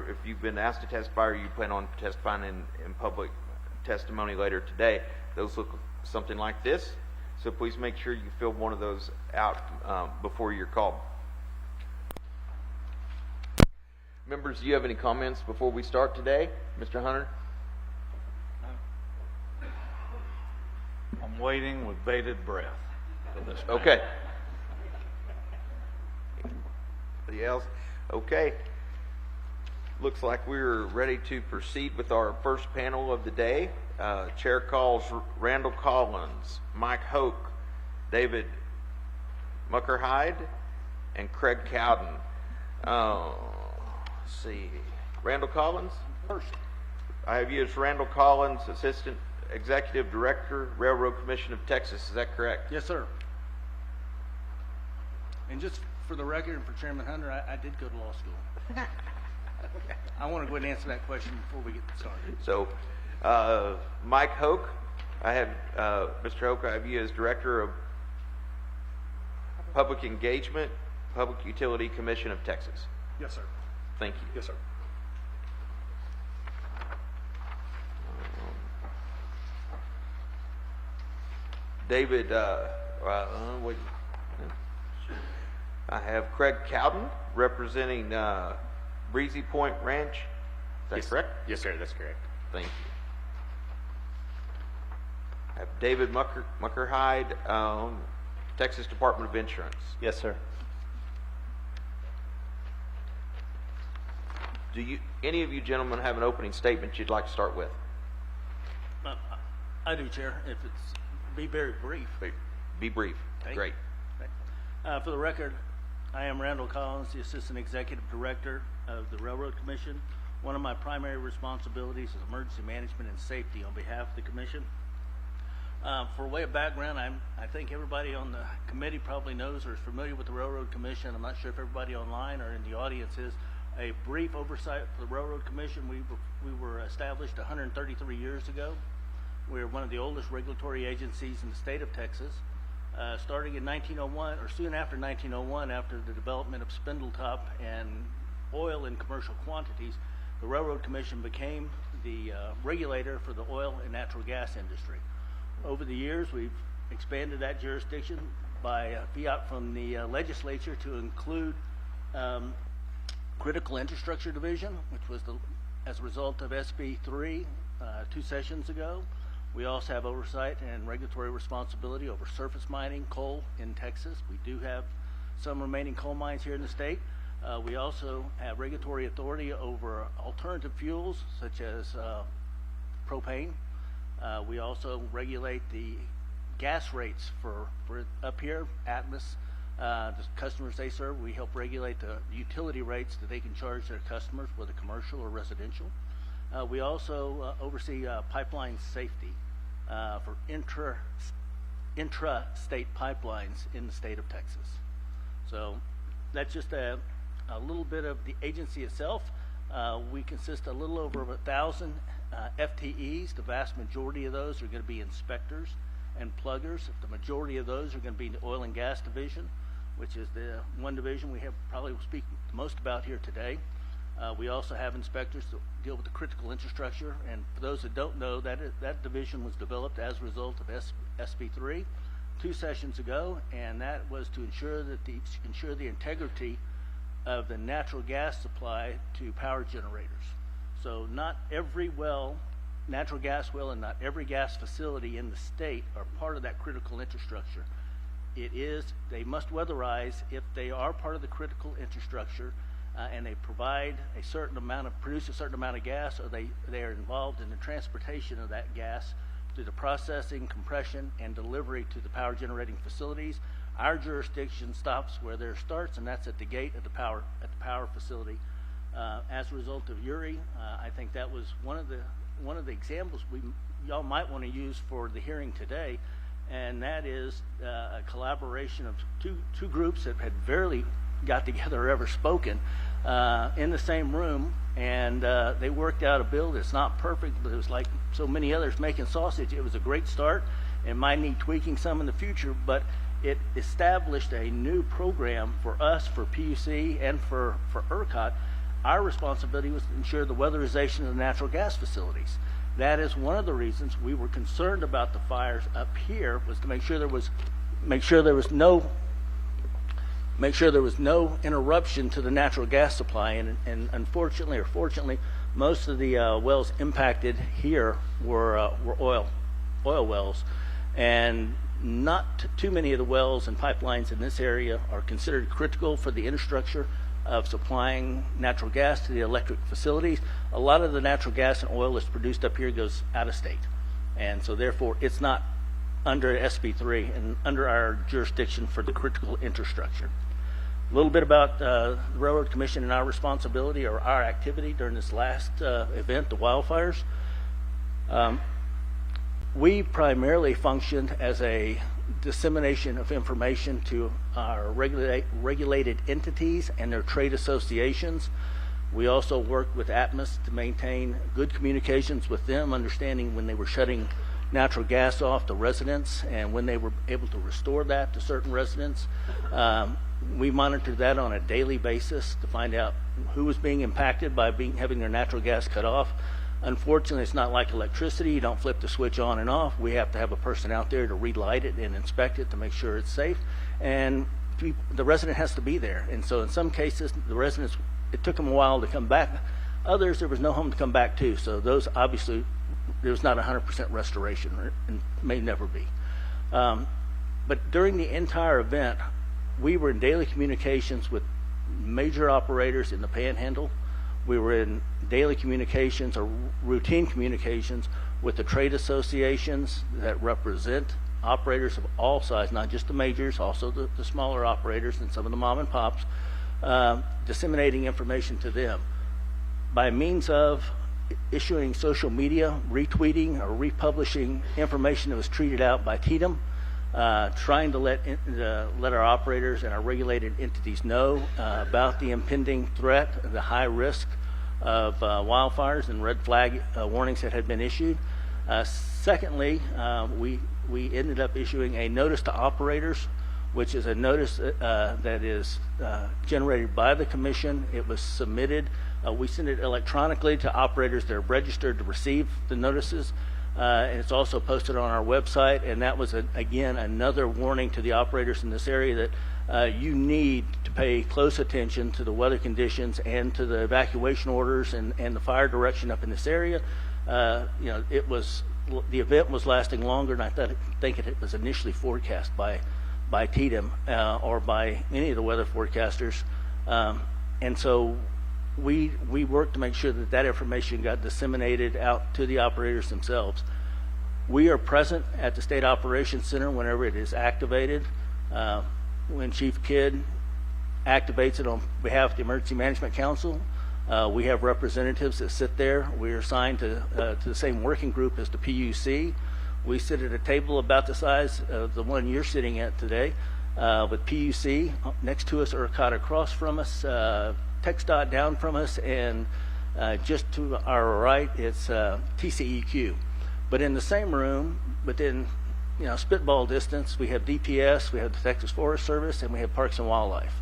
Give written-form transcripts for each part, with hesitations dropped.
if you've been asked to testify or you plan on testifying in public testimony later today, those look something like this. So please make sure you fill one of those out before you're called. Members, do you have any comments before we start today? Mr. Hunter? I'm waiting with bated breath for this. Okay. Anybody else? Okay. Looks like we're ready to proceed with our first panel of the day. Chair calls Randall Collins, Mike Hoke, David Muckerheide, and Craig Cowden. Let's see. Randall Collins? First. I have you as Randall Collins, Assistant Executive Director, Railroad Commission of Texas. Is that correct? Yes, sir. And just for the record and for Chairman Hunter, I did go to law school. I want to go ahead and answer that question before we get started. So, Mike Hoke, I have Mr. Hoke, I have you as Director of Public Engagement, Public Utility Commission of Texas. Yes, sir. Thank you. Yes, sir. David, wait. I have Craig Cowden representing Breezy Point Ranch. Is that correct? Yes, sir. That's correct. Thank you. I have David Muckerheide, Texas Department of Insurance. Yes, sir. Do you, any of you gentlemen, have an opening statement you'd like to start with? I do, Chair. If it's be very brief. Be brief. Great. For the record, I am Randall Collins, the Assistant Executive Director of the Railroad Commission. One of my primary responsibilities is emergency management and safety on behalf of the Commission. For way of background, I think everybody on the committee probably knows or is familiar with the Railroad Commission. I'm not sure if everybody online or in the audience is. A brief oversight for the Railroad Commission. We were established 133 years ago. We're one of the oldest regulatory agencies in the state of Texas. Starting in 1901, or soon after 1901, after the development of spindletop and oil in commercial quantities, the Railroad Commission became the regulator for the oil and natural gas industry. Over the years, we've expanded that jurisdiction by fiat from the legislature to include Critical Infrastructure Division, which was as a result of SB 3 2 sessions ago. We also have oversight and regulatory responsibility over surface mining, coal in Texas. We do have some remaining coal mines here in the state. We also have regulatory authority over alternative fuels such as propane. We also regulate the gas rates for up here, Atmos, the customers they serve. We help regulate the utility rates that they can charge their customers, whether commercial or residential. We also oversee pipeline safety for intra-state pipelines in the state of Texas. So that's just a little bit of the agency itself. We consist of a little over 1,000 FTEs. The vast majority of those are going to be inspectors and pluggers. The majority of those are going to be in the oil and gas division, which is the one division we have probably will speak the most about here today. We also have inspectors that deal with the critical infrastructure, and for those that don't know, that division was developed as a result of SB 3 2 sessions ago, and that was to ensure the integrity of the natural gas supply to power generators. So not every natural gas well, and not every gas facility in the state are part of that critical infrastructure. They must weatherize if they are part of the critical infrastructure, and they produce a certain amount of gas, or they are involved in the transportation of that gas through the processing, compression, and delivery to the power generating facilities. Our jurisdiction stops where theirs starts, and that's at the gate of the power facility. As a result of Uri, I think that was one of the examples y'all might want to use for the hearing today, and that is a collaboration of two groups that had barely got together or ever spoken in the same room, and they worked out a bill that's not perfect, but it was like so many others making sausage. It was a great start and might need tweaking some in the future, but it established a new program for us, for PUC, and for ERCOT our responsibility was to ensure the weatherization of the natural gas facilities. That is one of the reasons we were concerned about the fires up here, was to make sure there was no interruption to the natural gas supply. And unfortunately or fortunately, most of the wells impacted here were oil wells, and not too many of the wells and pipelines in this area are considered critical for the infrastructure of supplying natural gas to the electric facilities. A lot of the natural gas and oil that's produced up here goes out of state, and so therefore it's not under SB3 and under our jurisdiction for the critical infrastructure. A little bit about the Railroad Commission and our responsibility or our activity during this last event, the wildfires. We primarily functioned as a dissemination of information to our regulated entities and their trade associations. We also worked with Atmos to maintain good communications with them, understanding when they were shutting natural gas off to residents and when they were able to restore that to certain residents. We monitored that on a daily basis to find out who was being impacted by having their natural gas cut off. Unfortunately, it's not like electricity. You don't flip the switch on and off. We have to have a person out there to relight it and inspect it to make sure it's safe. And the resident has to be there. And so in some cases, the residents, it took them a while to come back. Others, there was no home to come back to. So those, obviously, there was not 100% restoration, and may never be. But during the entire event, we were in daily communications with major operators in the Panhandle. We were in daily communications or routine communications with the trade associations that represent operators of all sizes, not just the majors, also the smaller operators and some of the mom and pops, disseminating information to them by means of issuing social media, retweeting or republishing information that was treated out by TDM, trying to let our operators and our regulated entities know about the impending threat, the high risk of wildfires and red flag warnings that had been issued. Secondly, we ended up issuing a notice to operators, which is a notice that is generated by the commission. It was submitted. We send it electronically to operators that are registered to receive the notices. And it's also posted on our website, and that was, again, another warning to the operators in this area that you need to pay close attention to the weather conditions and to the evacuation orders and the fire direction up in this area. The event was lasting longer than I think it was initially forecast by TDM or by any of the weather forecasters. And so we worked to make sure that information got disseminated out to the operators themselves. We are present at the State Operations Center whenever it is activated. When Chief Kidd activates it on behalf of the Emergency Management Council, we have representatives that sit there. We are assigned to the same working group as the PUC. We sit at a table about the size of the one you're sitting at today with PUC next to us, ERCOT across from us, TxDOT down from us, and just to our right, it's TCEQ. But in the same room, within spitball distance, we have DPS, we have the Texas Forest Service, and we have Parks and Wildlife.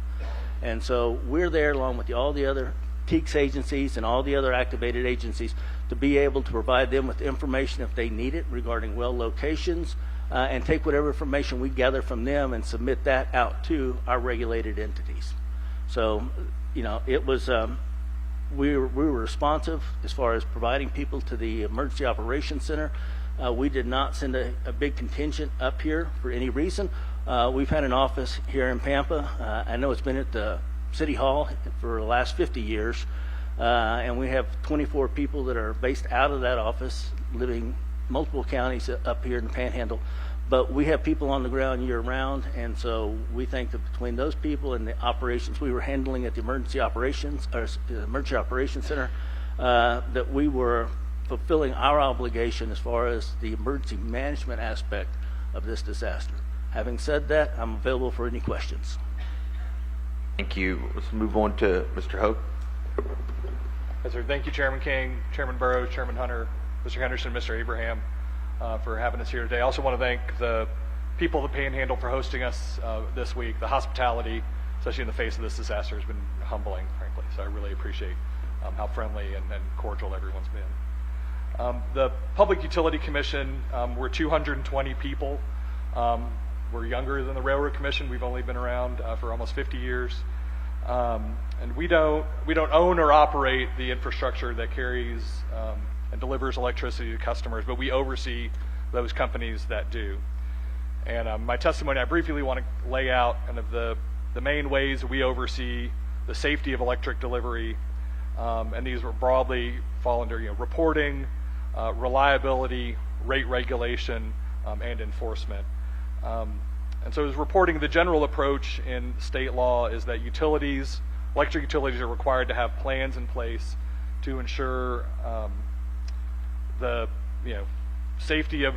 And so we're there along with all the other TEACS agencies and all the other activated agencies to be able to provide them with information if they need it regarding well locations, and take whatever information we gather from them and submit that out to our regulated entities. So, it was, we were responsive as far as providing people to the Emergency Operations Center. We did not send a big contingent up here for any reason. We've had an office here in Pampa. I know it's been at the City Hall for the last 50 years, and we have 24 people that are based out of that office, living multiple counties up here in the Panhandle. But we have people on the ground year-round, and so we think that between those people and the operations we were handling at the Emergency Operations Center, that we were fulfilling our obligation as far as the emergency management aspect of this disaster. Having said that, I'm available for any questions. Thank you. Let's move on to Mr. Hoke. Yes, sir. Thank you, Chairman King, Chairman Burrows, Chairman Hunter, Mr. Henderson, Mr. Abraham, for having us here today. I also want to thank the people of the Panhandle for hosting us this week. The hospitality, especially in the face of this disaster, has been humbling, frankly. So I really appreciate how friendly and cordial everyone's been. The Public Utility Commission, we're 220 people. We're younger than the Railroad Commission. We've only been around for almost 50 years. And we don't own or operate the infrastructure that carries and delivers electricity to customers, but we oversee those companies that do. And my testimony, I briefly want to lay out kind of the main ways we oversee the safety of electric delivery, and these will broadly fall under reporting, reliability, rate regulation, and enforcement. And so as reporting, the general approach in state law is that electric utilities are required to have plans in place to ensure the safety of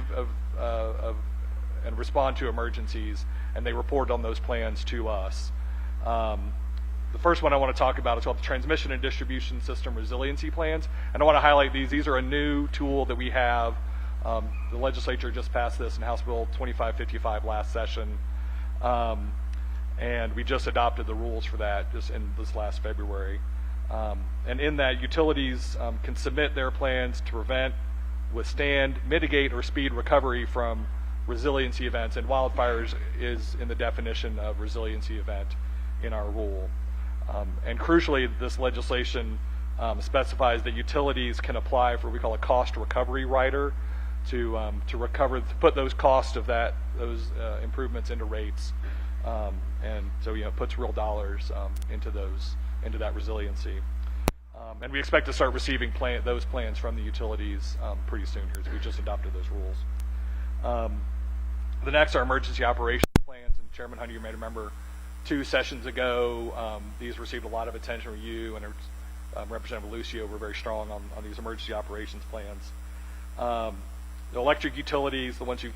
and respond to emergencies, and they report on those plans to us. The first one I want to talk about is called the Transmission and Distribution System Resiliency Plans, and I want to highlight these. These are a new tool that we have. The legislature just passed this in House Bill 2555 last session, and we just adopted the rules for that just in this last February. And in that, utilities can submit their plans to prevent, withstand, mitigate, or speed recovery from resiliency events, and wildfires is in the definition of resiliency event in our rule. And crucially, this legislation specifies that utilities can apply for what we call a cost recovery rider to put those costs of those improvements into rates, and so it puts real dollars into that resiliency. And we expect to start receiving those plans from the utilities pretty soon here, so we just adopted those rules. The next are emergency operations plans, and Chairman Hunter, you may remember 2 sessions ago, these received a lot of attention from you, and Representative Lucio were very strong on these emergency operations plans. The electric utilities, the ones who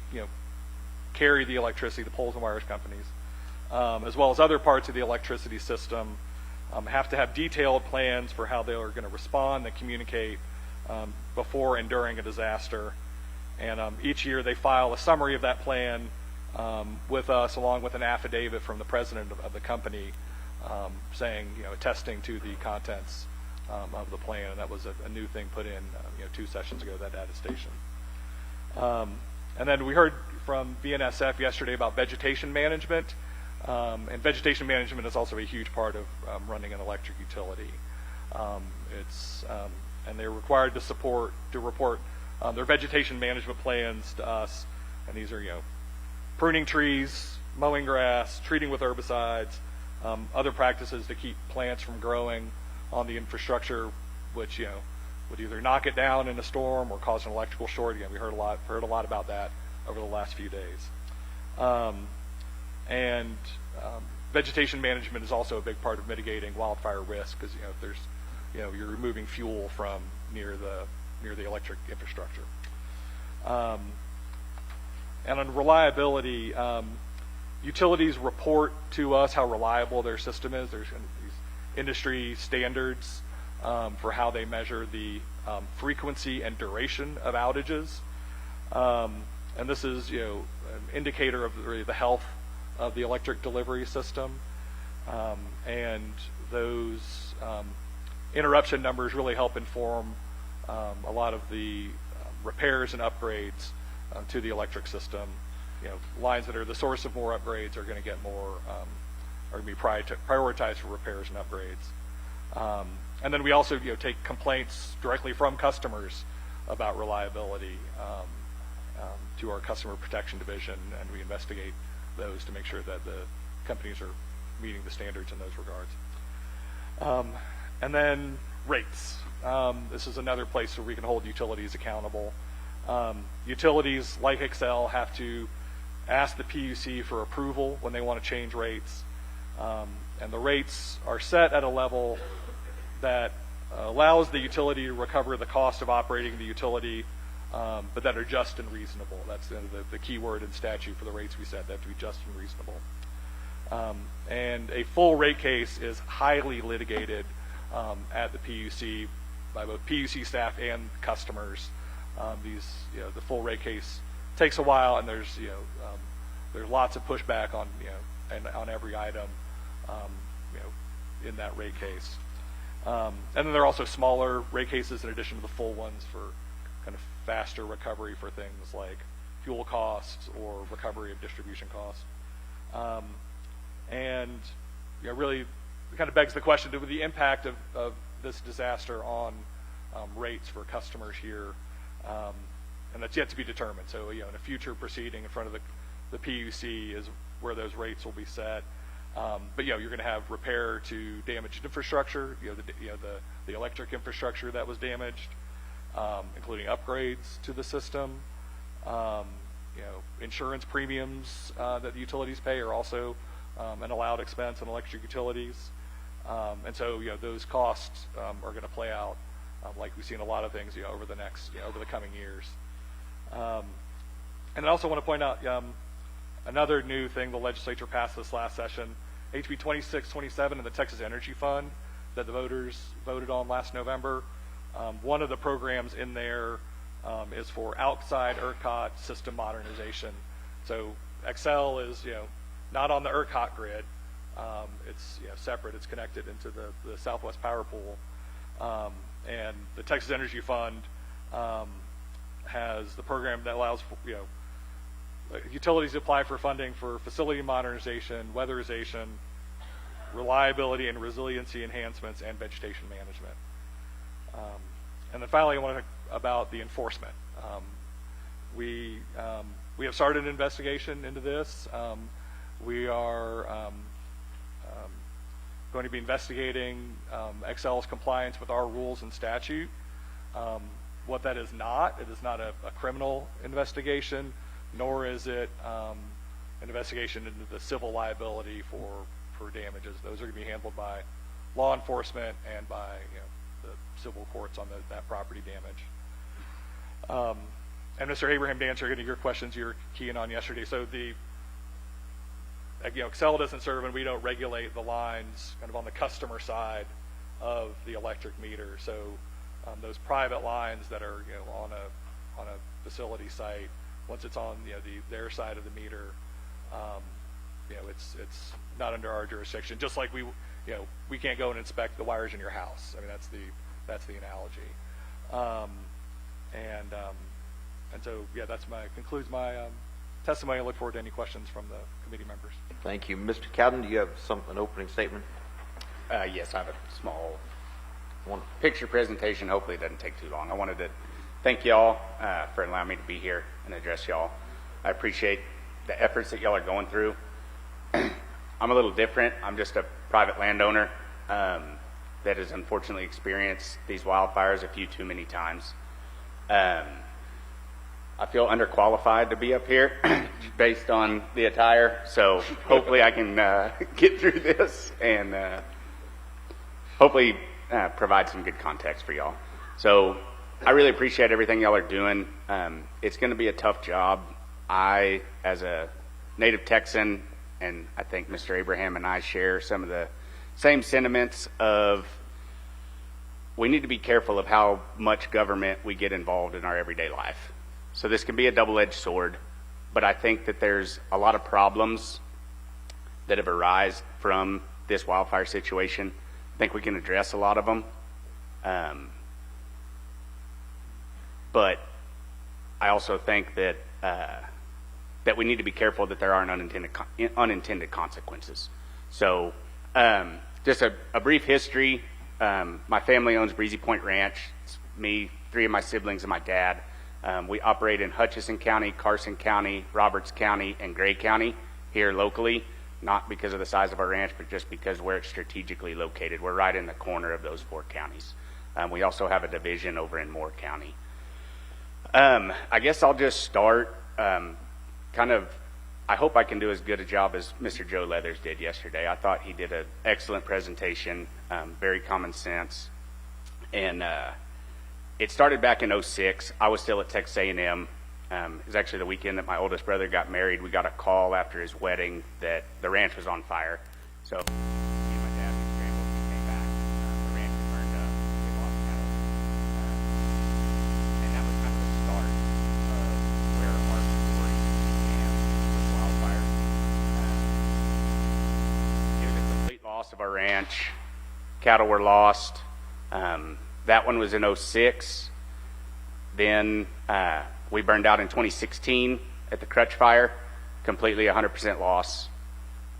carry the electricity, the poles and wires companies, as well as other parts of the electricity system, have to have detailed plans for how they are going to respond and communicate before and during a disaster. And each year they file a summary of that plan with us, along with an affidavit from the president of the company saying, attesting to the contents of the plan. And that was a new thing put in 2 sessions ago, that attestation. And then we heard from BNSF yesterday about vegetation management. And vegetation management is also a huge part of running an electric utility. And they're required to report their vegetation management plans to us, and these are pruning trees, mowing grass, treating with herbicides, other practices to keep plants from growing on the infrastructure, which would either knock it down in a storm or cause an electrical short. Again, we heard a lot about that over the last few days. And vegetation management is also a big part of mitigating wildfire risk, because if there's you're removing fuel from near the electric infrastructure. And on reliability, utilities report to us how reliable their system is. There's these industry standards for how they measure the frequency and duration of outages. And this is an indicator of really the health of the electric delivery system. And those interruption numbers really help inform a lot of the repairs and upgrades to the electric system. Lines that are the source of more upgrades are going to get more, are going to be prioritized for repairs and upgrades. And then we also take complaints directly from customers about reliability to our customer protection division, and we investigate those to make sure that the companies are meeting the standards in those regards. And then rates. This is another place where we can hold utilities accountable. Utilities like Xcel have to ask the PUC for approval when they want to change rates. And the rates are set at a level that allows the utility to recover the cost of operating the utility, but that are just and reasonable. That's the key word in statute for the rates we set. They have to be just and reasonable. And a full rate case is highly litigated at the PUC by both PUC staff and customers. The full rate case takes a while, and there's lots of pushback on on every item in that rate case. And then there are also smaller rate cases in addition to the full ones for kind of faster recovery for things like fuel costs or recovery of distribution costs. And really, it kind of begs the question, the impact of this disaster on rates for customers here, and that's yet to be determined. So, in a future proceeding in front of the PUC is where those rates will be set. But you're going to have repair to damaged infrastructure, the electric infrastructure that was damaged, including upgrades to the system. Insurance premiums that the utilities pay are also an allowed expense in electric utilities. And so, those costs are going to play out like we've seen a lot of things, over the coming years. And I also want to point out another new thing the legislature passed this last session, HB 2627 and the Texas Energy Fund that the voters voted on last November. One of the programs in there is for outside ERCOT system modernization. So Xcel is not on the ERCOT grid. It's separate. It's connected into the Southwest Power Pool. And the Texas Energy Fund has the program that allows utilities to apply for funding for facility modernization, weatherization, reliability and resiliency enhancements, and vegetation management. And then finally, I want to talk about the enforcement. We have started an investigation into this. We are going to be investigating Xcel's compliance with our rules and statute. What that is not, it is not a criminal investigation, nor is it an investigation into the civil liability for damages. Those are going to be handled by law enforcement and by the civil courts on that property damage. And Mr. Abraham, to answer any of your questions you were keying on yesterday, so Xcel doesn't serve and we don't regulate the lines kind of on the customer side of the electric meter. So those private lines that are on a facility site, once it's on their side of the meter, it's not under our jurisdiction. Just like we can't go and inspect the wires in your house. I mean that's the analogy. And so that concludes my testimony. I look forward to any questions from the committee members. Thank you. Mr. Cowden, do you have an opening statement? Yes, I have a small picture presentation. Hopefully it doesn't take too long. I wanted to thank y'all for allowing me to be here and address y'all. I appreciate the efforts that y'all are going through. I'm a little different. I'm just a private landowner that has unfortunately experienced these wildfires a few too many times. I feel underqualified to be up here based on the attire, so hopefully I can get through this and hopefully provide some good context for y'all. So I really appreciate everything y'all are doing. It's going to be a tough job. I, as a native Texan, and I think Mr. Abraham and I share some of the same sentiments of we need to be careful of how much government we get involved in our everyday life. So this can be a double-edged sword, but I think that there's a lot of problems that have arisen from this wildfire situation. I think we can address a lot of them. But I also think that that we need to be careful that there aren't unintended consequences. So just a brief history. My family owns Breezy Point Ranch. It's me, 3 of my siblings, and my dad. We operate in Hutchinson County, Carson County, Roberts County, and Gray County here locally, not because of the size of our ranch, but just because where it's strategically located. We're right in the corner of those 4 counties. We also have a division over in Moore County. I guess I'll just start I hope I can do as good a job as Mr. Joe Leathers did yesterday. I thought he did an excellent presentation, very common sense. And it started back in 2006. I was still at Texas A&M. It was actually the weekend that my oldest brother got married. We got a call after his wedding that the ranch was on fire. So me and my dad, we scrambled, we came back. The ranch had burned up. We lost cattle. And that was kind of the start of where our story began with wildfire. It was a complete loss of our ranch. Cattle were lost. That one was in '06. Then we burned out in 2016 at the Crutch Fire, completely 100% loss.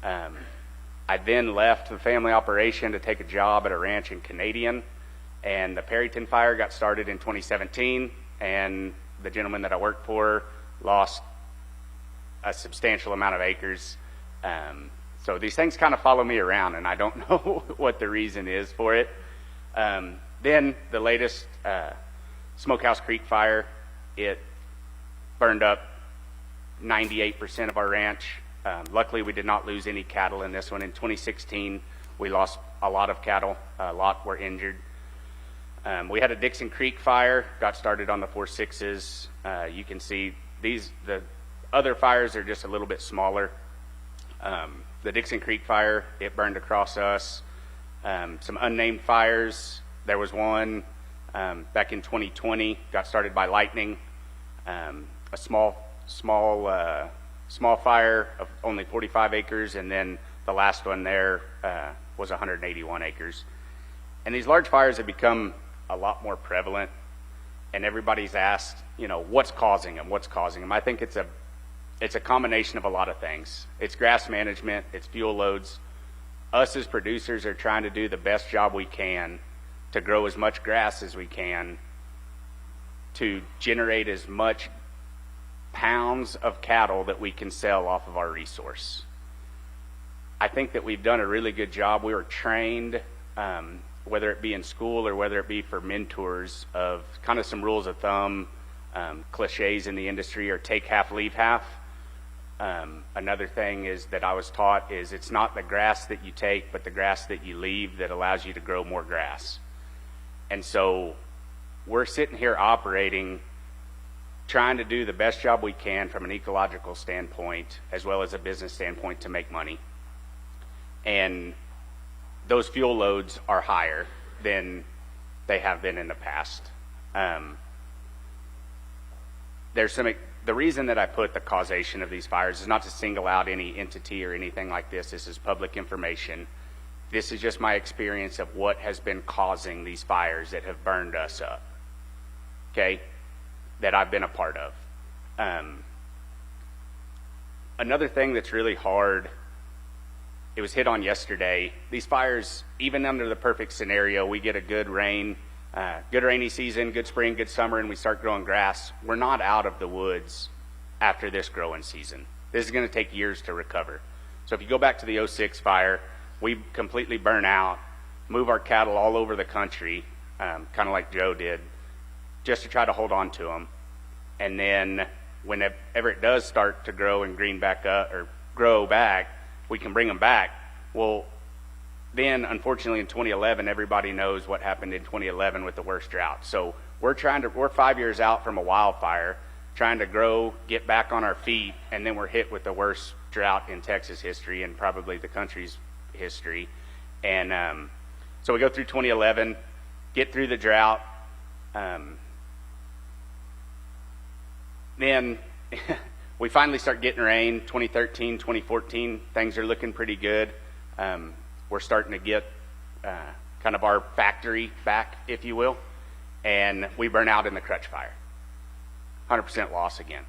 I then left the family operation to take a job at a ranch in Canadian, and the Perryton Fire got started in 2017, and the gentleman that I worked for lost a substantial amount of acres. So these things kind of follow me around, and I don't know what the reason is for it. Then the latest Smokehouse Creek Fire, it burned up 98% of our ranch. Luckily, we did not lose any cattle in this one. In 2016, we lost a lot of cattle. A lot were injured. We had a Dixon Creek Fire, got started on the 4.6s. You can see the other fires are just a little bit smaller. The Dixon Creek Fire, it burned across us. Some unnamed fires. There was one back in 2020, got started by lightning. A small fire of only 45 acres, and then the last one there was 181 acres. And these large fires have become a lot more prevalent, and everybody's asked, what's causing them? What's causing them? I think it's a combination of a lot of things. It's grass management, it's fuel loads. Us as producers are trying to do the best job we can to grow as much grass as we can to generate as much pounds of cattle that we can sell off of our resource. I think that we've done a really good job. We were trained, whether it be in school or whether it be for mentors, of kind of some rules of thumb, cliches in the industry, or take half, leave half. Another thing is that I was taught is it's not the grass that you take, but the grass that you leave that allows you to grow more grass. And so we're sitting here operating, trying to do the best job we can from an ecological standpoint as well as a business standpoint to make money. And those fuel loads are higher than they have been in the past. The reason that I put the causation of these fires is not to single out any entity or anything like this. This is public information. This is just my experience of what has been causing these fires that have burned us up, okay, that I've been a part of. Another thing that's really hard, it was hit on yesterday, these fires, even under the perfect scenario, we get a good rainy season, good spring, good summer, and we start growing grass. We're not out of the woods after this growing season. This is going to take years to recover. So if you go back to the '06 fire, we completely burn out, move our cattle all over the country, kind of like Joe did, just to try to hold on to them. And then whenever it does start to grow and green back up or grow back, we can bring them back. Well, then unfortunately in 2011, everybody knows what happened in 2011 with the worst drought. So we're 5 years out from a wildfire, trying to grow, get back on our feet, and then we're hit with the worst drought in Texas history and probably the country's history. And so we go through 2011, get through the drought. Then we finally start getting rain. 2013, 2014, things are looking pretty good. We're starting to get kind of our factory back, if you will, and we burn out in the Crutch Fire. 100% loss again.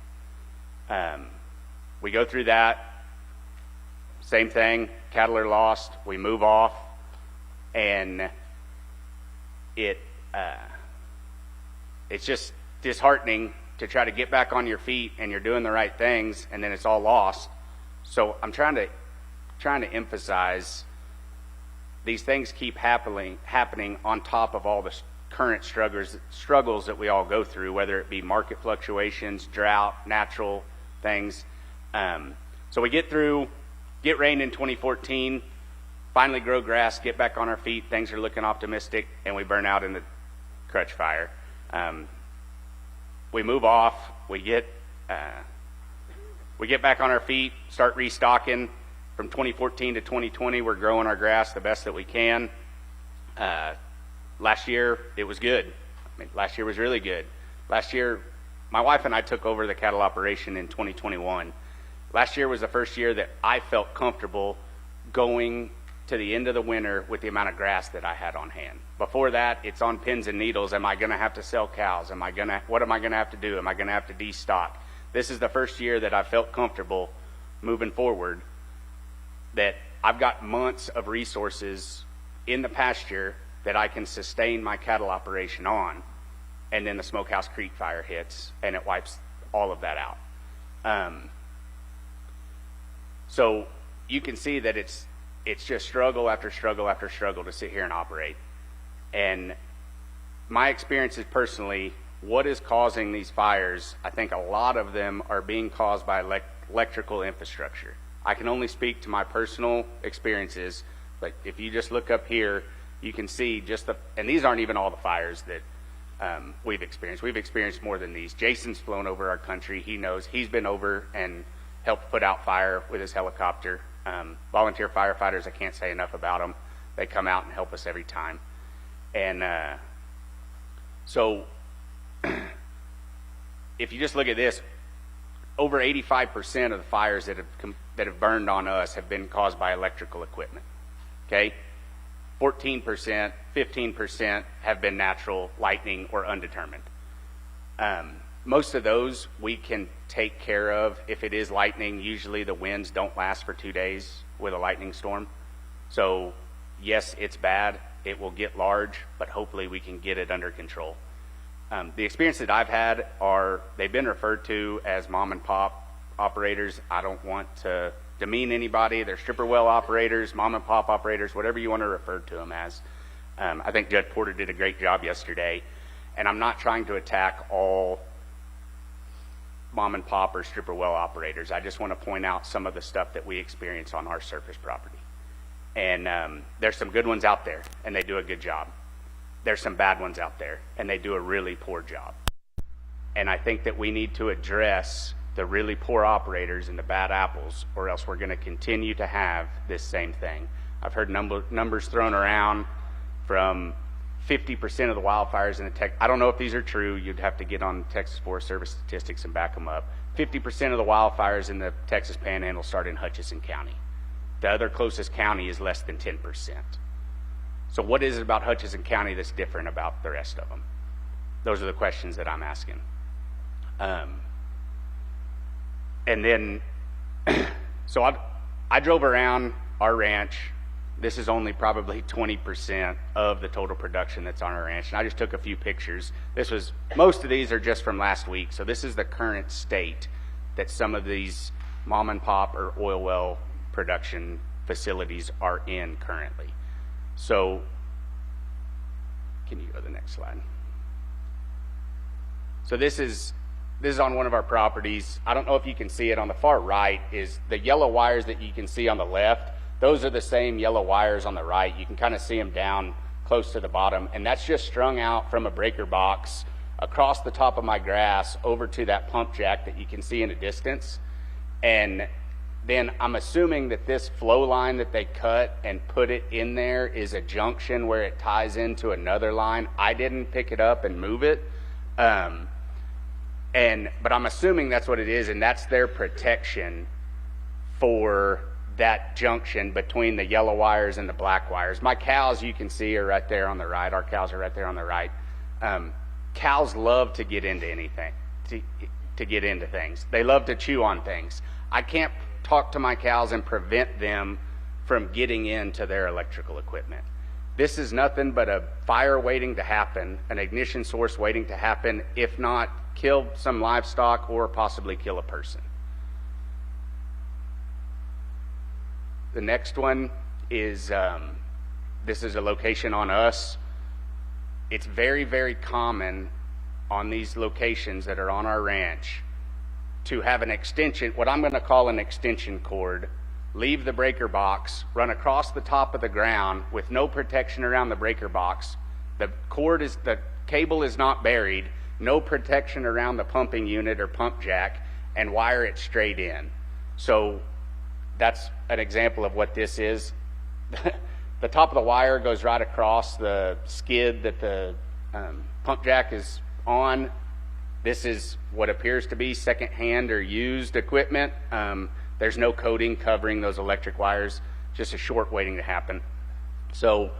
We go through that. Same thing, cattle are lost, we move off, and it's just disheartening to try to get back on your feet and you're doing the right things and then it's all lost. So I'm trying to emphasize these things keep happening on top of all the current struggles that we all go through, whether it be market fluctuations, drought, natural things. So we get rain in 2014, finally grow grass, get back on our feet, things are looking optimistic, and we burn out in the Crutch Fire. We move off, we get back on our feet, start restocking. From 2014 to 2020, we're growing our grass the best that we can. Last year, it was good. Last year was really good. Last year, my wife and I took over the cattle operation in 2021. Last year was the first year that I felt comfortable going to the end of the winter with the amount of grass that I had on hand. Before that, it's on pins and needles. Am I going to have to sell cows? What am I going to have to do? Am I going to have to destock? This is the first year that I felt comfortable moving forward, that I've got months of resources in the pasture that I can sustain my cattle operation on, and then the Smokehouse Creek fire hits and it wipes all of that out. So you can see that it's just struggle after struggle after struggle to sit here and operate. And my experiences personally, what is causing these fires, I think a lot of them are being caused by electrical infrastructure. I can only speak to my personal experiences, but if you just look up here, you can see and these aren't even all the fires that we've experienced. We've experienced more than these. Jason's flown over our country. He knows. He's been over and helped put out fire with his helicopter. Volunteer firefighters, I can't say enough about them. They come out and help us every time. And so if you just look at this, over 85% of the fires that have burned on us have been caused by electrical equipment. Okay? 14%, 15% have been natural, lightning, or undetermined. Most of those we can take care of. If it is lightning, usually the winds don't last for 2 days with a lightning storm. So yes, it's bad. It will get large, but hopefully we can get it under control. The experience that I've had they've been referred to as mom and pop operators. I don't want to demean anybody. They're stripper well operators, mom and pop operators, whatever you want to refer to them as. I think Judge Porter did a great job yesterday, and I'm not trying to attack all mom and pop or stripper well operators. I just want to point out some of the stuff that we experience on our surface property. And there's some good ones out there, and they do a good job. There's some bad ones out there, and they do a really poor job. And I think that we need to address the really poor operators and the bad apples, or else we're going to continue to have this same thing. I've heard numbers thrown around from 50% of the wildfires in the I don't know if these are true. You'd have to get on Texas Forest Service statistics and back them up. 50% of the wildfires in the Texas Panhandle start in Hutchinson County. The other closest county is less than 10%. So what is it about Hutchinson County that's different about the rest of them? Those are the questions that I'm asking. And then, so I drove around our ranch. This is only probably 20% of the total production that's on our ranch. And I just took a few pictures. Most of these are just from last week. So this is the current state that some of these mom and pop or oil well production facilities are in currently. So, can you go to the next slide? So this is on one of our properties. I don't know if you can see it. On the far right is the yellow wires that you can see on the left. Those are the same yellow wires on the right. You can kind of see them down close to the bottom, and that's just strung out from a breaker box across the top of my grass over to that pump jack that you can see in the distance. And then I'm assuming that this flow line that they cut and put it in there is a junction where it ties into another line. I didn't pick it up and move it, but I'm assuming that's what it is, and that's their protection for that junction between the yellow wires and the black wires. My cows, you can see, are right there on the right. Our cows are right there on the right. Cows love to get into anything, to get into things. They love to chew on things. I can't talk to my cows and prevent them from getting into their electrical equipment. This is nothing but a fire waiting to happen, an ignition source waiting to happen, if not kill some livestock or possibly kill a person. The next one is, this is a location on us. It's very, very common on these locations that are on our ranch to have an extension, what I'm going to call an extension cord, leave the breaker box, run across the top of the ground with no protection around the breaker box. The cable is not buried, no protection around the pumping unit or pump jack, and wire it straight in. So that's an example of what this is. The top of the wire goes right across the skid that the pump jack is on. This is what appears to be second-hand or used equipment. There's no coating covering those electric wires, just a short waiting to happen. So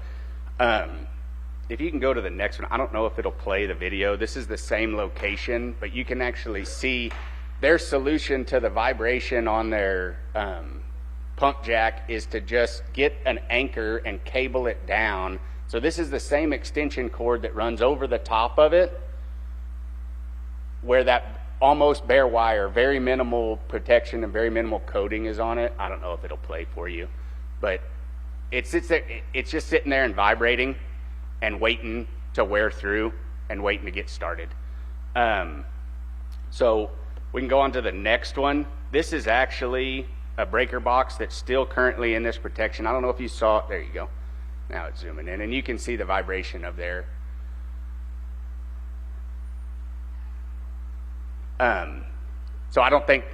if you can go to the next one, I don't know if it'll play the video. This is the same location, but you can actually see their solution to the vibration on their pump jack is to just get an anchor and cable it down. So this is the same extension cord that runs over the top of it, where that almost bare wire, very minimal protection and very minimal coating is on it. I don't know if it'll play for you, but it's just sitting there and vibrating and waiting to wear through and waiting to get started. So we can go on to the next one. This is actually a breaker box that's still currently in this protection. I don't know if you saw it. There you go. Now it's zooming in, and you can see the vibration of there. So I don't think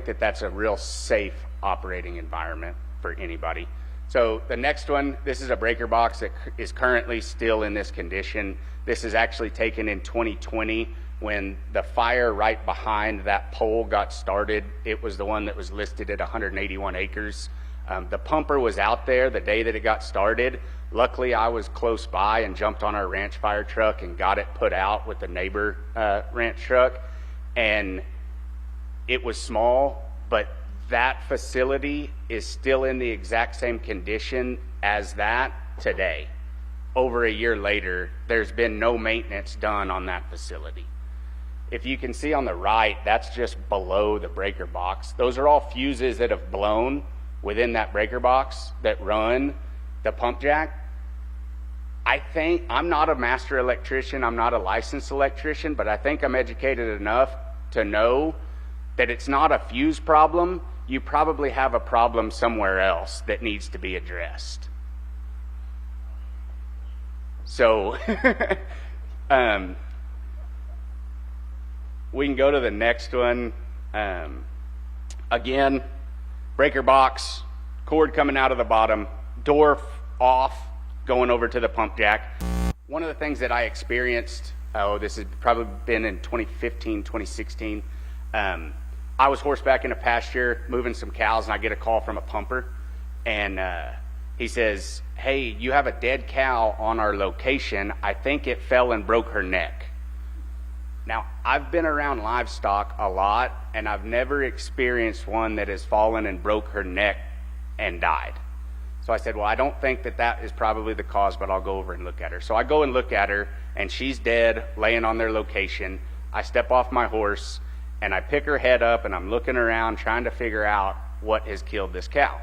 that that's a real safe operating environment for anybody. So the next one, this is a breaker box that is currently still in this condition. This is actually taken in 2020 when the fire right behind that pole got started. It was the one that was listed at 181 acres. The pumper was out there the day that it got started. Luckily, I was close by and jumped on our ranch fire truck and got it put out with the neighbor ranch truck. And it was small, but that facility is still in the exact same condition as that today. Over a year later, there's been no maintenance done on that facility. If you can see on the right, that's just below the breaker box. Those are all fuses that have blown within that breaker box that run the pump jack. I think, I'm not a master electrician, I'm not a licensed electrician, but I think I'm educated enough to know that it's not a fuse problem. You probably have a problem somewhere else that needs to be addressed. So, we can go to the next one. Again, breaker box, cord coming out of the bottom, door off, going over to the pump jack. One of the things that I experienced, this has probably been in 2015, 2016. I was horseback in a pasture, moving some cows, and I get a call from a pumper. And he says, "Hey, you have a dead cow on our location. I think it fell and broke her neck." Now, I've been around livestock a lot, and I've never experienced one that has fallen and broke her neck and died. So I said, well, I don't think that that is probably the cause, but I'll go over and look at her. So I go and look at her, and she's dead, laying on their location. I step off my horse, and I pick her head up, and I'm looking around trying to figure out what has killed this cow.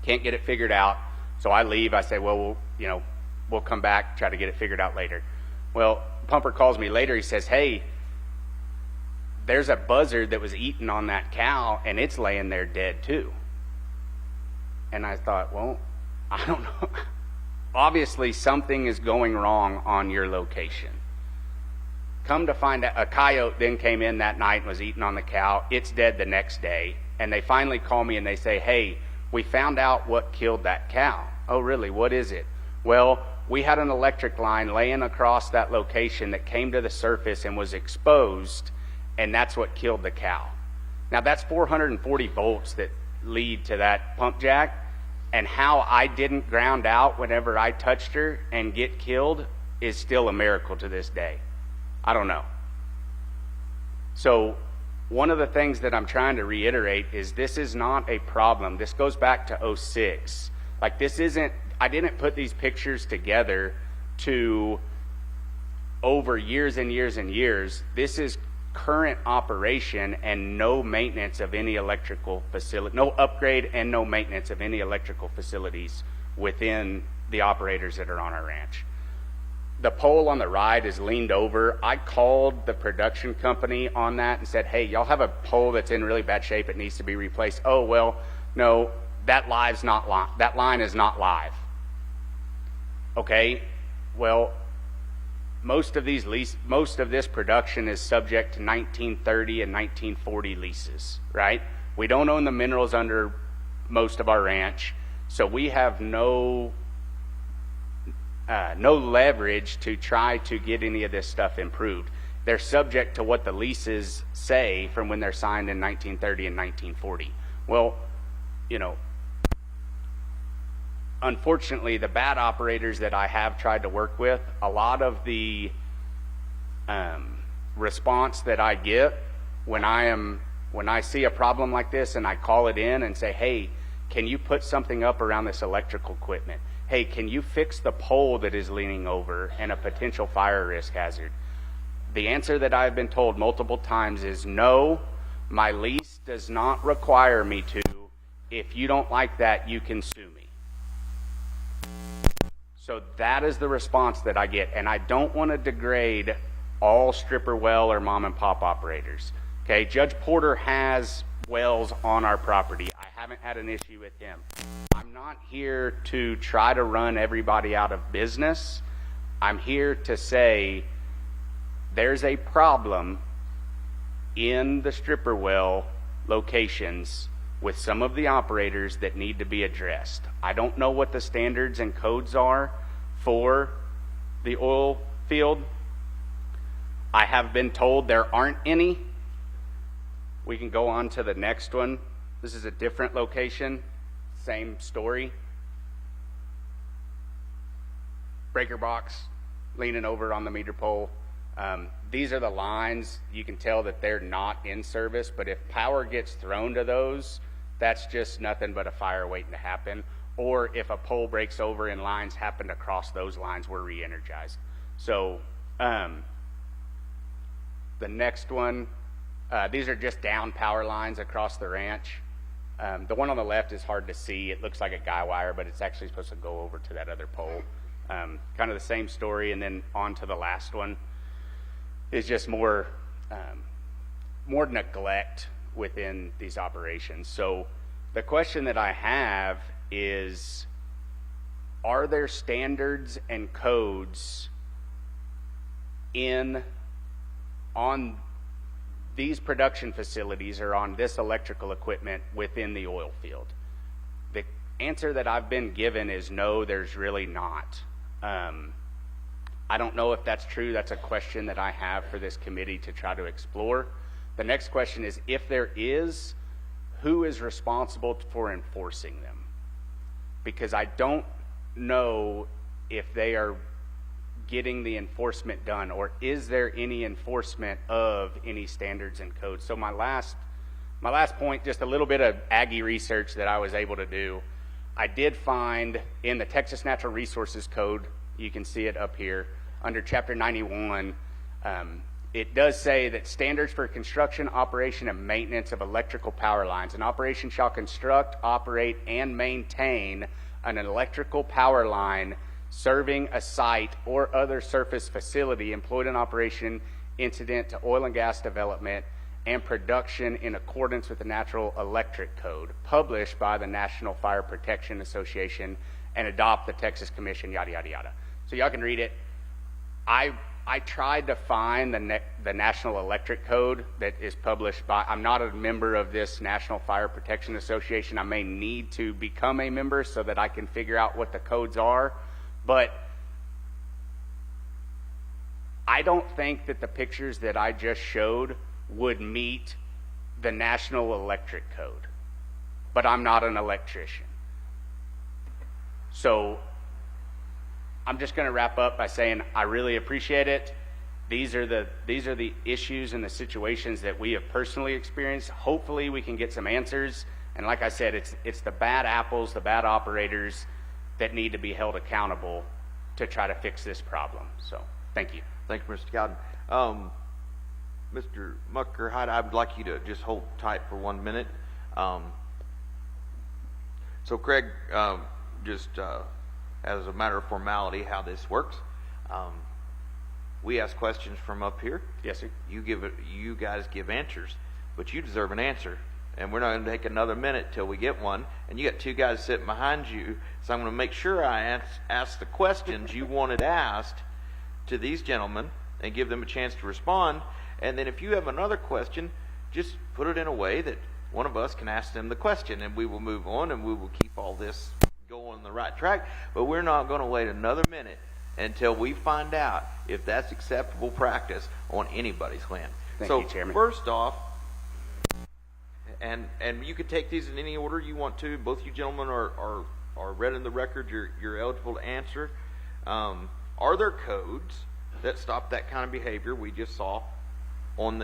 Can't get it figured out, so I leave. I say, well, we'll come back, try to get it figured out later. Well, pumper calls me later. He says, hey, there's a buzzard that was eating on that cow, and it's laying there dead too. And I thought, well, I don't know. Obviously, something is going wrong on your location. Come to find out, a coyote then came in that night and was eating on the cow. It's dead the next day. And they finally call me and they say, hey, we found out what killed that cow. Oh, really? What is it? Well, we had an electric line laying across that location that came to the surface and was exposed, and that's what killed the cow. Now, that's 440 volts that lead to that pump jack, and how I didn't ground out whenever I touched her and get killed is still a miracle to this day. I don't know. So one of the things that I'm trying to reiterate is this is not a problem. This goes back to 06. Like, this isn't, I didn't put these pictures together to over years and years and years. This is current operation and no maintenance of any electrical facility, no upgrade and no maintenance of any electrical facilities within the operators that are on our ranch. The pole on the right is leaned over. I called the production company on that and said, hey, y'all have a pole that's in really bad shape. It needs to be replaced. Oh, well, no, that line is not live. Okay, well, most of this production is subject to 1930 and 1940 leases, right? We don't own the minerals under most of our ranch, so we have no leverage to try to get any of this stuff improved. They're subject to what the leases say from when they're signed in 1930 and 1940. Well, unfortunately, the bad operators that I have tried to work with, a lot of the response that I get when I see a problem like this and I call it in and say, hey, can you put something up around this electrical equipment? Hey, can you fix the pole that is leaning over and a potential fire risk hazard? The answer that I've been told multiple times is no, my lease does not require me to. If you don't like that, you can sue me. So that is the response that I get, and I don't want to degrade all stripper well or mom and pop operators. Okay, Judge Porter has wells on our property. I haven't had an issue with him. I'm not here to try to run everybody out of business. I'm here to say there's a problem in the stripper well locations with some of the operators that need to be addressed. I don't know what the standards and codes are for the oil field. I have been told there aren't any. We can go on to the next one. This is a different location, same story. Breaker box leaning over on the meter pole. These are the lines. You can tell that they're not in service, but if power gets thrown to those, that's just nothing but a fire waiting to happen. Or if a pole breaks over and lines happen to cross those lines, we're re-energized. So the next one, these are just down power lines across the ranch. The one on the left is hard to see. It looks like a guy wire, but it's actually supposed to go over to that other pole. Kind of the same story, and then on to the last one is just more neglect within these operations. So the question that I have is, are there standards and codes on these production facilities or on this electrical equipment within the oil field? The answer that I've been given is no, there's really not. I don't know if that's true. That's a question that I have for this committee to try to explore. The next question is, if there is, who is responsible for enforcing them? Because I don't know if they are getting the enforcement done, or is there any enforcement of any standards and codes? So my last point, just a little bit of Aggie research that I was able to do. I did find in the Texas Natural Resources Code, you can see it up here, under Chapter 91, it does say that standards for construction, operation, and maintenance of electrical power lines. An operation shall construct, operate, and maintain an electrical power line serving a site or other surface facility employed in operation incident to oil and gas development and production in accordance with the Natural Electric Code, published by the National Fire Protection Association, and adopt the Texas Commission, yada, yada, yada. So y'all can read it. I tried to find the National Electric Code that is published by, I'm not a member of this National Fire Protection Association. I may need to become a member so that I can figure out what the codes are. But I don't think that the pictures that I just showed would meet the National Electric Code. But I'm not an electrician. So I'm just going to wrap up by saying I really appreciate it. These are the issues and the situations that we have personally experienced. Hopefully we can get some answers. And like I said, it's the bad apples, the bad operators that need to be held accountable to try to fix this problem. So thank you. Thank you, Mr. Cowden. Mr. Muckerheide, I would like you to just hold tight for 1 minute. So Craig, just as a matter of formality, how this works, we ask questions from up here. Yes, sir. You guys give answers, but you deserve an answer. And we're not going to take another minute till we get one. And you got two guys sitting behind you, so I'm going to make sure I ask the questions you wanted asked to these gentlemen and give them a chance to respond. And then if you have another question, just put it in a way that one of us can ask them the question, and we will move on, and we will keep all this going on the right track. But we're not going to wait another minute until we find out if that's acceptable practice on anybody's land. Thank you, Chairman. First off, and you can take these in any order you want to. Both you gentlemen are are read in the record, you're eligible to answer. Are there codes that stop that kind of behavior we just saw on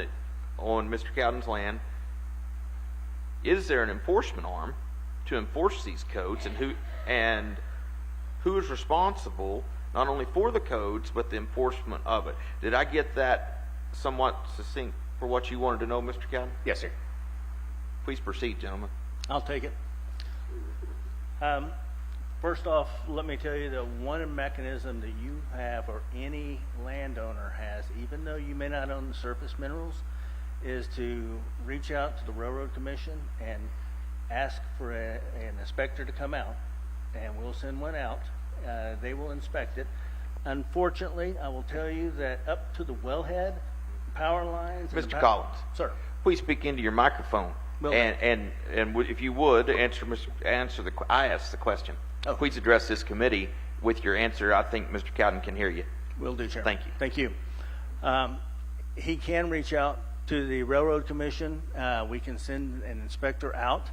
Mr. Cowden's land? Is there an enforcement arm to enforce these codes, and who is responsible not only for the codes but the enforcement of it? Did I get that somewhat succinct for what you wanted to know, Mr. Cowden? Yes, sir. Please proceed, gentlemen. I'll take it. First off, let me tell you that one mechanism that you have, or any landowner has, even though you may not own the surface minerals, is to reach out to the Railroad Commission and ask for an inspector to come out, and we'll send one out. They will inspect it. Unfortunately, I will tell you that up to the wellhead, power lines... Mr. Collins. Sir. Please speak into your microphone. Will And if you would, I asked the question. Oh. Please address this committee with your answer. I think Mr. Cowden can hear you. Will do, Chairman. Thank you. Thank you. He can reach out to the Railroad Commission. We can send an inspector out.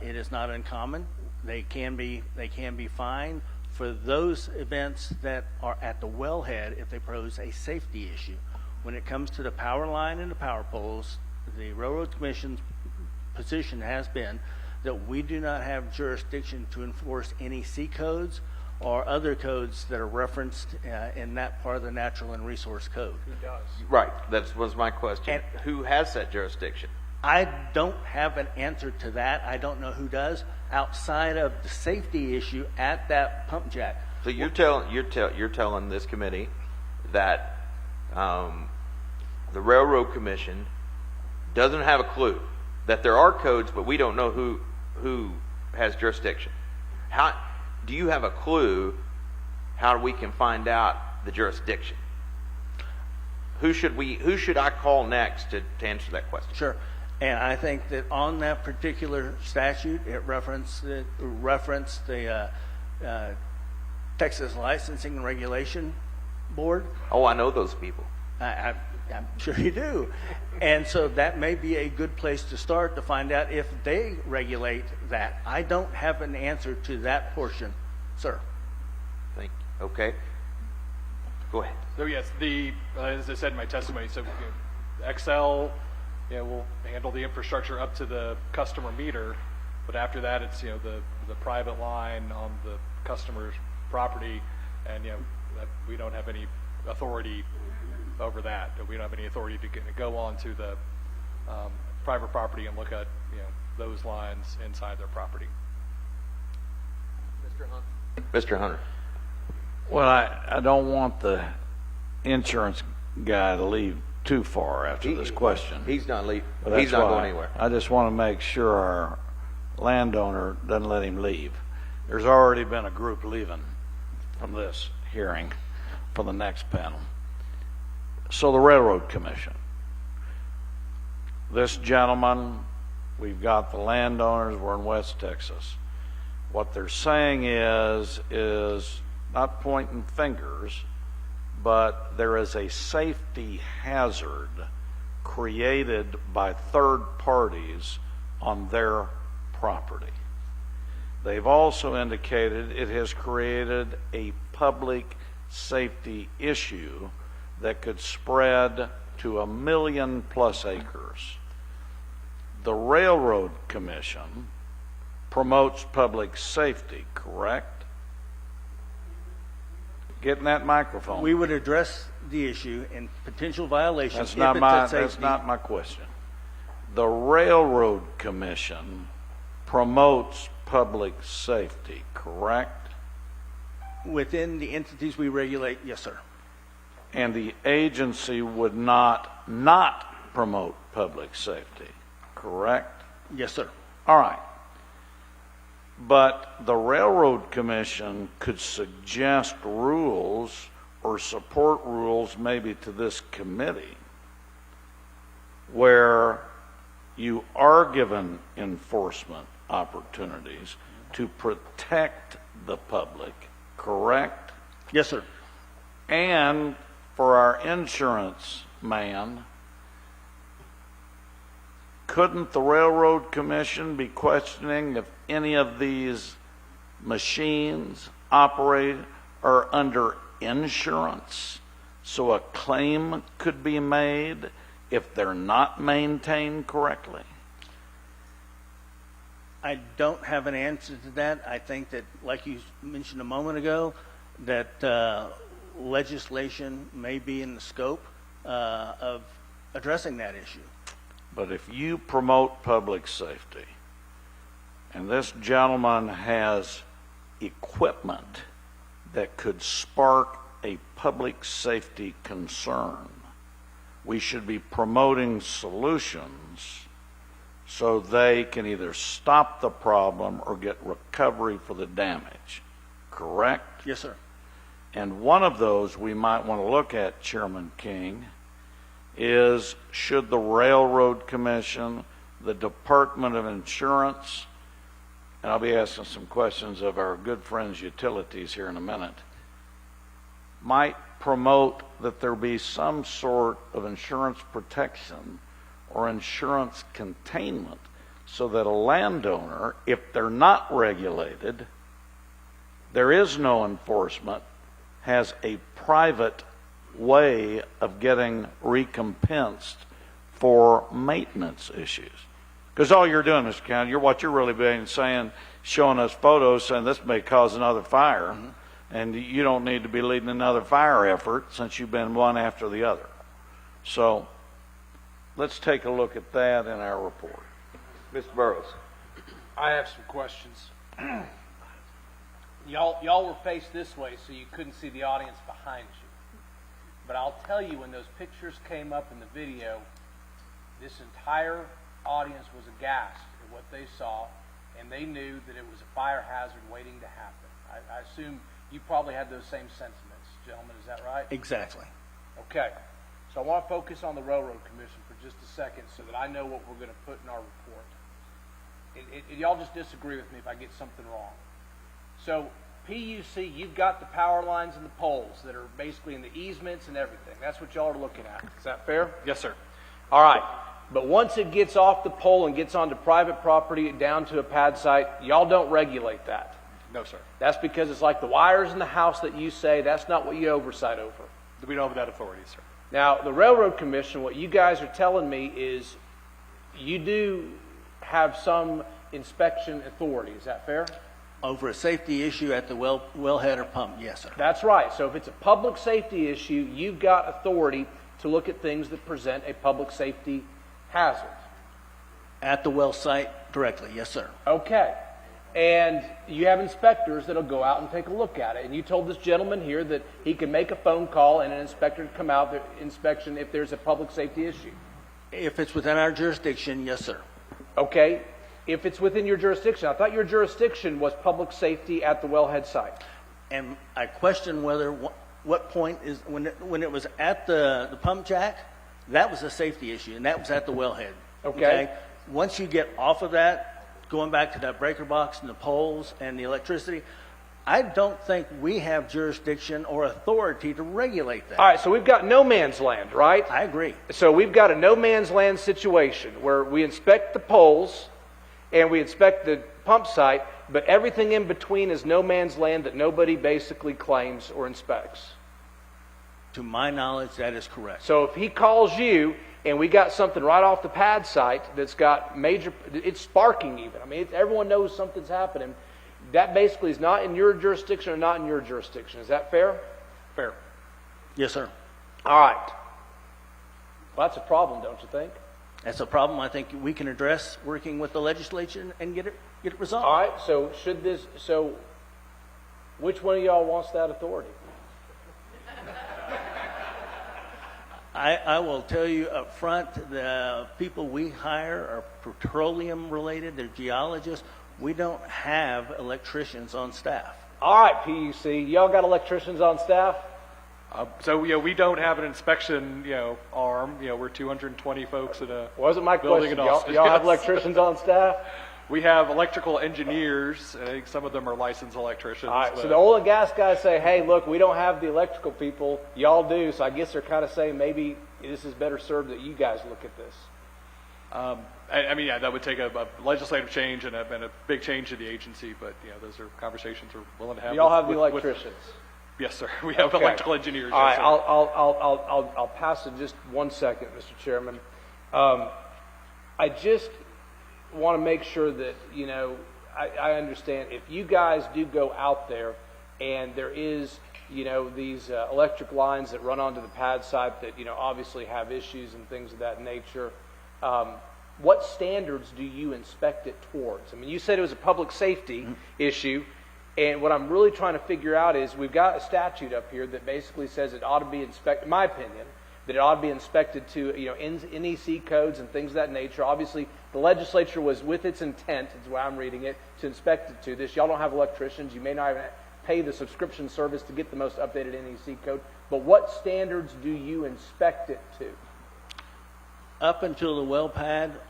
It is not uncommon. They can be fined for those events that are at the wellhead if they pose a safety issue. When it comes to the power line and the power poles, the Railroad Commission's position has been that we do not have jurisdiction to enforce any C codes or other codes that are referenced in that part of the Natural and Resource Code. Right. That was my question. And- Who has that jurisdiction? I don't have an answer to that. I don't know who does, outside of the safety issue at that pump jack. So you're telling this committee that the Railroad Commission doesn't have a clue that there are codes, but we don't know who has jurisdiction. How do you have a clue how we can find out the jurisdiction? Who should I call next to answer that question? Sure. And I think that on that particular statute, it referenced the Texas Licensing and Regulation Board. Oh, I know those people. I'm sure you do. And so that may be a good place to start to find out if they regulate that. I don't have an answer to that portion, sir. Thank you. Okay. Go ahead. So yes, as I said in my testimony, so Xcel, will handle the infrastructure up to the customer meter, but after that, it's the private line on the customer's property, and that we don't have any authority over that. We don't have any authority to go on to the private property and look at those lines inside their property. Mr. Hunter. Well, I don't want the insurance guy to leave too far after this question. He's not leaving. But He's that's not why going anywhere. I just want to make sure our landowner doesn't let him leave. There's already been a group leaving from this hearing for the next panel. So the Railroad Commission. This gentleman, we've got the landowners, we're in West Texas. What they're saying is not pointing fingers, but there is a safety hazard created by third parties on their property. They've also indicated it has created a public safety issue that could spread to 1 million+ acres. The Railroad Commission promotes public safety, correct? Get in that microphone. We would address the issue and potential violations That's if not it's at that's safety. not my question. The Railroad Commission promotes public safety, correct? Within the entities we regulate, yes, sir. And the agency would not promote public safety, correct? Yes, sir. All right. But the Railroad Commission could suggest rules or support rules maybe to this committee where you are given enforcement opportunities to protect the public, correct? Yes, sir. And for our insurance man, couldn't the Railroad Commission be questioning if any of these machines operated are under insurance, so a claim could be made if they're not maintained correctly? I don't have an answer to that. I think that, like you mentioned a moment ago, that legislation may be in the scope of addressing that issue. But if you promote public safety, and this gentleman has equipment that could spark a public safety concern, we should be promoting solutions so they can either stop the problem or get recovery for the damage. Correct? Yes, sir. And one of those we might want to look at, Chairman King, is should the Railroad Commission, the Department of Insurance, and I'll be asking some questions of our good friends Utilities here in a minute, might promote that there be some sort of insurance protection or insurance containment so that a landowner, if they're not regulated, there is no enforcement, has a private way of getting recompensed for maintenance issues. Because all you're doing, Mr. County, what you're really being saying, showing us photos saying this may cause another fire, and you don't need to be leading another fire effort since you've been one after the other. So let's take a look at that in our report. Mr. Burrows. I have some questions. Y'all were faced this way, so you couldn't see the audience behind you. But I'll tell you, when those pictures came up in the video, this entire audience was aghast at what they saw, and they knew that it was a fire hazard waiting to happen. I assume you probably had those same sentiments, gentlemen. Is that right? Exactly. Okay. So I want to focus on the Railroad Commission for just a second so that I know what we're going to put in our report. Y'all just disagree with me if I get something wrong. So PUC, you've got the power lines and the poles that are basically in the easements and everything. That's what y'all are looking at. Is that fair? Yes, sir. All right. But once it gets off the pole and gets onto private property down to a pad site, y'all don't regulate that. No, sir. That's because it's like the wires in the house that you say, that's not what you oversight over. We don't have that authority, sir. Now, the Railroad Commission, what you guys are telling me is you do have some inspection authority. Is that fair? Over a safety issue at the wellhead or pump, yes, sir. That's right. So if it's a public safety issue, you've got authority to look at things that present a public safety hazard. At the well site directly, yes, sir. Okay. And you have inspectors that'll go out and take a look at it. And you told this gentleman here that he can make a phone call and an inspector to come out the inspection if there's a public safety issue. If it's within our jurisdiction, yes, sir. Okay. If it's within your jurisdiction. I thought your jurisdiction was public safety at the wellhead site. And I question whether what point is when it was at the pump jack, that was a safety issue, and that was at the wellhead. Okay. Once you get off of that, going back to that breaker box and the poles and the electricity, I don't think we have jurisdiction or authority to regulate that. All right, so we've got no man's land, right? I agree. So we've got a no man's land situation where we inspect the poles and we inspect the pump site, but everything in between is no man's land that nobody basically claims or inspects. To my knowledge, that is correct. So if he calls you and we got something right off the pad site that's got major, it's sparking even. I mean, everyone knows something's happening. That basically is not in your jurisdiction or not in your jurisdiction. Is that fair? Fair. Yes, sir. All right. Well, that's a problem, don't you think? That's a problem I think we can address working with the legislature and get it resolved. All right. So which one of y'all wants that authority? I will tell you up front, the people we hire are petroleum related, they're geologists. We don't have electricians on staff. All right, PUC, y'all got electricians on staff? So we don't have an inspection, arm. We're 220 folks at a Wasn't my building question. in Y'all Austin. have Yes. electricians on staff? We have electrical engineers. I think some of them are licensed electricians. All right, so but- the oil and gas guys say, hey, look, we don't have the electrical people. Y'all do. So I guess they're kind of saying maybe this is better served that you guys look at this. I mean, yeah, that would take a legislative change and a big change to the agency, but, those are conversations we're willing to have. Y'all have the with- electricians. Yes, sir. We have Okay. electrical engineers. All yes, right, sir. I'll pass it just 1 second, Mr. Chairman. I just want to make sure that, I understand if you guys do go out there and there is, these electric lines that run onto the pad site that, obviously have issues and things of that nature, what standards do you inspect it towards? I mean, you said it was a public safety issue. And what I'm really trying to figure out is we've got a statute up here that basically says it ought to be inspected, in my opinion, that it ought to be inspected to, NEC codes and things of that nature. Obviously, the legislature was with its intent, is the way I'm reading it, to inspect it to this. Y'all don't have electricians. You may not even pay the subscription service to get the most updated NEC code. But what standards do you inspect it to? Up until the well pad,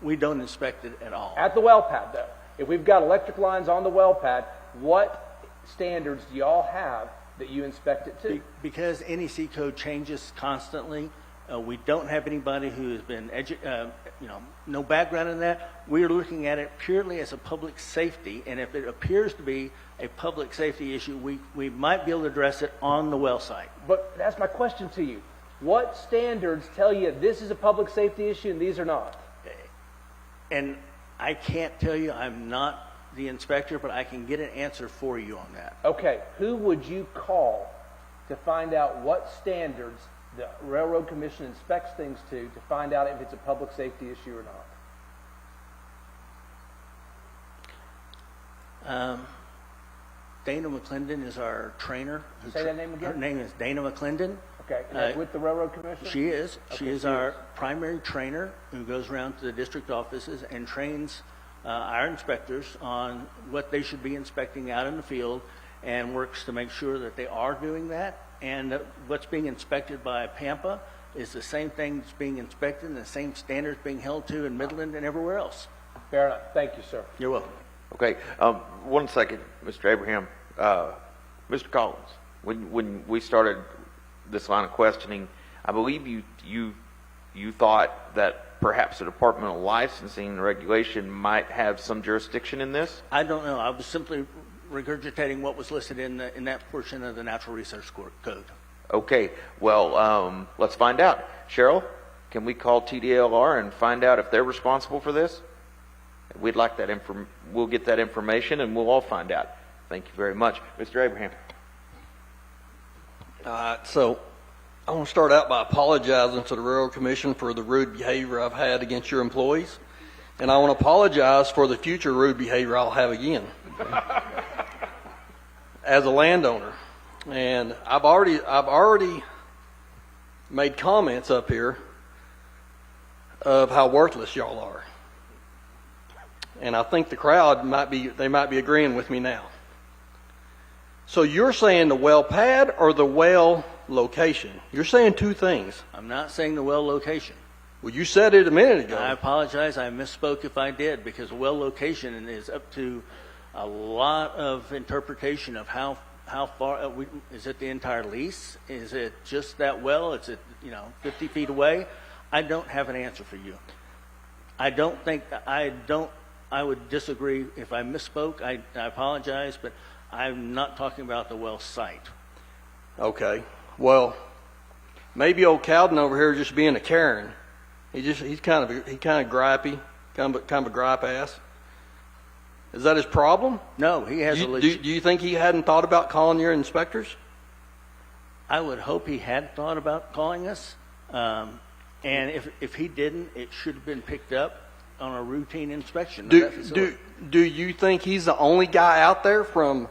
we don't inspect it at all. At the well pad, though. If we've got electric lines on the well pad, what standards do y'all have that you inspect it to? Because NEC code changes constantly, we don't have anybody who has been, no background in that. We're looking at it purely as a public safety, and if it appears to be a public safety issue, we might be able to address it on the well site. But that's my question to you. What standards tell you this is a public safety issue and these are not? And I can't tell you, I'm not the inspector, but I can get an answer for you on that. Okay, who would you call to find out what standards the Railroad Commission inspects things to find out if it's a public safety issue or not? Dana McClendon is our trainer. Say that name again? Her name is Dana McClendon. Okay, and that's with the Railroad Commission? She is. She Okay, is our primary trainer who goes around to the district offices and trains our inspectors on what they should be inspecting out in the field and works to make sure that they are doing that. And what's being inspected by Pampa is the same thing that's being inspected and the same standards being held to in Midland and everywhere else. Fair enough. Thank you, sir. You're welcome. Okay, 1 second, Mr. Abraham. Mr. Collins, when we started this line of questioning, I believe you thought that perhaps the Department of Licensing and Regulation might have some jurisdiction in this? I don't know. I was simply regurgitating what was listed in that portion of the Natural Resource Code. Okay, well, let's find out. Cheryl, can we call TDLR and find out if they're responsible for this? We'd like that we'll get that information and we'll all find out. Thank you very much. Mr. Abraham. All right, so I want to start out by apologizing to the Railroad Commission for the rude behavior I've had against your employees, and I want to apologize for the future rude behavior I'll have again as a landowner. And I've already made comments up here of how worthless y'all are, and I think the crowd might be agreeing with me now. So you're saying the well pad or the well location? You're saying two things. I'm not saying the well location. Well, you said it a minute ago. I apologize. I misspoke if I did, because well location is up to a lot of interpretation of how far is it the entire lease? Is it just that well? Is it 50 feet away? I don't have an answer for you. I would disagree if I misspoke. I apologize, but I'm not talking about the well site. Okay. Well, maybe old Cowden over here is just being a Karen. He's kind of gripey, kind of a gripe ass. Is that his problem? No, he has Do you think he hadn't thought about calling your inspectors? I would hope he had thought about calling us. And if he didn't, it should have been picked up on a routine inspection. Do you think he's the only guy out there from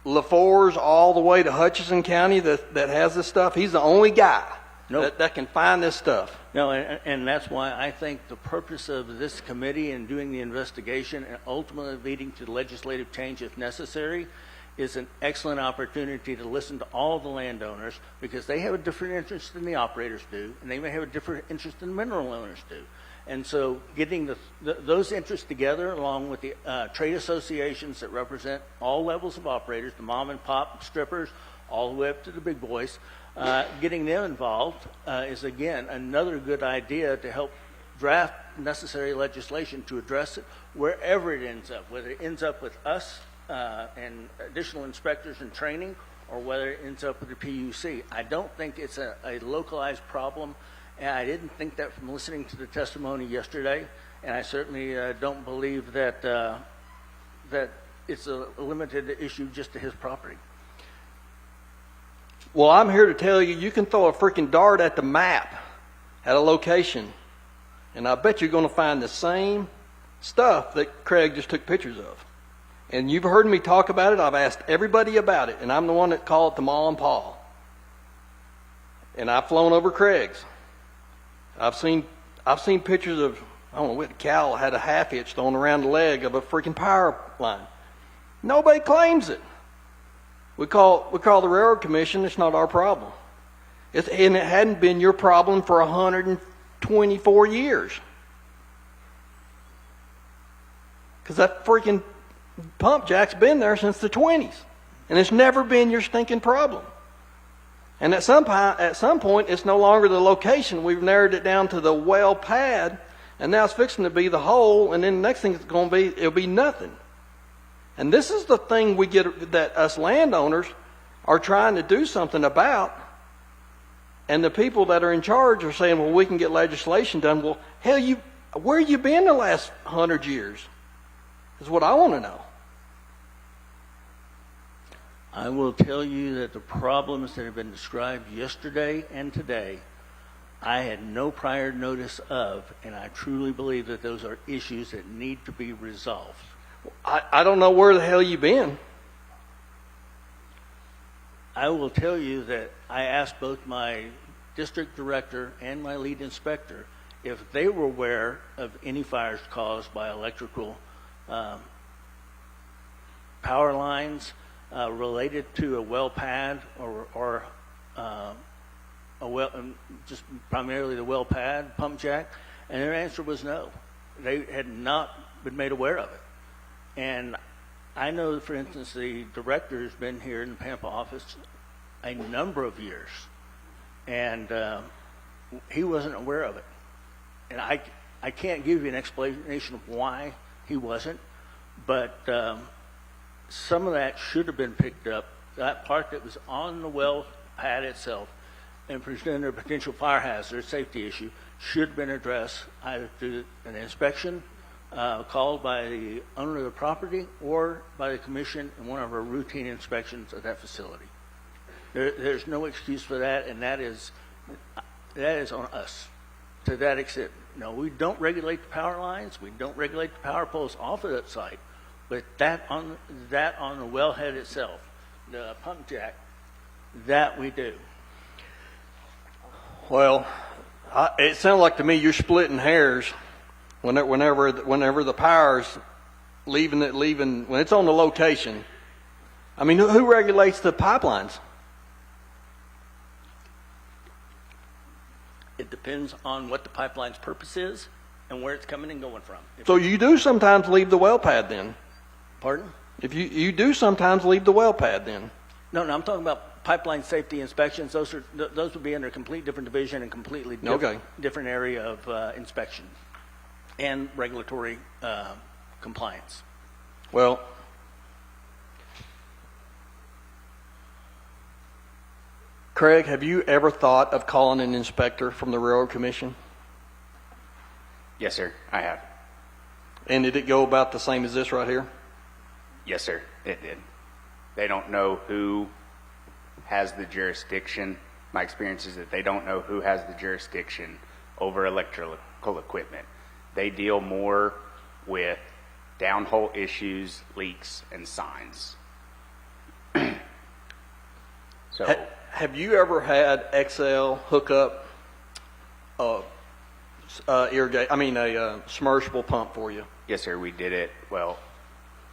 LaForge all the way to Hutchinson County that has this stuff? He's the only guy that can find this stuff. No, and that's why I think the purpose of this committee and doing the investigation and ultimately leading to legislative change if necessary is an excellent opportunity to listen to all the landowners, because they have a different interest than the operators do, and they may have a different interest than mineral owners do. And so getting those interests together, along with the trade associations that represent all levels of operators, the mom and pop strippers, all the way up to the big boys, getting them involved is, again, another good idea to help draft necessary legislation to address it wherever it ends up, whether it ends up with us and additional inspectors and training, or whether it ends up with the PUC. I don't think it's a localized problem, and I didn't think that from listening to the testimony yesterday, and I certainly don't believe that that it's a limited issue just to his property. Well, I'm here to tell you, you can throw a freaking dart at the map at a location, and I bet you're going to find the same stuff that Craig just took pictures of. And you've heard me talk about it. I've asked everybody about it, and I'm the one that called it the Ma and Pa. And I've flown over Craig's. I've seen pictures of, I don't know, what cow had a half hitch thrown around the leg of a freaking power line. Nobody claims it. We call the Railroad Commission. It's not our problem. And it hadn't been your problem for 124 years. Because that freaking pump jack's been there since the 20s. And it's never been your stinking problem. And at some point, it's no longer the location. We've narrowed it down to the well pad, and now it's fixing to be the hole, and then the next thing it's going to be, it'll be nothing. And this is the thing we get, that us landowners are trying to do something about, and the people that are in charge are saying, well, we can get legislation done. Well, hell, where you been the last 100 years is what I want to know. I will tell you that the problems that have been described yesterday and today, I had no prior notice of, and I truly believe that those are issues that need to be resolved. I don't know where the hell you been. I will tell you that I asked both my district director and my lead inspector if they were aware of any fires caused by electrical power lines related to a well pad or a well, just primarily the well pad pump jack, and their answer was no. They had not been made aware of it. And I know, for instance, the director has been here in the Pampa office a number of years, and he wasn't aware of it. And I can't give you an explanation of why he wasn't, but some of that should have been picked up. That part that was on the well pad itself and presented a potential fire hazard, safety issue, should have been addressed either through an inspection called by the owner of the property or by the commission in one of our routine inspections of that facility. There's no excuse for that, and that is on us to that extent. No, we don't regulate the power lines. We don't regulate the power poles off of that site, but that on the wellhead itself, the pump jack, that we do. Well, it sounds like to me you're splitting hairs. Whenever the power's leaving, when it's on the location. I mean, who regulates the pipelines? It depends on what the pipeline's purpose is and where it's coming and going from. So you do sometimes leave the well pad then? Pardon? If you do sometimes leave the well pad then? No, I'm talking about pipeline safety inspections. Those would be under a complete different division and completely different area of inspection and regulatory compliance. Well, Craig, have you ever thought of calling an inspector from the Railroad Commission? Yes, sir, I have. And did it go about the same as this right here? Yes, sir, it did. They don't know who has the jurisdiction. My experience is that they don't know who has the jurisdiction over electrical equipment. They deal more with downhole issues, leaks, and signs. So, have you ever had Xcel hook up a submersible pump for you? yes, sir, we did it. Well,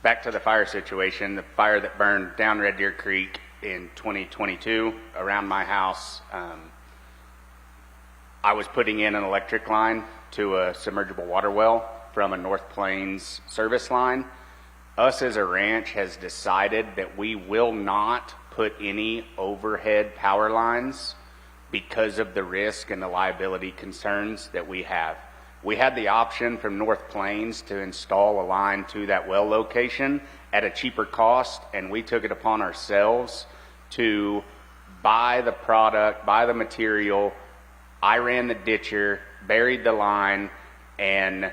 back to the fire situation, the fire that burned down Red Deer Creek in 2022 around my house. I was putting in an electric line to a submergible water well from a North Plains service line. Us as a ranch has decided that we will not put any overhead power lines because of the risk and the liability concerns that we have. We had the option from North Plains to install a line to that well location at a cheaper cost, and we took it upon ourselves to buy the product, buy the material. I ran the ditcher, buried the line, and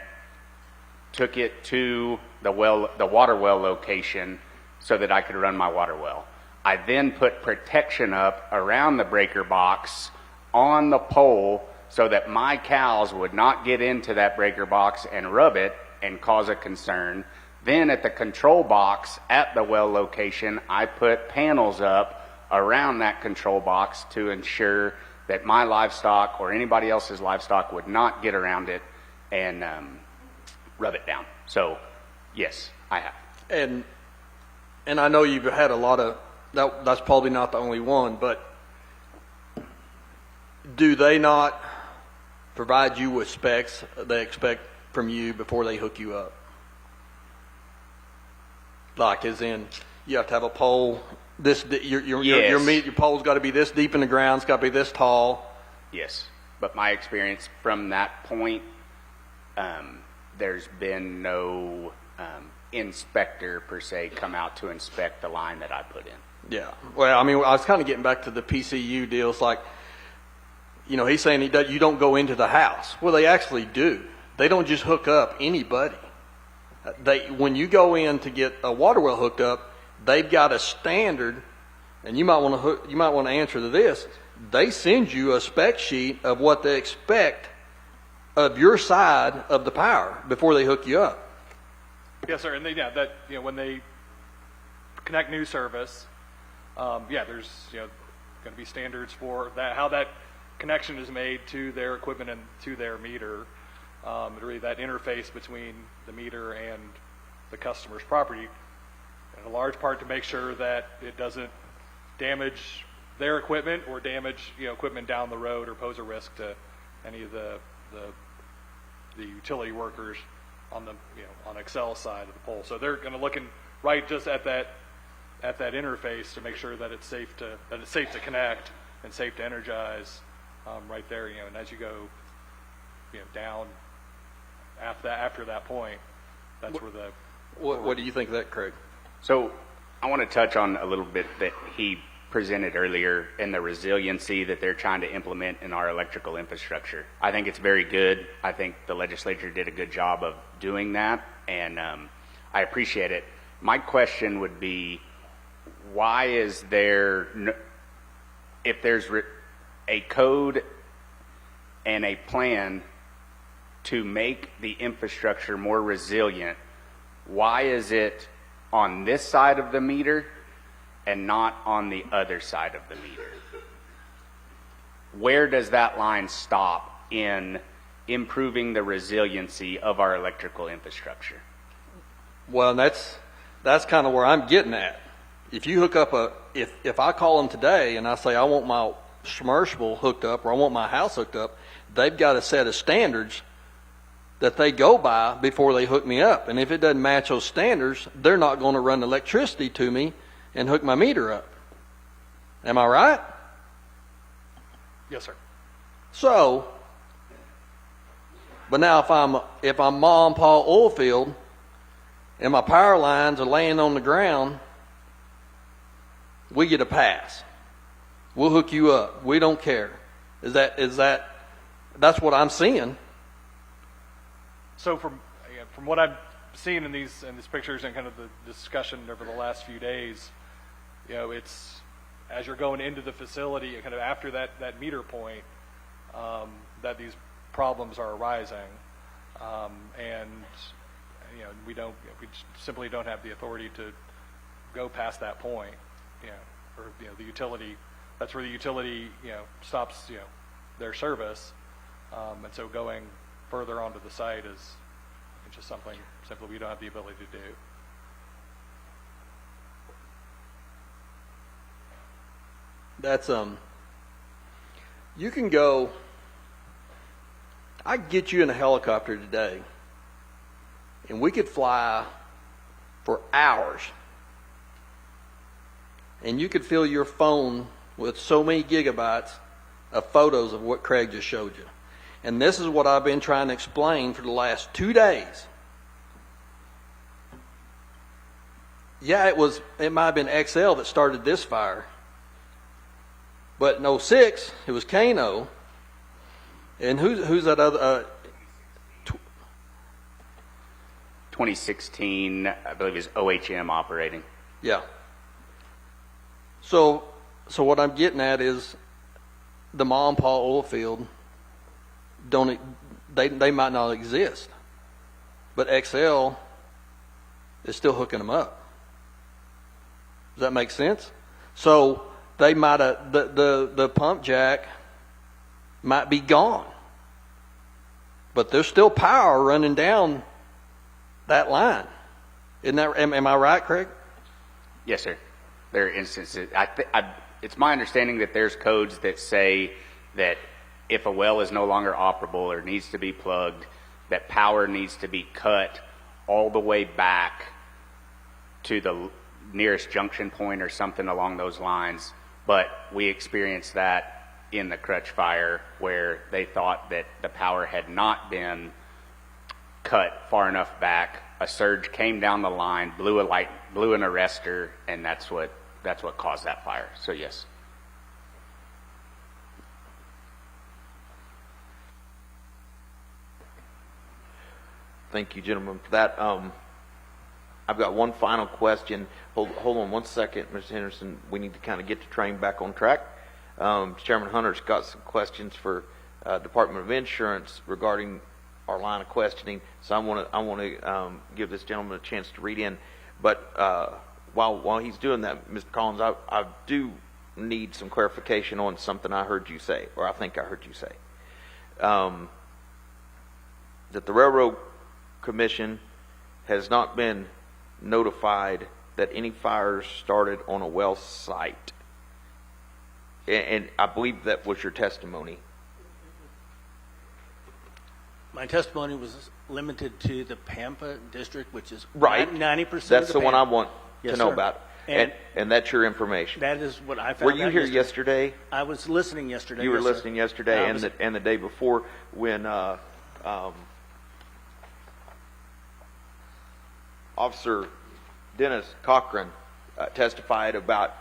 took it to the water well location so that I could run my water well. I then put protection up around the breaker box on the pole so that my cows would not get into that breaker box and rub it and cause a concern. Then at the control box at the well location, I put panels up around that control box to ensure that my livestock or anybody else's livestock would not get around it and rub it down. So, yes, I have. And I know you've had a lot of, that's probably not the only one, but do they not provide you with specs they expect from you before they hook you up? Like, as in, you have to have a pole, your pole's got to be this deep in the ground, it's got to be this tall. Yes, but my experience from that point, there's been no inspector per se come out to inspect the line that I put in. Yeah. Well, I mean, I was kind of getting back to the PCU deal. It's like, you know, he's saying you don't go into the house. Well, they actually do. They don't just hook up anybody. When you go in to get a water well hooked up, they've got a standard, and you might want to answer to this. They send you a spec sheet of what they expect of your side of the power before they hook you up. Yes, sir. And when they connect new service, there's going to be standards for that, how that connection is made to their equipment and to their meter. Really, that interface between the meter and the customer's property, in a large part to make sure that it doesn't damage their equipment or damage equipment down the road or pose a risk to any of the utility workers on the on Xcel side of the pole. So they're going to look right just at that interface to make sure that it's safe to connect and safe to energize right there. And as you go down after that point, that's where the what do you think of that, Craig? So I want to touch on a little bit that he presented earlier in the resiliency that they're trying to implement in our electrical infrastructure. I think it's very good. I think the legislature did a good job of doing that, and I appreciate it. My question would be, why is there, if there's a code and a plan to make the infrastructure more resilient, why is it on this side of the meter and not on the other side of the meter? Where does that line stop in improving the resiliency of our electrical infrastructure? Well, that's kind of where I'm getting at. If you hook up if I call them today and I say I want my submersible hooked up or I want my house hooked up, they've got a set of standards that they go by before they hook me up. And if it doesn't match those standards, they're not going to run electricity to me and hook my meter up. Am I right? Yes, sir. So, but now if I'm Ma and Pa oil field and my power lines are laying on the ground, we get a pass. We'll hook you up. We don't care. That's what I'm seeing. So from what I've seen in these pictures and kind of the discussion over the last few days, it's as you're going into the facility, kind of after that meter point, that these problems are arising, and we simply don't have the authority to go past that point, or the utility. That's where the utility stops their service, and so going further onto the site is just something simply we don't have the ability to do. That's you can go. I could get you in a helicopter today, and we could fly for hours, and you could fill your phone with so many gigabytes of photos of what Craig just showed you. And this is what I've been trying to explain for the last 2 days. Yeah, it might have been Xcel that started this fire. But in 06, it was Kano. And who's that other? 2016, I believe, is OHM operating. Yeah. So what I'm getting at is the Ma and Pa oil field they might not exist, but Xcel is still hooking them up. Does that make sense? So they might have the pump jack might be gone, but there's still power running down that line. Isn't that? Am I right, Craig? Yes, sir. There are instances. It's my understanding that there's codes that say that if a well is no longer operable or needs to be plugged, that power needs to be cut all the way back to the nearest junction point or something along those lines. But we experienced that in the Crutch fire, where they thought that the power had not been cut far enough back. A surge came down the line, blew an arrestor, and that's what caused that fire. So yes. Thank you, gentlemen, for that. I've got one final question. Hold on one second, Mr. Henderson. We need to kind of get the train back on track. Chairman Hunter's got some questions for Department of Insurance regarding our line of questioning. So I want to give this gentleman a chance to read in. But while he's doing that, Mr. Collins, I do need some clarification on something I heard you say, or I think I heard you say, that the Railroad Commission has not been notified that any fires started on a well site. And I believe that was your testimony. My testimony was limited to the Pampa district, which is right. 90%. That's the one I want to know sir. about. And that's your information. that is what I found. Were you out here yesterday? I was listening yesterday. You were yes, sir. listening yesterday I was- and the day before when Officer Dennis Cochran testified about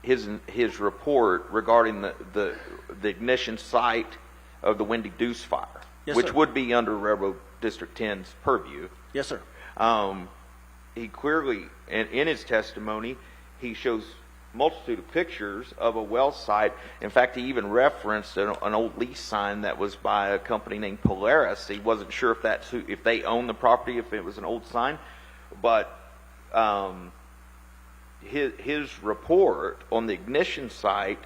his report regarding the ignition site of the Windy Deuce fire, Yes, which sir. would be under Railroad District 10's purview. Yes, sir. He clearly, in his testimony, he shows multitude of pictures of a well site. In fact, he even referenced an old lease sign that was by a company named Polaris. He wasn't sure if they owned the property, if it was an old sign, but his report on the ignition site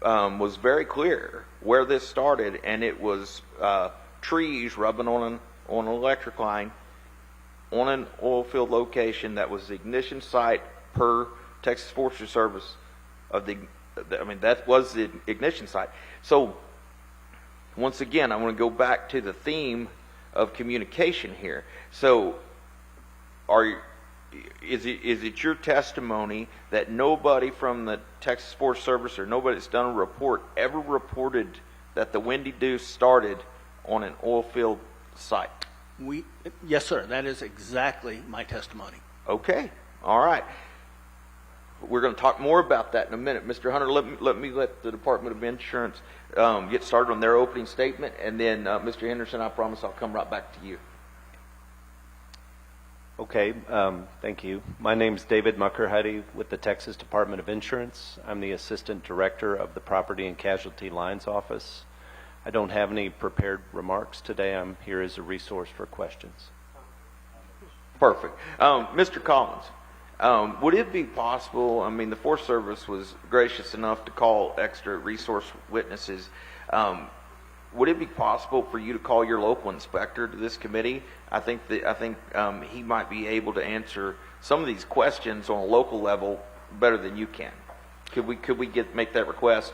was very clear where this started, and it was trees rubbing on an electric line on an oil field location that was the ignition site per Texas Forestry Service that was the ignition site. So once again, I want to go back to the theme of communication here. So is it your testimony that nobody from the Texas Forest Service or nobody that's done a report ever reported that the Windy Deuce started on an oil field site? Yes, sir. That is exactly my testimony. Okay. All right. We're going to talk more about that in a minute. Mr. Hunter, let me let the Department of Insurance get started on their opening statement, and then Mr. Henderson, I promise I'll come right back to you. Okay, thank you. My name's David Muckerheide with the Texas Department of Insurance. I'm the Assistant Director of the Property and Casualty Lines Office. I don't have any prepared remarks today. I'm here as a resource for questions. Perfect. Mr. Collins, would it be possible, the Forest Service was gracious enough to call extra resource witnesses. Would it be possible for you to call your local inspector to this committee? I think he might be able to answer some of these questions on a local level better than you can. Could we make that request?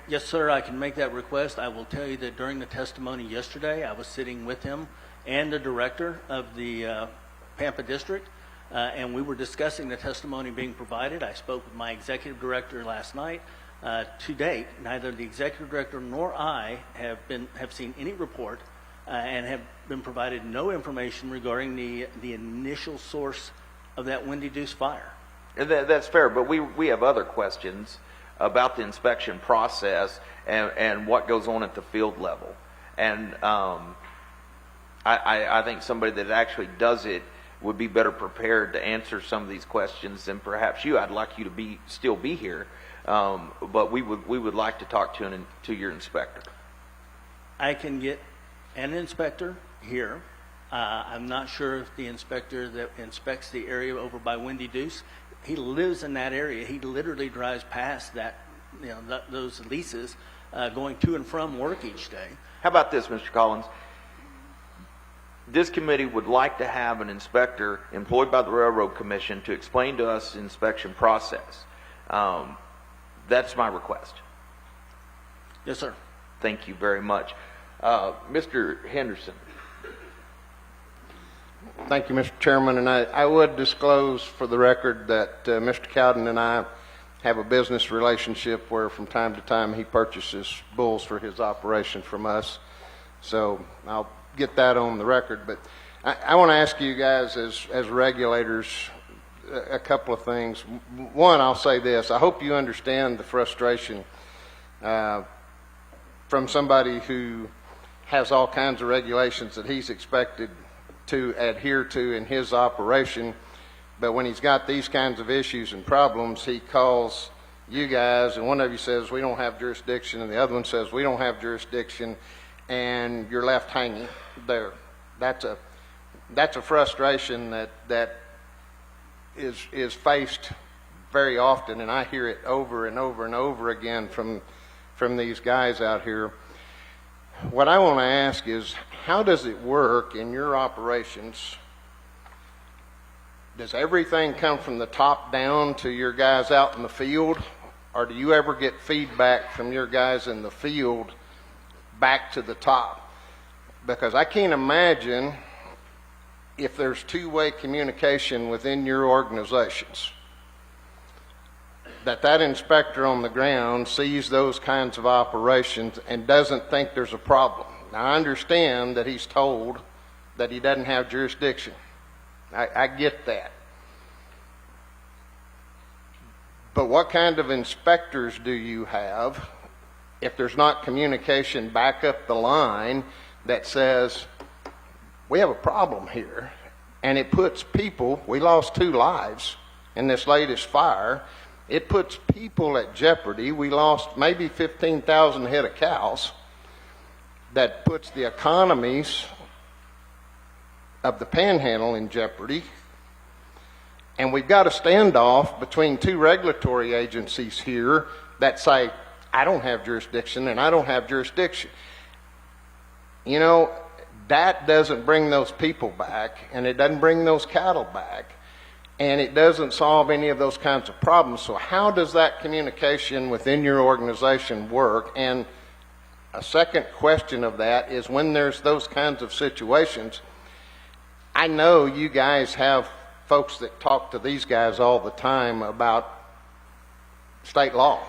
Yes, sir. I can make that request. I will tell you that during the testimony yesterday, I was sitting with him and the director of the Pampa district, and we were discussing the testimony being provided. I spoke with my executive director last night. To date, neither the executive director nor I have seen any report and have been provided no information regarding the initial source of that Windy Deuce fire. And that's fair, but we have other questions about the inspection process and what goes on at the field level. And I think somebody that actually does it would be better prepared to answer some of these questions than perhaps you. I'd like you to still be here, but we would like to talk to your inspector. I can get an inspector here. I'm not sure if the inspector that inspects the area over by Windy Deuce, he lives in that area. He literally drives past that, those leases, going to and from work each day. How about this, Mr. Collins? This committee would like to have an inspector employed by the Railroad Commission to explain to us the inspection process. That's my request. Yes, sir. Thank you very much. Mr. Henderson. Thank you, Mr. Chairman, and I would disclose for the record that Mr. Cowden and I have a business relationship where from time to time he purchases bulls for his operation from us. So I'll get that on the record. But I want to ask you guys as regulators a couple of things. One, I'll say this. I hope you understand the frustration from somebody who has all kinds of regulations that he's expected to adhere to in his operation, but when he's got these kinds of issues and problems, he calls you guys, and one of you says we don't have jurisdiction, and the other one says we don't have jurisdiction, and you're left hanging there. That's a frustration that is faced very often, and I hear it over and over and over again from these guys out here. What I want to ask is, how does it work in your operations? Does everything come from the top down to your guys out in the field? Or do you ever get feedback from your guys in the field back to the top? Because I can't imagine if there's two-way communication within your organizations, that inspector on the ground sees those kinds of operations and doesn't think there's a problem. Now, I understand that he's told that he doesn't have jurisdiction. I get that. But what kind of inspectors do you have if there's not communication back up the line that says, we have a problem here, and it puts people, we lost 2 lives in this latest fire, it puts people at jeopardy. We lost maybe 15,000 head of cows. That puts the economies of the Panhandle in jeopardy. And we've got a standoff between 2 regulatory agencies here that say, I don't have jurisdiction and I don't have jurisdiction. You know, that doesn't bring those people back, and it doesn't bring those cattle back, and it doesn't solve any of those kinds of problems. So how does that communication within your organization work? And a second question of that is, when there's those kinds of situations, I know you guys have folks that talk to these guys all the time about state law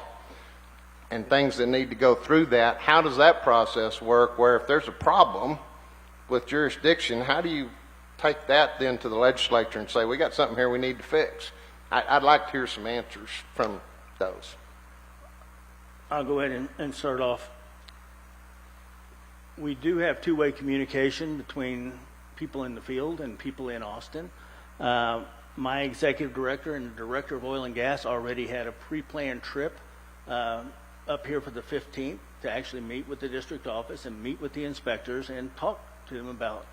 and things that need to go through that. How does that process work, where if there's a problem with jurisdiction, how do you take that then to the legislature and say, we got something here we need to fix? I'd like to hear some answers from those. I'll go ahead and start off. We do have two-way communication between people in the field and people in Austin. My executive director and the director of oil and gas already had a pre-planned trip up here for the 15th to actually meet with the district office and meet with the inspectors and talk to them about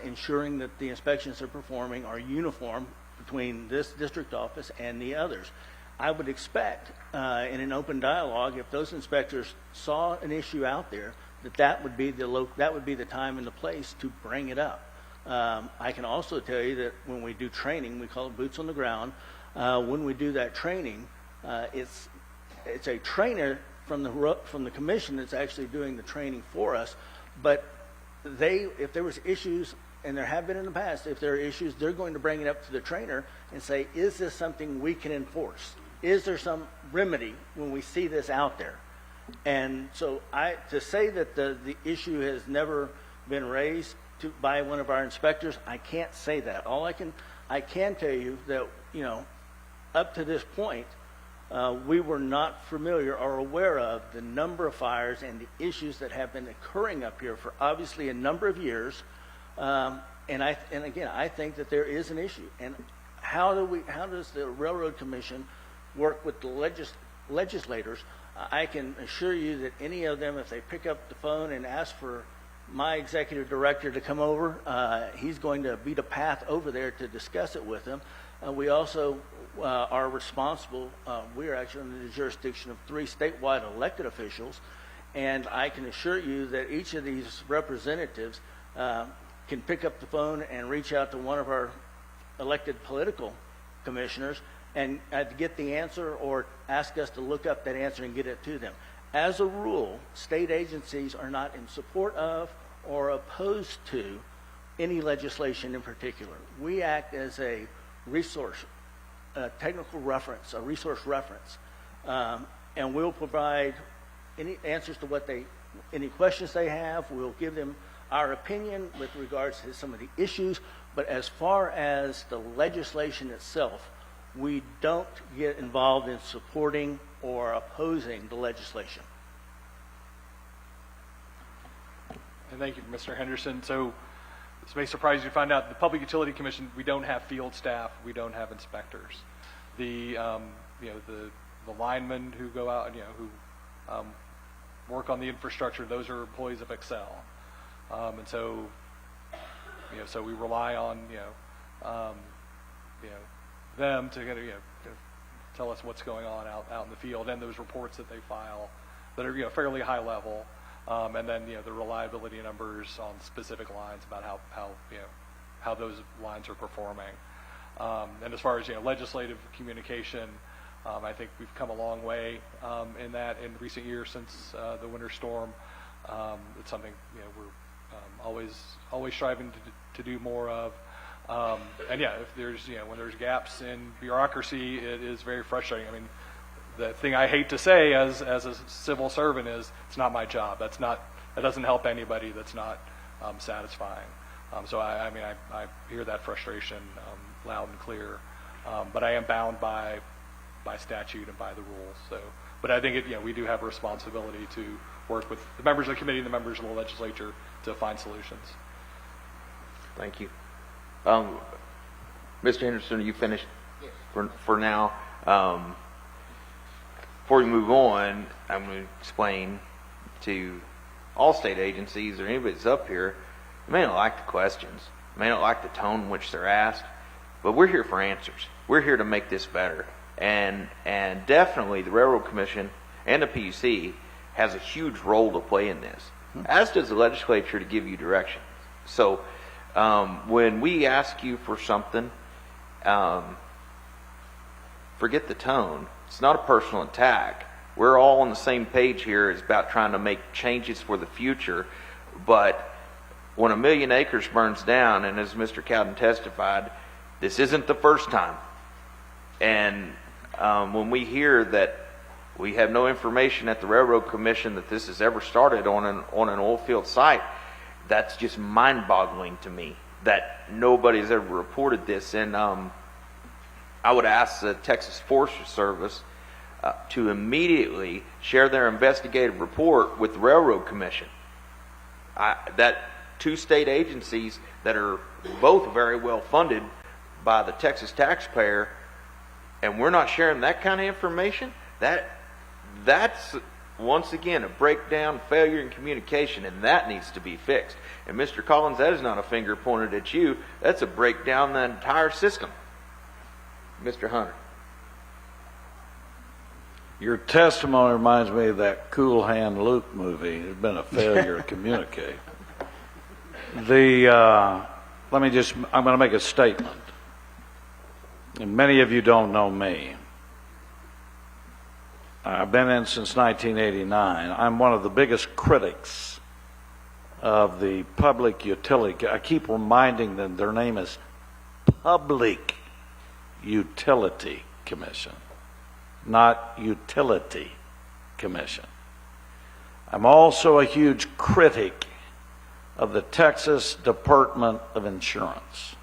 ensuring that the inspections they're performing are uniform between this district office and the others. I would expect in an open dialogue, if those inspectors saw an issue out there, that would be the time and the place to bring it up. I can also tell you that when we do training, we call it boots on the ground. When we do that training, it's a trainer from the commission that's actually doing the training for us. But if there was issues, and there have been in the past, if there are issues, they're going to bring it up to the trainer and say, is this something we can enforce? is there some remedy when we see this out there? And so to say that the issue has never been raised by one of our inspectors, I can't say that. I can tell you that, up to this point, we were not familiar or aware of the number of fires and the issues that have been occurring up here for obviously a number of years. And again, I think that there is an issue. And how does the Railroad Commission work with the legislators? I can assure you that any of them, if they pick up the phone and ask for my executive director to come over, he's going to beat a path over there to discuss it with them. We also are responsible. We are actually under the jurisdiction of 3 statewide elected officials, and I can assure you that each of these representatives can pick up the phone and reach out to one of our elected political commissioners and get the answer or ask us to look up that answer and get it to them. As a rule, state agencies are not in support of or opposed to any legislation in particular. We act as a resource, a technical reference, a resource reference, and we'll provide any answers to any questions they have. We'll give them our opinion with regards to some of the issues, but as far as the legislation itself, we don't get involved in supporting or opposing the legislation. And thank you, Mr. Henderson. So this may surprise you to find out the Public Utility Commission, we don't have field staff, we don't have inspectors. The the linemen who go out and who work on the infrastructure, those are employees of Xcel. And so so we rely on them to tell us what's going on out in the field, and those reports that they file that are fairly high level, and then the reliability numbers on specific lines about how those lines are performing. And as far as legislative communication, I think we've come a long way in that in recent years since the winter storm. It's something we're always striving to do more of. And if there's when there's gaps in bureaucracy, it is very frustrating. I mean, the thing I hate to say as a civil servant is it's not my job. That doesn't help anybody. That's not satisfying. So I hear that frustration loud and clear. But I am bound by statute and by the rules. So, but I think we do have a responsibility to work with the members of the committee and the members of the legislature to find solutions. Thank you. Mr. Henderson, are you finished? Yes. For now? Before we move on, I'm going to explain to all state agencies or anybody that's up here, you may not like the questions, you may not like the tone in which they're asked, but we're here for answers. We're here to make this better. And definitely the Railroad Commission and the PUC has a huge role to play in this, as does the legislature to give you direction. So when we ask you for something, forget the tone. It's not a personal attack. We're all on the same page here. It's about trying to make changes for the future. But when 1 million acres burns down, and as Mr. Cowden testified, this isn't the first time. And when we hear that we have no information at the Railroad Commission that this has ever started on an oil field site, that's just mind-boggling to me that nobody's ever reported this. And I would ask the Texas Forest Service to immediately share their investigative report with the Railroad Commission. That 2 state agencies that are both very well funded by the Texas taxpayer, and we're not sharing that kind of information, that's once again a breakdown, failure in communication, and that needs to be fixed. And Mr. Collins, that is not a finger pointed at you. That's a breakdown in the entire system. Mr. Hunter. Your testimony reminds me of that Cool Hand Luke movie. It's been a failure to communicate. I'm going to make a statement. And many of you don't know me. I've been in since 1989. I'm one of the biggest critics of the Public Utility. I keep reminding them their name is Public Utility Commission. not utility commission. I'm also a huge critic of the Texas Department of Insurance.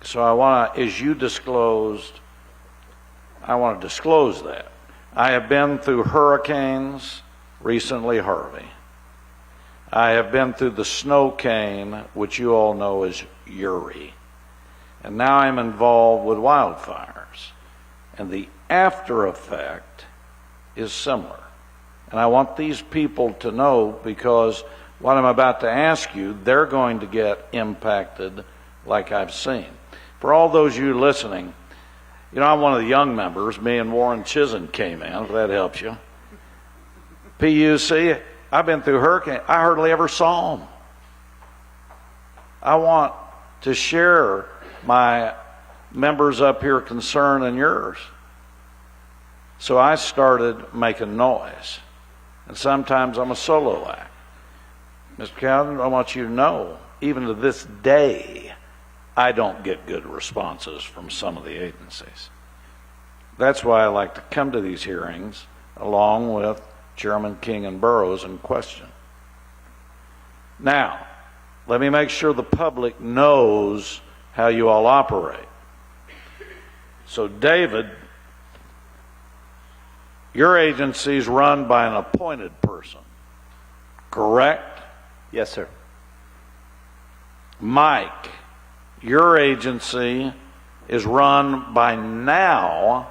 So I want to, as you disclosed, I want to disclose that. I have been through hurricanes, recently Harvey. I have been through the snow cane, which you all know as Uri. And now I'm involved with wildfires. And the after effect is similar. And I want these people to know, because what I'm about to ask you, they're going to get impacted like I've seen. For all those of you listening, you know, I'm one of the young members. Me and Warren Chisholm came in, if that helps you. PUC, I've been through hurricane. I hardly ever saw them. I want to share my members up here concern and yours. So I started making noise. And sometimes I'm a solo act. Mr. Cowden, I want you to know, even to this day, I don't get good responses from some of the agencies. That's why I like to come to these hearings along with Chairman King and Burrows and question. Now, let me make sure the public knows how you all operate. So, David, your agency is run by an appointed person, correct? Yes, sir. Mike, your agency is run by now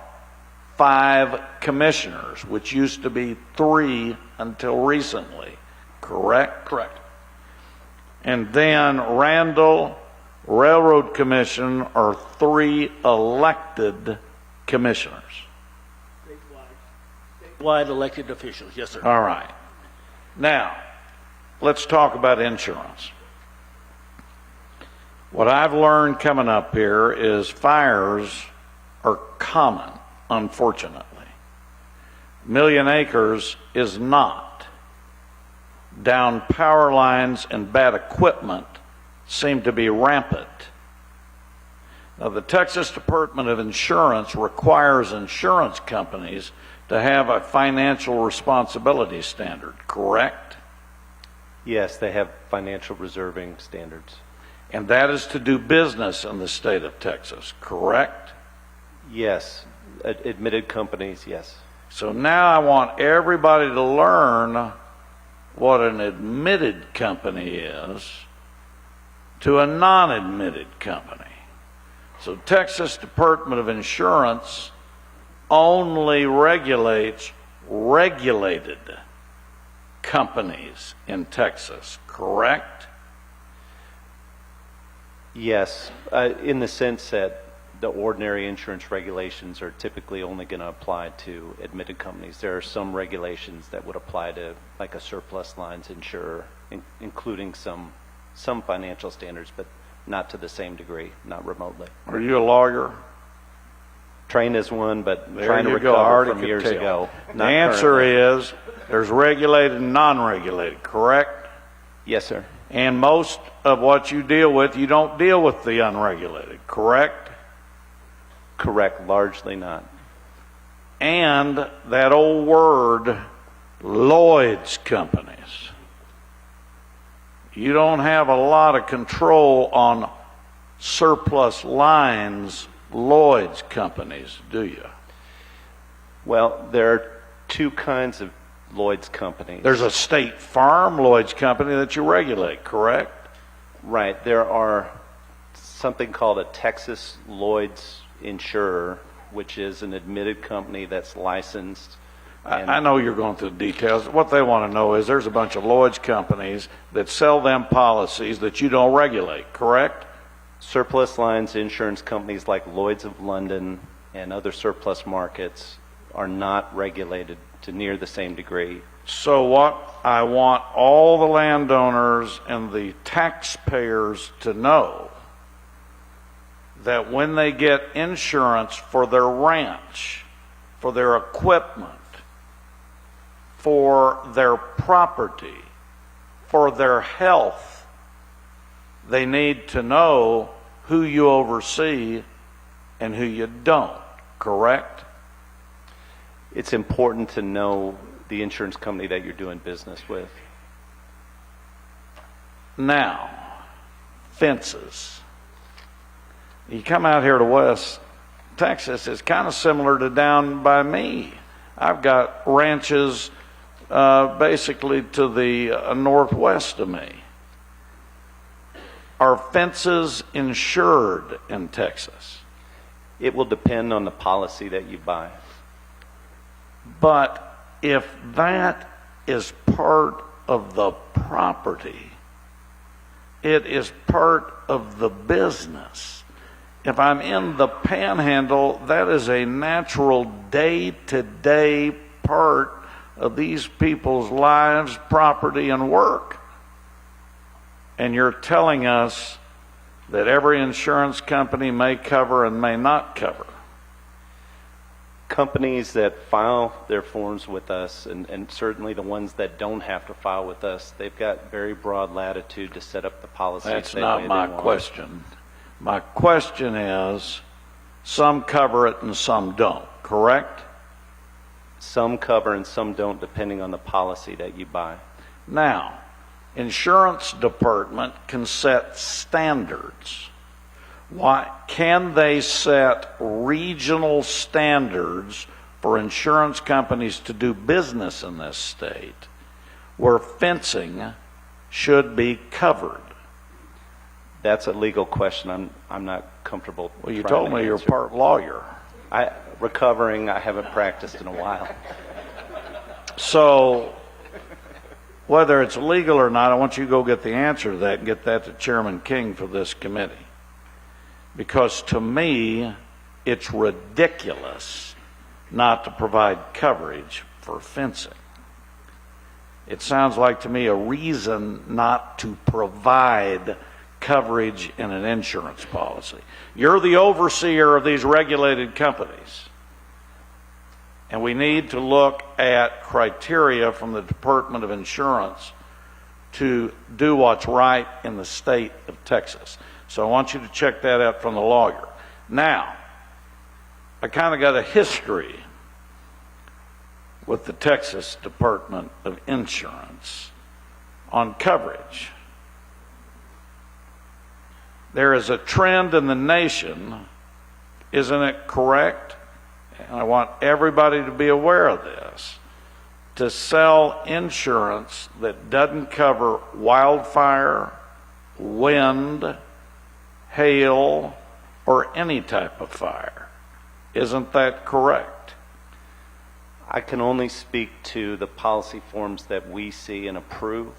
5 commissioners, which used to be 3 until recently, correct? Correct. And then Randall Railroad Commission are 3 elected commissioners. Statewide elected officials, yes, sir. All right. Now, let's talk about insurance. What I've learned coming up here is fires are common, unfortunately. Million Acres is not. Down power lines and bad equipment seem to be rampant. Now, the Texas Department of Insurance requires insurance companies to have a financial responsibility standard, correct? Yes, they have financial reserving standards. And that is to do business in the state of Texas, correct? Yes, admitted companies, yes. So now I want everybody to learn what an admitted company is to a non-admitted company. So Texas Department of Insurance only regulates regulated companies in Texas, correct? Yes, in the sense that the ordinary insurance regulations are typically only going to apply to admitted companies. There are some regulations that would apply to like a surplus lines insurer, including some financial standards, but not to the same degree, not remotely. Are you a lawyer? Trained as one, but There trying to you go. I recover already from could years tell. ago. The Not answer currently. is there's regulated and non-regulated, correct? Yes, sir. And most of what you deal with, you don't deal with the unregulated, correct? Correct, largely not. And that old word, Lloyd's companies. You don't have a lot of control on surplus lines, Lloyd's companies, do you? Well, there are 2 kinds of Lloyd's companies. There's a State Farm Lloyd's company that you regulate, correct? Right. There are something called a Texas Lloyd's insurer, which is an admitted company that's licensed. I know you're going through the details. What they want to know is there's a bunch of Lloyd's companies that sell them policies that you don't regulate, correct? Surplus lines insurance companies like Lloyd's of London and other surplus markets are not regulated to near the same degree. So what I want all the landowners and the taxpayers to know, that when they get insurance for their ranch, for their equipment, for their property, for their health, they need to know who you oversee and who you don't, correct? It's important to know the insurance company that you're doing business with. Now, fences. You come out here to West Texas, it's kind of similar to down by me. I've got ranches basically to the northwest of me. Are fences insured in Texas? It will depend on the policy that you buy. But if that is part of the property, it is part of the business. If I'm in the Panhandle, that is a natural day-to-day part of these people's lives, property, and work. And you're telling us that every insurance company may cover and may not cover. Companies that file their forms with us, and certainly the ones that don't have to file with us, they've got very broad latitude to set up the policies. That's not my question. My question is, some cover it and some don't, correct? Some cover and some don't, depending on the policy that you buy. Now, insurance department can set standards. Why can they set regional standards for insurance companies to do business in this state where fencing should be covered? That's a legal question. I'm not comfortable. Well, you trying told to me you're answer. part lawyer. Recovering. I haven't practiced in a while. So, whether it's legal or not, I want you to go get the answer to that and get that to Chairman King for this committee. Because to me, it's ridiculous not to provide coverage for fencing. It sounds like to me a reason not to provide coverage in an insurance policy. You're the overseer of these regulated companies. And we need to look at criteria from the Department of Insurance to do what's right in the state of Texas. So I want you to check that out from the lawyer. Now, I kind of got a history with the Texas Department of Insurance on coverage. There is a trend in the nation, isn't it correct? And I want everybody to be aware of this, to sell insurance that doesn't cover wildfire, wind, hail, or any type of fire. Isn't that correct? I can only speak to the policy forms that we see and approve.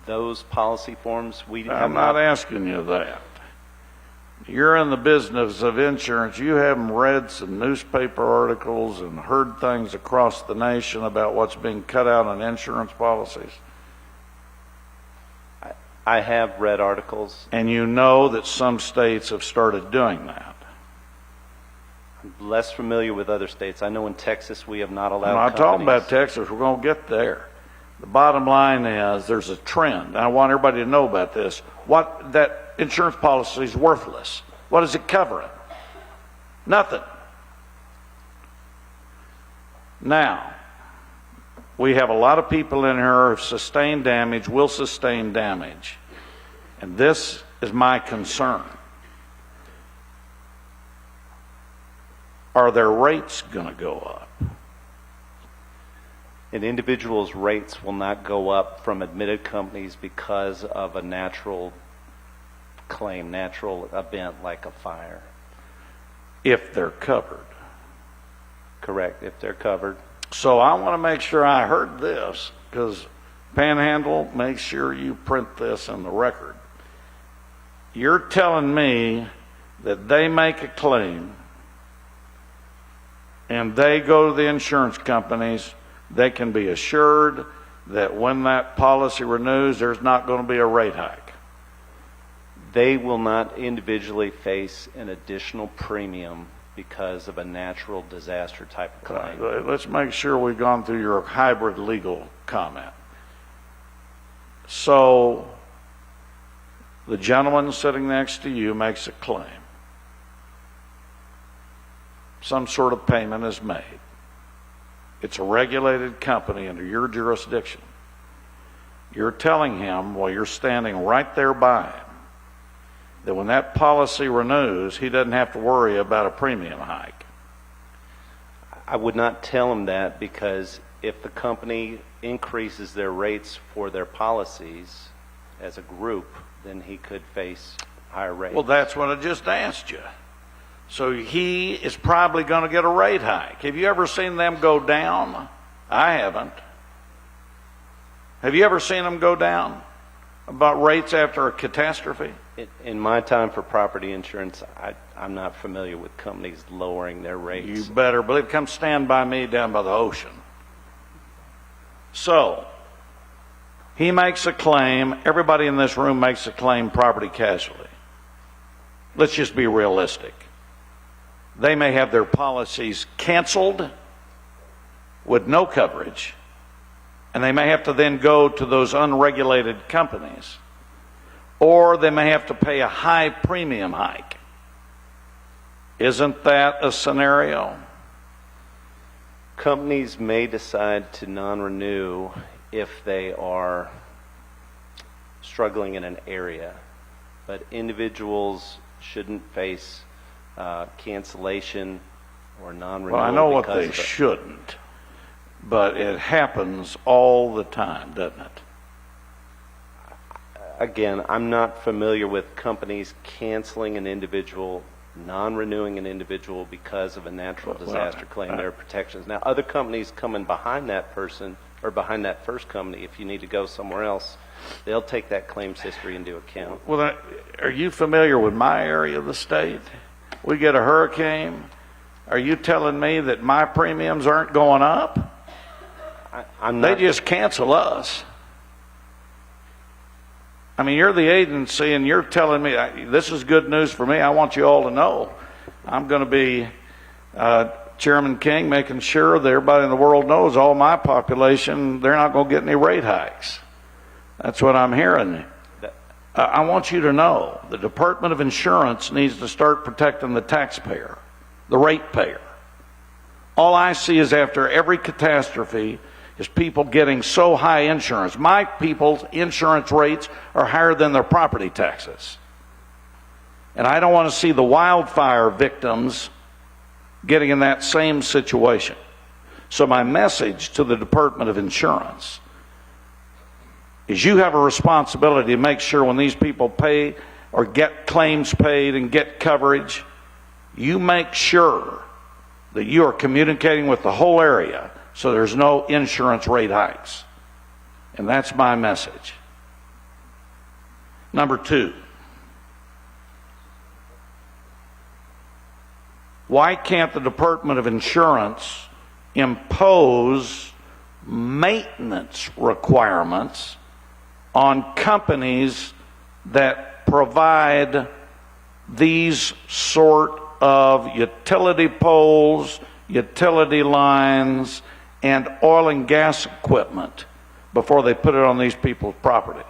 Those policy forms, I'm not asking you that. You're in the business of insurance. You haven't read some newspaper articles and heard things across the nation about what's being cut out on insurance policies? I have read articles. And you know that some states have started doing that. I'm less familiar with other states. I know in Texas we have not allowed I'm not companies. talking about Texas. We're going to get there. The bottom line is there's a trend. I want everybody to know about this. What that insurance policy is worthless. What is it covering? Nothing. Now, we have a lot of people in here who have sustained damage, will sustain damage. And this is my concern. Are their rates going to go up? An individual's rates will not go up from admitted companies because of a natural claim, natural event like a fire. If they're covered. Correct, if they're covered. So I want to make sure I heard this, because Panhandle, make sure you print this in the record. You're telling me that they make a claim and they go to the insurance companies, they can be assured that when that policy renews, there's not going to be a rate hike. They will not individually face an additional premium because of a natural disaster type of claim. Let's make sure we've gone through your hybrid legal comment. So, the gentleman sitting next to you makes a claim. Some sort of payment is made. It's a regulated company under your jurisdiction. You're telling him while you're standing right there by him that when that policy renews, he doesn't have to worry about a premium hike. I would not tell him that, because if the company increases their rates for their policies as a group, then he could face higher rates. Well, that's what I just asked you. So he is probably going to get a rate hike. Have you ever seen them go down? I haven't. Have you ever seen them go down about rates after a catastrophe? In my time for property insurance, I'm not familiar with companies lowering their rates. You better believe. Come stand by me down by the ocean. So, he makes a claim. Everybody in this room makes a claim, property casualty. Let's just be realistic. They may have their policies canceled with no coverage, and they may have to then go to those unregulated companies, or they may have to pay a high premium hike. Isn't that a scenario? Companies may decide to non-renew if they are struggling in an area, but individuals shouldn't face cancellation or non-renewal. Well, I know what because they of it. shouldn't, but it happens all the time, doesn't it? Again, I'm not familiar with companies canceling an individual, non-renewing an individual because of a natural disaster claim. There are protections. Now, other companies coming behind that person or behind that first company, if you need to go somewhere else, they'll take that claims history into account. Well, are you familiar with my area of the state? We get a hurricane. Are you telling me that my premiums aren't going up? I'm They not. just cancel us. I mean, you're the agency, and you're telling me, this is good news for me. I want you all to know. I'm going to be Chairman King, making sure that everybody in the world knows, all my population, they're not going to get any rate hikes. That's what I'm hearing. I want you to know the Department of Insurance needs to start protecting the taxpayer, the ratepayer. All I see is after every catastrophe is people getting so high insurance. My people's insurance rates are higher than their property taxes. And I don't want to see the wildfire victims getting in that same situation. So my message to the Department of Insurance is you have a responsibility to make sure when these people pay or get claims paid and get coverage, you make sure that you are communicating with the whole area so there's no insurance rate hikes. And that's my message. Number 2, why can't the Department of Insurance impose maintenance requirements on companies that provide these sort of utility poles, utility lines, and oil and gas equipment before they put it on these people's property?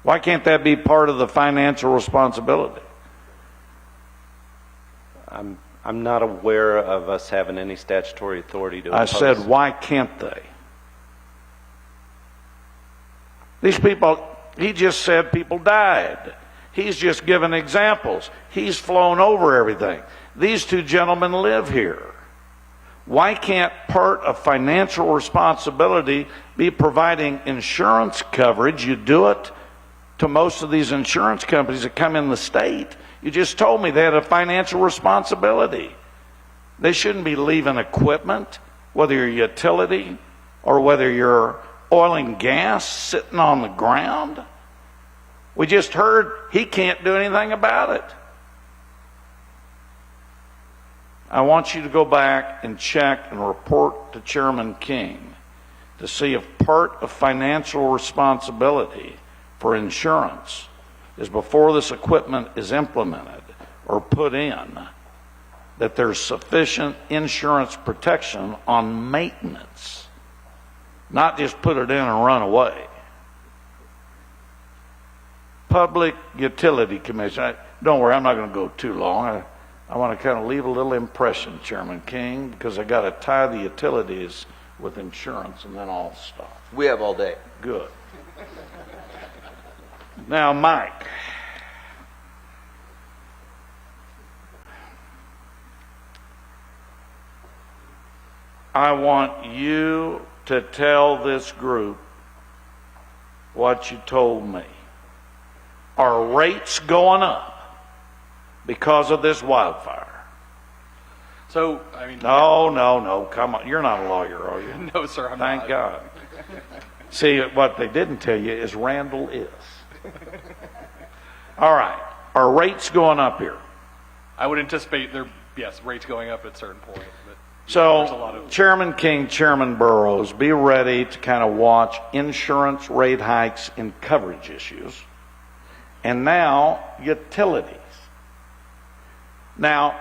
Why can't that be part of the financial responsibility? I'm not aware of us having any statutory authority to I impose. said, why can't they? These people, he just said people died. He's just given examples. He's flown over everything. These 2 gentlemen live here. Why can't part of financial responsibility be providing insurance coverage? You do it to most of these insurance companies that come in the state. You just told me they had a financial responsibility. They shouldn't be leaving equipment, whether you're utility or whether you're oil and gas, sitting on the ground. We just heard he can't do anything about it. I want you to go back and check and report to Chairman King to see if part of financial responsibility for insurance is before this equipment is implemented or put in, that there's sufficient insurance protection on maintenance, not just put it in and run away. Public Utility Commission. Don't worry, I'm not going to go too long. I want to kind of leave a little impression, Chairman King, because I got to tie the utilities with insurance and then I'll stop. We have all day. Good. Now, Mike. I want you to tell this group what you told me. Are rates going up because of this wildfire? So, I mean. No, come on. You're not a lawyer, are you? No, sir, I'm Thank not. God. See, what they didn't tell you is Randall is. All right. Are rates going up here? I would anticipate rates going up at a certain point. But there's a lot So, of. Chairman King, Chairman Burrows, be ready to kind of watch insurance rate hikes and coverage issues. And now, utilities. Now,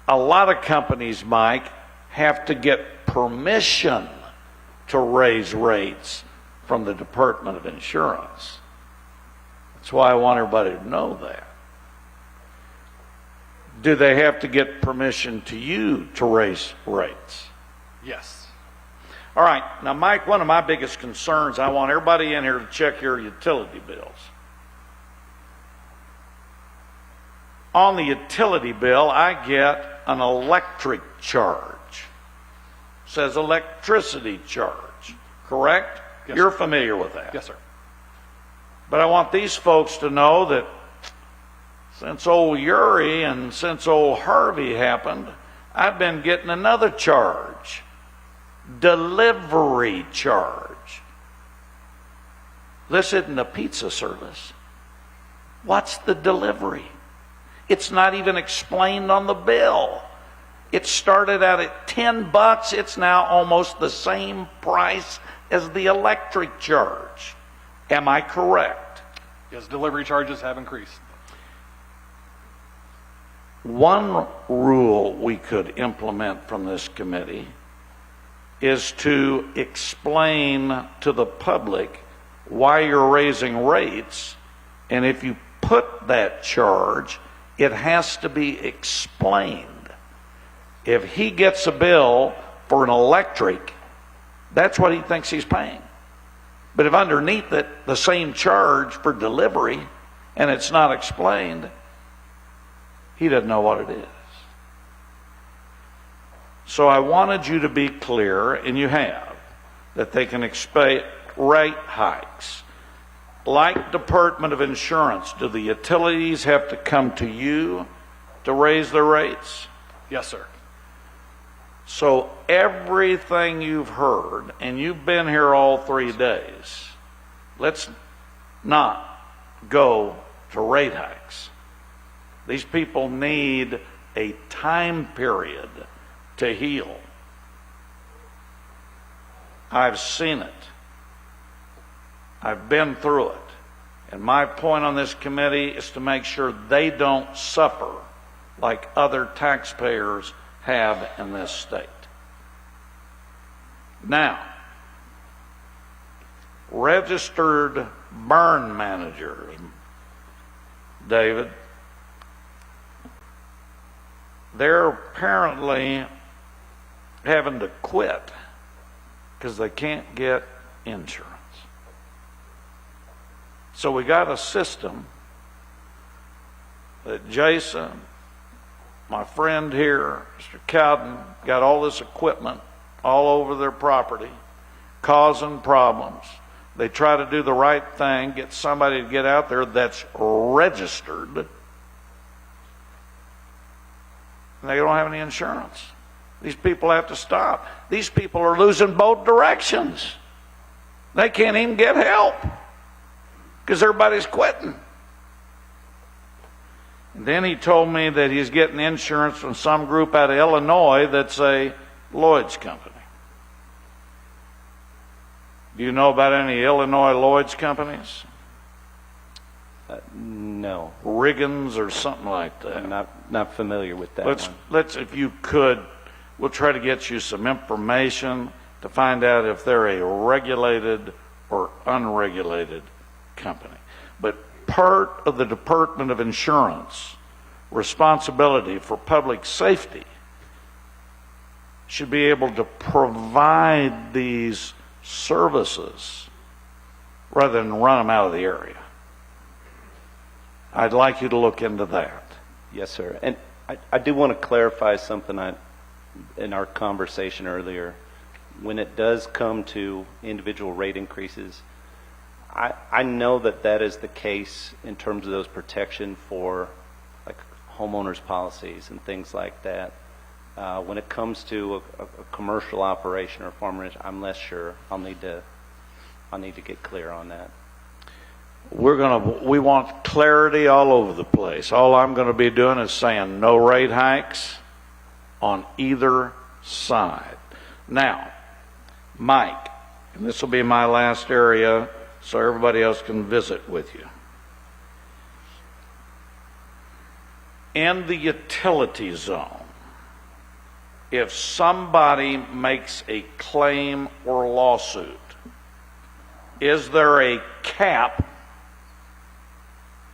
a lot of companies, Mike, have to get permission to raise rates from the Department of Insurance. That's why I want everybody to know that. Do they have to get permission to you to raise rates? Yes. All right. Now, Mike, one of my biggest concerns, I want everybody in here to check your utility bills. On the utility bill, I get an electric charge. It says electricity charge, correct? Yes, You're sir. familiar with that. Yes, sir. But I want these folks to know that since old Uri and since old Harvey happened, I've been getting another charge. Delivery charge. This isn't a pizza service. What's the delivery? It's not even explained on the bill. It started out at $10. It's now almost the same price as the electric charge. Am I correct? Yes, delivery charges have increased. One rule we could implement from this committee is to explain to the public why you're raising rates, and if you put that charge, it has to be explained. If he gets a bill for an electric, that's what he thinks he's paying. But if underneath it, the same charge for delivery, and it's not explained, he doesn't know what it is. So I wanted you to be clear, and you have, that they can expect rate hikes. Like Department of Insurance, do the utilities have to come to you to raise their rates? Yes, sir. So everything you've heard, and you've been here all 3 days, let's not go to rate hikes. These people need a time period to heal. I've seen it. I've been through it. And my point on this committee is to make sure they don't suffer like other taxpayers have in this state. Now, registered burn managers, David, they're apparently having to quit because they can't get insurance. So we got a system that Jason, my friend here, Mr. Cowden, got all this equipment all over their property, causing problems. They try to do the right thing, get somebody to get out there that's registered, and they don't have any insurance. These people have to stop. These people are losing both directions. They can't even get help because everybody's quitting. And then he told me that he's getting insurance from some group out of Illinois that's a Lloyd's company. Do you know about any Illinois Lloyd's companies? No, Riggins or something like that. I'm not familiar with that one. Let's, if you could, we'll try to get you some information to find out if they're a regulated or unregulated company. But part of the Department of Insurance responsibility for public safety should be able to provide these services rather than run them out of the area. I'd like you to look into that. Yes, sir. And I do want to clarify something in our conversation earlier. When it does come to individual rate increases, I know that is the case in terms of those protection for like homeowners policies and things like that. When it comes to a commercial operation or farm ranch, I'm less sure. I'll need to get clear on that. We want clarity all over the place. All I'm going to be doing is saying no rate hikes on either side. Now, Mike, and this will be my last area so everybody else can visit with you. In the utility zone, if somebody makes a claim or lawsuit, is there a cap?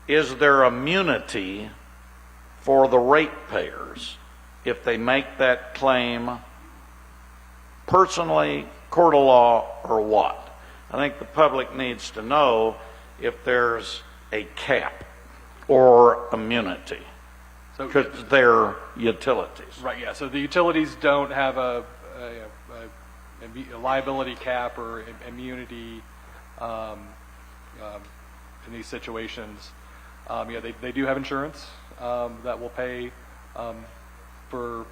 Is there immunity for the ratepayers if they make that claim personally, court of law, or what? I think the public needs to know if there's a cap or immunity because they're utilities. Right, yeah. So the utilities don't have a liability cap or immunity in these situations. Yeah, they do have insurance that will pay for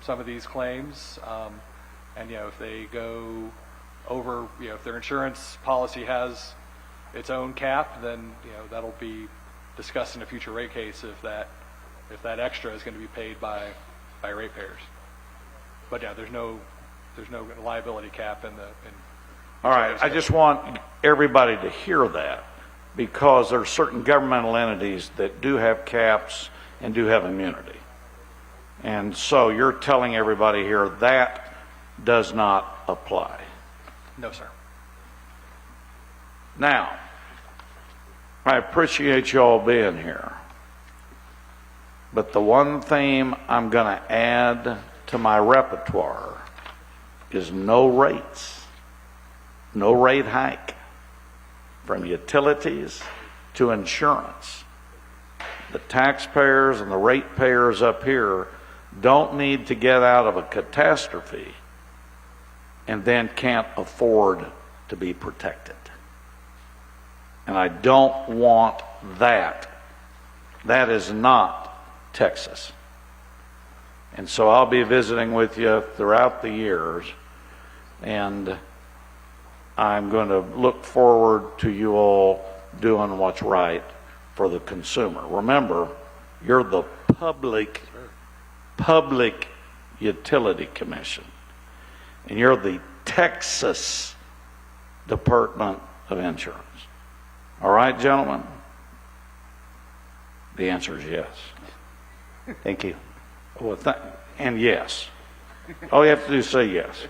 some of these claims. And, if they go over, if their insurance policy has its own cap, then, that'll be discussed in a future rate case if that extra is going to be paid by ratepayers. But yeah, there's no liability cap in All right, I just want everybody to hear that because there are certain governmental entities that do have caps and do have immunity. And so you're telling everybody here that does not apply. No, sir. Now, I appreciate you all being here. But the one theme I'm going to add to my repertoire is no rates, no rate hike from utilities to insurance. The taxpayers and the ratepayers up here don't need to get out of a catastrophe and then can't afford to be protected. And I don't want that. That is not Texas. And so I'll be visiting with you throughout the years, and I'm going to look forward to you all doing what's right for the consumer. Remember, you're the public utility commission, and you're the Texas Department of Insurance. All right, gentlemen? The answer is yes. Thank you. Well, and yes. All you have to do is say yes.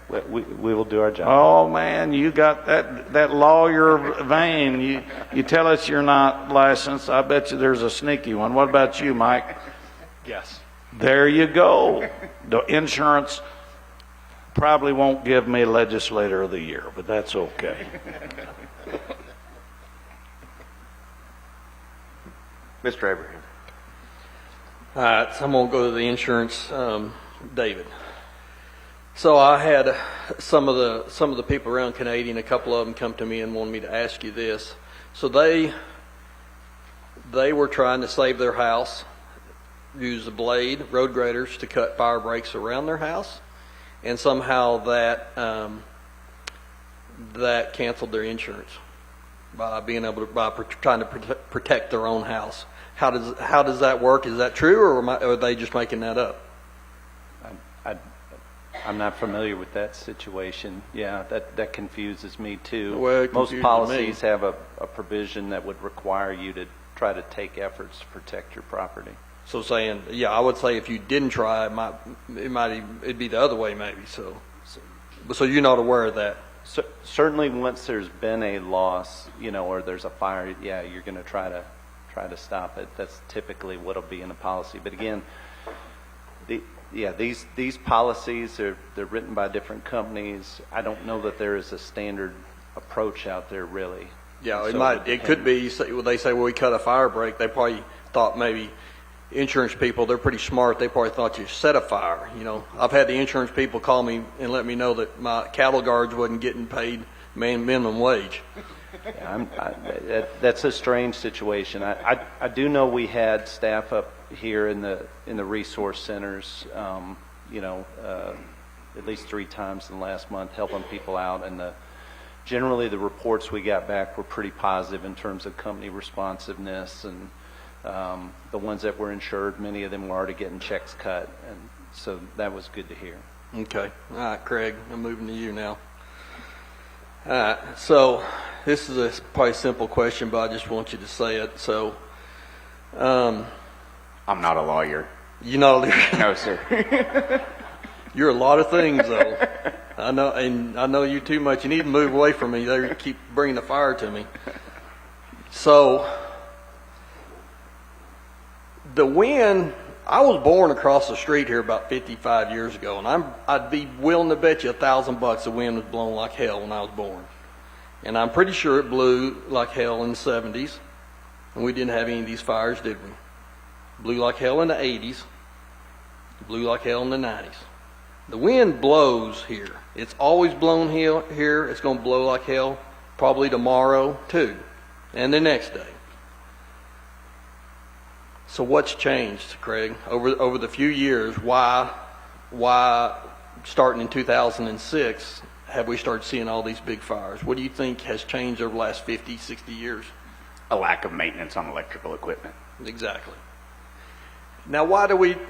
We will do our job. Oh man, you got that lawyer vein. You tell us you're not licensed. I bet you there's a sneaky one. What about you, Mike? Yes. There you go. The insurance probably won't give me Legislator of the Year, but that's okay. Mr. Abraham. All right, so I'm going to go to the insurance, David. So I had some of the people around Canadian, a couple of them come to me and wanted me to ask you this. So they were trying to save their house, use a blade, road graders to cut fire breaks around their house, and somehow that canceled their insurance by trying to protect their own house. How does that work? Is that true, or are they just making that up? I'm not familiar with that situation. Yeah, that confuses me too. Well, most policies have a provision that would require you to try to take efforts to protect your property. So saying, yeah, I would say if you didn't try, it'd be the other way maybe. So you're not aware of that. Certainly, once there's been a loss, or there's a fire, yeah, you're going to try to try to stop it. That's typically what'll be in a policy. But again, these policies they're written by different companies. I don't know that there is a standard approach out there really. Yeah, So it could be, they say, well, we cut a fire break. They probably thought maybe insurance people, they're pretty smart. They probably thought you set a fire. You know, I've had the insurance people call me and let me know that my cattle guards wasn't getting paid minimum wage. Yeah, that's a strange situation. I do know we had staff up here in the resource centers, at least 3 times in the last month, helping people out, and generally the reports we got back were pretty positive in terms of company responsiveness, and the ones that were insured, many of them were already getting checks cut, and so that was good to hear. Okay. All right, Craig, I'm moving to you now. All right, so this is a probably simple question, but I just want you to say it. So, I'm not a lawyer. you know, No, sir. you're a lot of things, though. I know, and I know you too much. You need to move away from me. They keep bringing the fire to me. So, the wind. I was born across the street here about 55 years ago, and I'd be willing to bet you $1,000 the wind was blowing like hell when I was born. And I'm pretty sure it blew like hell in the 70s, and we didn't have any of these fires, did we? Blew like hell in the 80s, blew like hell in the 90s. The wind blows here. It's always blown here. It's going to blow like hell probably tomorrow too, and the next day. So what's changed, Craig, over the few years? Why starting in 2006 have we started seeing all these big fires? What do you think has changed over the last 50, 60 years? A lack of maintenance on electrical equipment. Exactly. Now,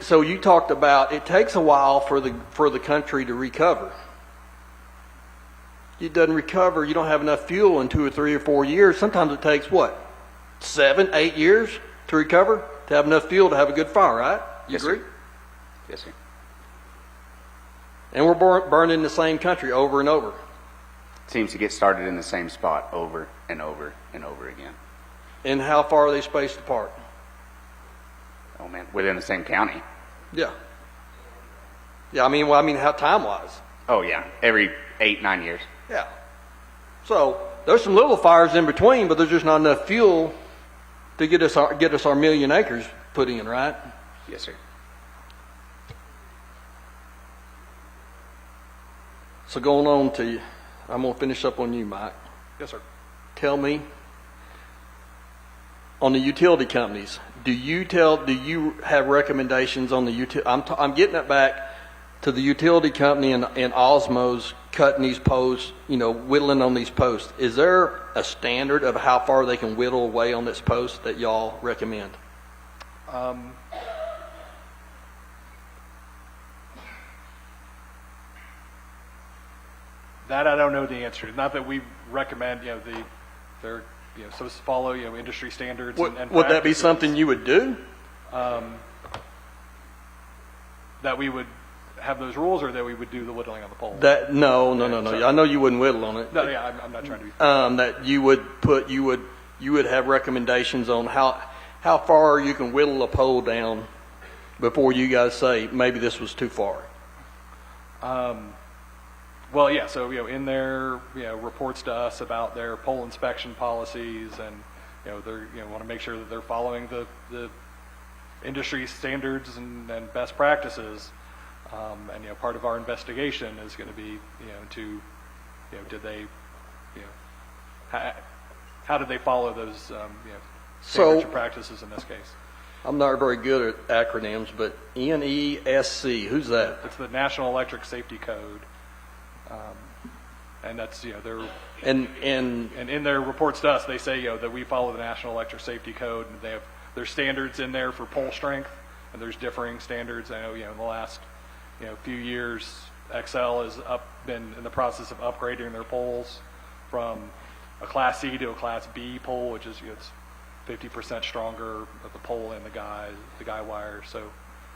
so you talked about it takes a while for the country to recover. It doesn't recover. You don't have enough fuel in 2 or 3 or 4 years. Sometimes it takes, 7, 8 years to recover? To have enough fuel to have a good fire, right? You Yes, agree? sir. Yes, sir. And we're burning in the same country over and over. Seems to get started in the same spot over and over and over again. And how far are they spaced apart? Oh man, within the same county. Yeah. Yeah, I mean, how time-wise? Oh yeah, every 8-9 years. Yeah. So there's some little fires in between, but there's just not enough fuel to get us our million acres put in, right? Yes, sir. So going on to, I'm going to finish up on you, Mike. Yes, sir. Tell me, on the utility companies, do you have recommendations on the utility? I'm getting it back to the utility company and Osmos cutting these posts, whittling on these posts. Is there a standard of how far they can whittle away on this post that y'all recommend? That I don't know the answer to. Not that we recommend, they're supposed to follow, industry standards. Would and that be practices. something you would do? That we would have those rules, or that we would do the whittling on the pole? No. Sorry. I know you wouldn't whittle on it. No, yeah, I'm not trying to be. That you would have recommendations on how far you can whittle a pole down before you guys say maybe this was too far. Well, yeah. So in their reports to us about their pole inspection policies, and they want to make sure that they're following the industry standards and best practices. And part of our investigation is going to be did they how did they follow those standards and practices in this case? I'm not very good at acronyms, but NESC, who's that? It's the National Electric Safety Code, and that's their And in their reports to us, they say that we follow the National Electric Safety Code, and they have their standards in there for pole strength, and there's differing standards. I know in the last few years, Xcel has been in the process of upgrading their poles from a Class C to a Class B pole, which is it's 50% stronger of the pole and the guy wire. So,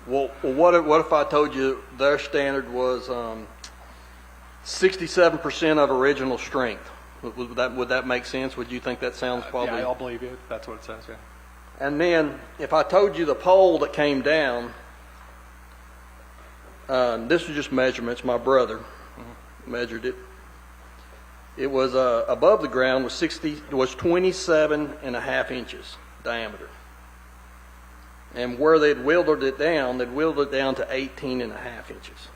well, what if I told you their standard was 67% of original strength? Would that make sense? Would you think that sounds probably? Yeah, I'll believe you. That's what it says. Yeah. And then if I told you the pole that came down, this was just measurements. My brother measured it. It was above the ground was 27.5 inches diameter. And where they'd welded it down to 18.5 inches,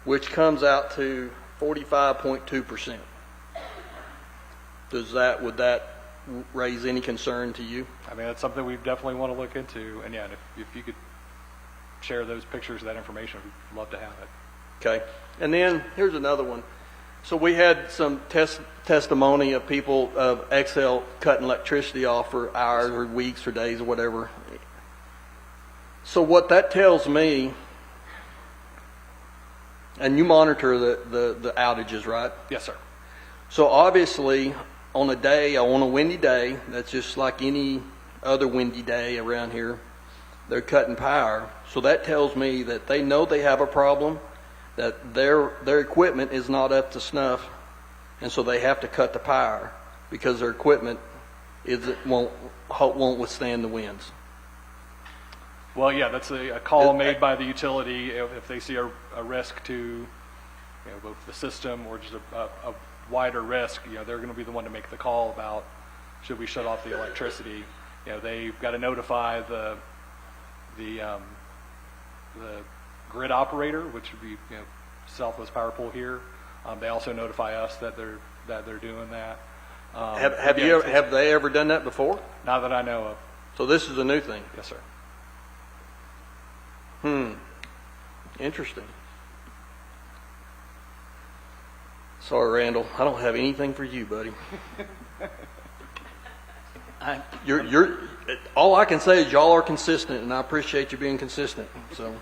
which comes out to 45.2%. Would that raise any concern to you? I mean, that's something we definitely want to look into. And yeah, if you could share those pictures, that information, we'd love to have it. Okay. And then here's another one. So we had some testimony of people of Xcel cutting electricity off for hours or weeks or days or whatever. So what that tells me, and you monitor the outages, right? Yes, sir. So obviously on a windy day, that's just like any other windy day around here, they're cutting power. So that tells me that they know they have a problem, that their equipment is not up to snuff, and so they have to cut the power because their equipment won't withstand the winds. Well, yeah, that's a call made by the utility if they see a risk to both the system or just a wider risk. They're going to be the one to make the call about should we shut off the electricity. They've got to notify the grid operator, which would be Southwest Power Pool here. They also notify us that they're doing that. Have they ever done that before? Not that I know of. So this is a new thing. Yes, sir. Interesting. Sorry, Randall, I don't have anything for you, buddy. You're all I can say is y'all are consistent, and I appreciate you being consistent. So,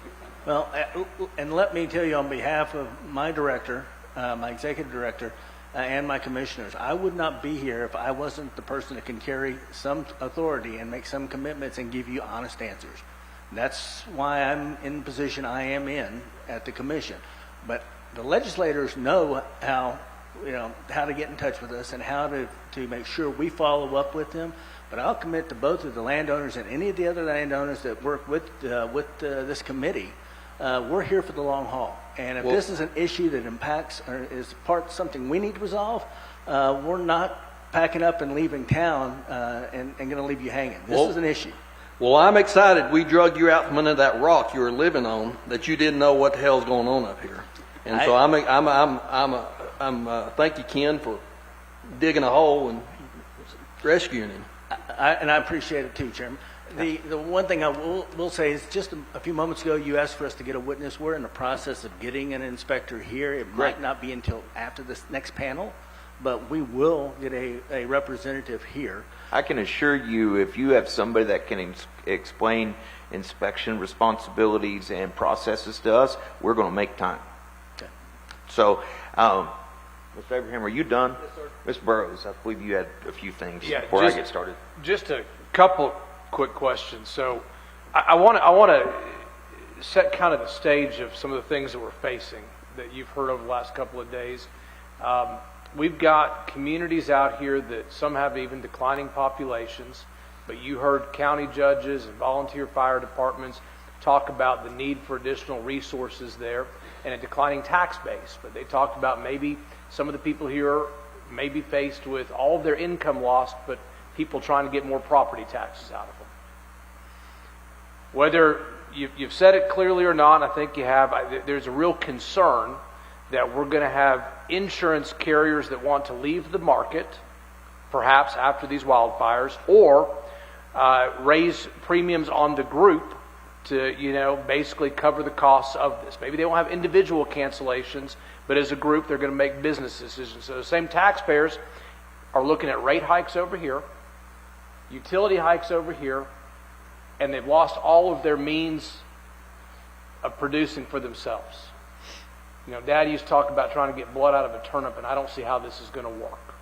Well, and let me tell you on behalf of my director, my executive director, and my commissioners, I would not be here if I wasn't the person that can carry some authority and make some commitments and give you honest answers. That's why I'm in the position I am in at the commission. But the legislators know how to get in touch with us and how to make sure we follow up with them. But I'll commit to both of the landowners and any of the other landowners that work with this committee. We're here for the long haul. And if this is an issue that impacts or is something we need to resolve, we're not packing up and leaving town and going to leave you hanging. This is an issue. Well, I'm excited. We drug you out from under that rock you were living on that you didn't know what the hell's going on up here. And so I'm thank you, Ken, for digging a hole and rescuing him. And I appreciate it too, Chairman. The one thing I will say is just a few moments ago you asked for us to get a witness. We're in the process of getting an inspector here. It might not be until after this next panel, but we will get a representative here. I can assure you, if you have somebody that can explain inspection responsibilities and processes to us, we're going to make time. Okay. So, Mr. Abraham, are you done? Yes, sir. Ms. Burrows, I believe you had a few things Yeah, before I get started. Just a couple quick questions. So I want to set kind of the stage of some of the things that we're facing that you've heard over the last couple of days. We've got communities out here that some have even declining populations, but you heard county judges and volunteer fire departments talk about the need for additional resources there and a declining tax base. But they talked about maybe some of the people here may be faced with all of their income lost, but people trying to get more property taxes out of them. Whether you've said it clearly or not, I think you have, there's a real concern that we're going to have insurance carriers that want to leave the market, perhaps after these wildfires, or raise premiums on the group to, basically cover the costs of this. Maybe they won't have individual cancellations, but as a group, they're going to make business decisions. So the same taxpayers are looking at rate hikes over here, utility hikes over here, and they've lost all of their means of producing for themselves. Dad used to talk about trying to get blood out of a turnip, and I don't see how this is going to work.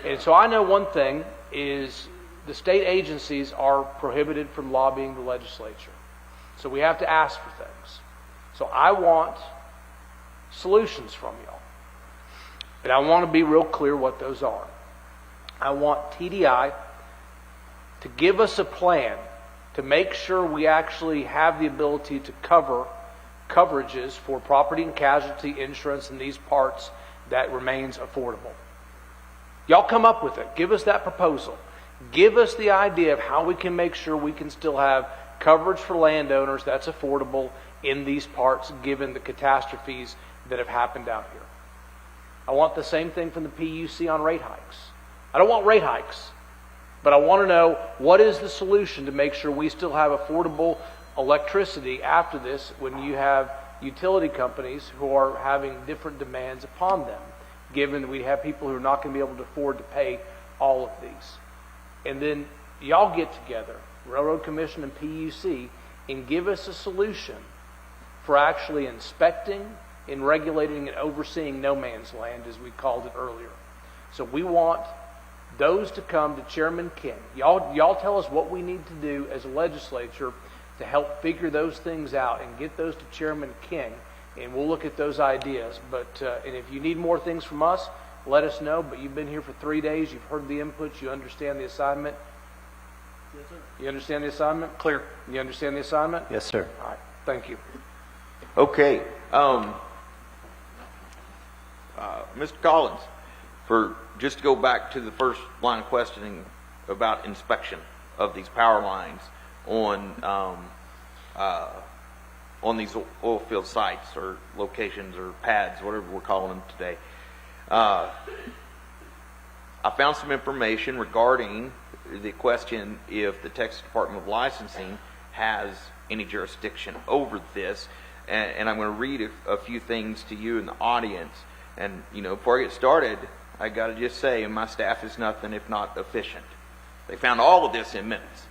And so I know one thing is the state agencies are prohibited from lobbying the legislature. So we have to ask for things. So I want solutions from y'all. And I want to be real clear what those are. I want TDI to give us a plan to make sure we actually have the ability to cover coverages for property and casualty insurance in these parts that remains affordable. Y'all come up with it. Give us that proposal. Give us the idea of how we can make sure we can still have coverage for landowners that's affordable in these parts given the catastrophes that have happened out here. I want the same thing from the PUC on rate hikes. I don't want rate hikes, but I want to know what is the solution to make sure we still have affordable electricity after this when you have utility companies who are having different demands upon them, given that we have people who are not going to be able to afford to pay all of these. And then y'all get together, Railroad Commission and PUC, and give us a solution for actually inspecting and regulating and overseeing no man's land, as we called it earlier. So we want those to come to Chairman King. Y'all tell us what we need to do as a legislature to help figure those things out and get those to Chairman King, and we'll look at those ideas. But and if you need more things from us, let us know. But you've been here for 3 days. You've heard the inputs. You understand the assignment. Yes, sir. You understand the assignment? Clear. You understand the assignment? Yes, sir. All right. Thank you. Okay. Mr. Collins, just to go back to the first line of questioning about inspection of these power lines on these oil field sites or locations or pads, whatever we're calling them today. I found some information regarding the question if the Texas Department of Licensing has any jurisdiction over this, and I'm going to read a few things to you in the audience. And before I get started, I got to just say, my staff is nothing if not efficient. They found all of this in minutes,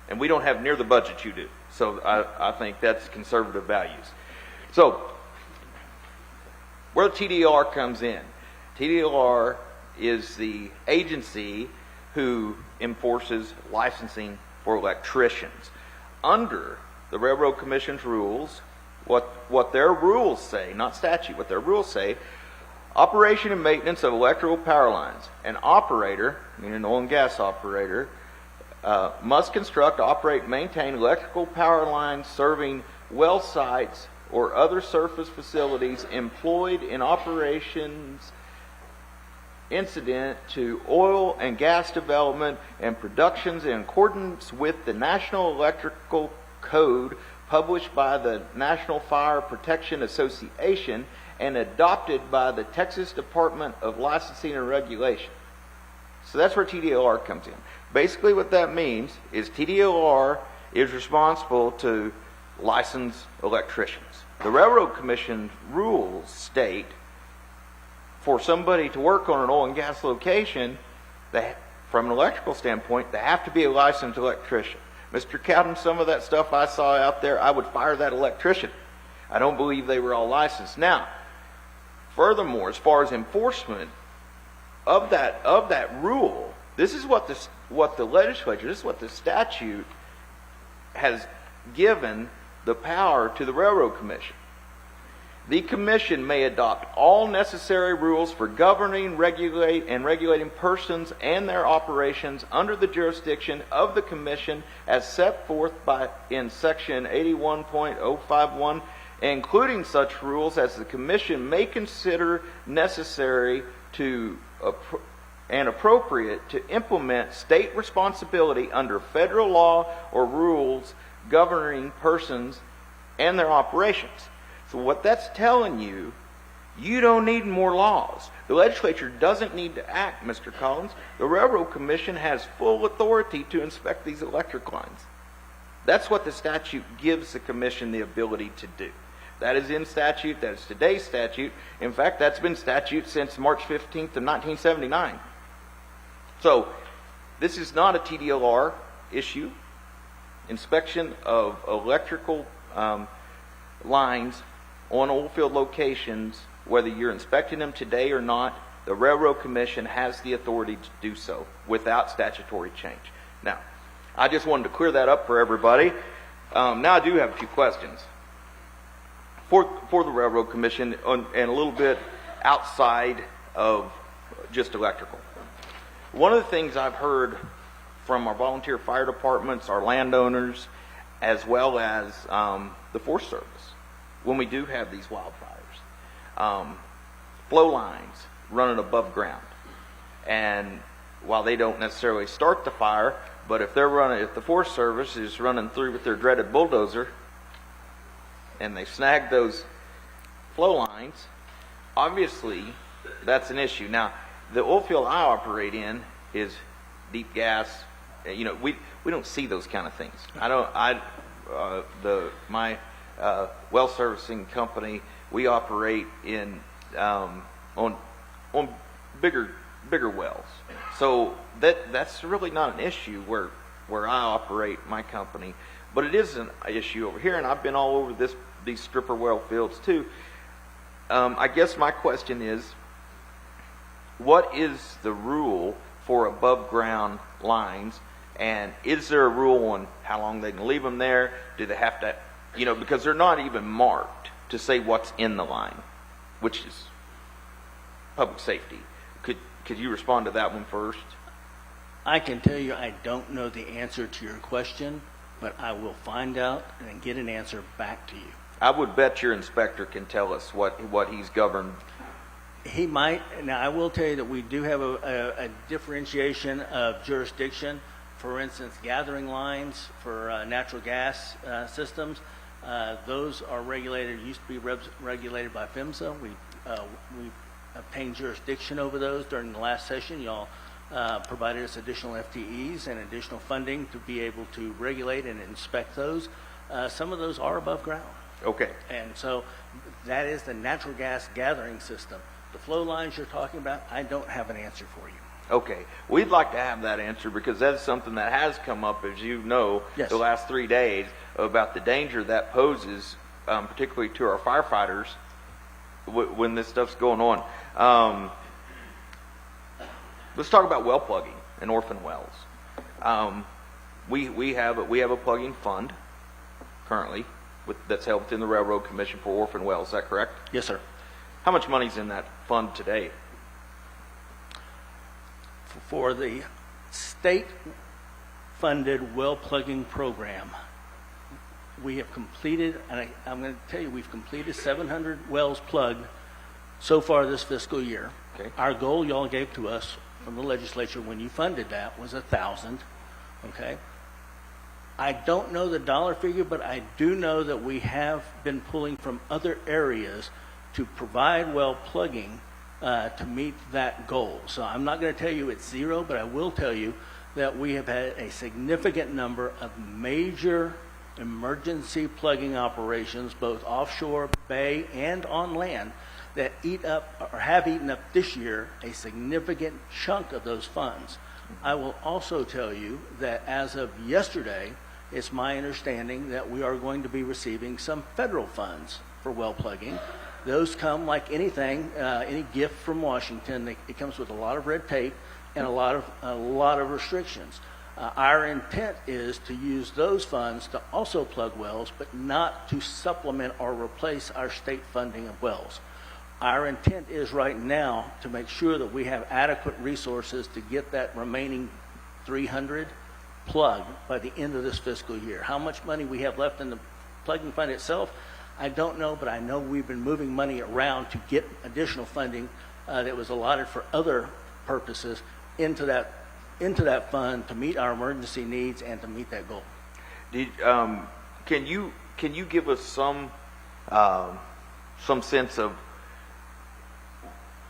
and we don't have near the budget you do. So I think that's conservative values. So where TDR comes in, TDR is the agency who enforces licensing for electricians. Under the Railroad Commission's rules, what their rules say, not statute, what their rules say, operation and maintenance of electrical power lines. An operator, meaning an oil and gas operator, must construct, operate, maintain electrical power lines serving well sites or other surface facilities employed in operations incident to oil and gas development and productions in accordance with the National Electrical Code published by the National Fire Protection Association and adopted by the Texas Department of Licensing and Regulation. So that's where TDLR comes in. Basically what that means is TDLR is responsible to license electricians. The Railroad Commission rules state for somebody to work on an oil and gas location, from an electrical standpoint, they have to be a licensed electrician. Mr. Cowden, some of that stuff I saw out there, I would fire that electrician. I don't believe they were all licensed. Now, furthermore, as far as enforcement of that rule, this is what the legislature, this is what the statute has given the power to the Railroad Commission. The Commission may adopt all necessary rules for governing, regulating persons and their operations under the jurisdiction of the Commission as set forth in Section 81.051, including such rules as the Commission may consider necessary and appropriate to implement state responsibility under federal law or rules governing persons and their operations. So what that's telling you, you don't need more laws. The legislature doesn't need to act, Mr. Collins. The Railroad Commission has full authority to inspect these electric lines. That's what the statute gives the Commission the ability to do. That is in statute. That is today's statute. In fact, that's been statute since March 15th of 1979. So this is not a TDLR issue. Inspection of electrical lines on oil field locations, whether you're inspecting them today or not, the Railroad Commission has the authority to do so without statutory change. Now, I just wanted to clear that up for everybody. Now I do have a few questions for the Railroad Commission and a little bit outside of just electrical. One of the things I've heard from our volunteer fire departments, our landowners, as well as the Forest Service when we do have these wildfires. Flow lines running above ground. And while they don't necessarily start the fire, but if the Forest Service is running through with their dreaded bulldozer and they snag those flow lines, obviously that's an issue. Now, the oil field I operate in is deep gas. You know, we don't see those kind of things. My well servicing company, we operate in on bigger wells. So that's really not an issue where I operate my company, but it is an issue over here, and I've been all over these stripper well fields too. I guess my question is, what is the rule for above ground lines, and is there a rule on how long they can leave them there? Do they have to, because they're not even marked to say what's in the line, which is public safety. Could you respond to that one first? I can tell you I don't know the answer to your question, but I will find out and get an answer back to you. I would bet your inspector can tell us what he's governed. He might. Now, I will tell you that we do have a differentiation of jurisdiction. For instance, gathering lines for natural gas systems, those are regulated, used to be regulated by PHMSA. We obtained jurisdiction over those during the last session. Y'all provided us additional FTEs and additional funding to be able to regulate and inspect those. Some of those are above ground. Okay. And so that is the natural gas gathering system. The flow lines you're talking about, I don't have an answer for you. Okay. We'd like to have that answer because that's something that has come up, as you know, Yes. the last 3 days about the danger that poses, particularly to our firefighters when this stuff's going on. Let's talk about well plugging and orphan wells. We have a plugging fund currently that's held within the Railroad Commission for orphan wells. Is that correct? Yes, sir. How much money's in that fund today? For the state-funded well plugging program, we have completed, and I'm going to tell you, we've completed 700 wells plugged so far this fiscal year. Okay. Our goal y'all gave to us from the legislature when you funded that was 1,000. Okay. I don't know the dollar figure, but I do know that we have been pulling from other areas to provide well plugging to meet that goal. So I'm not going to tell you it's zero, but I will tell you that we have had a significant number of major emergency plugging operations, both offshore, bay, and on land, that eat up or have eaten up this year a significant chunk of those funds. I will also tell you that as of yesterday, it's my understanding that we are going to be receiving some federal funds for well plugging. Those come like anything, any gift from Washington. It comes with a lot of red tape and a lot of restrictions. Our intent is to use those funds to also plug wells, but not to supplement or replace our state funding of wells. Our intent is right now to make sure that we have adequate resources to get that remaining 300 plugged by the end of this fiscal year. How much money we have left in the plugging fund itself, I don't know, but I know we've been moving money around to get additional funding that was allotted for other purposes into that fund to meet our emergency needs and to meet that goal. Can you give us some sense of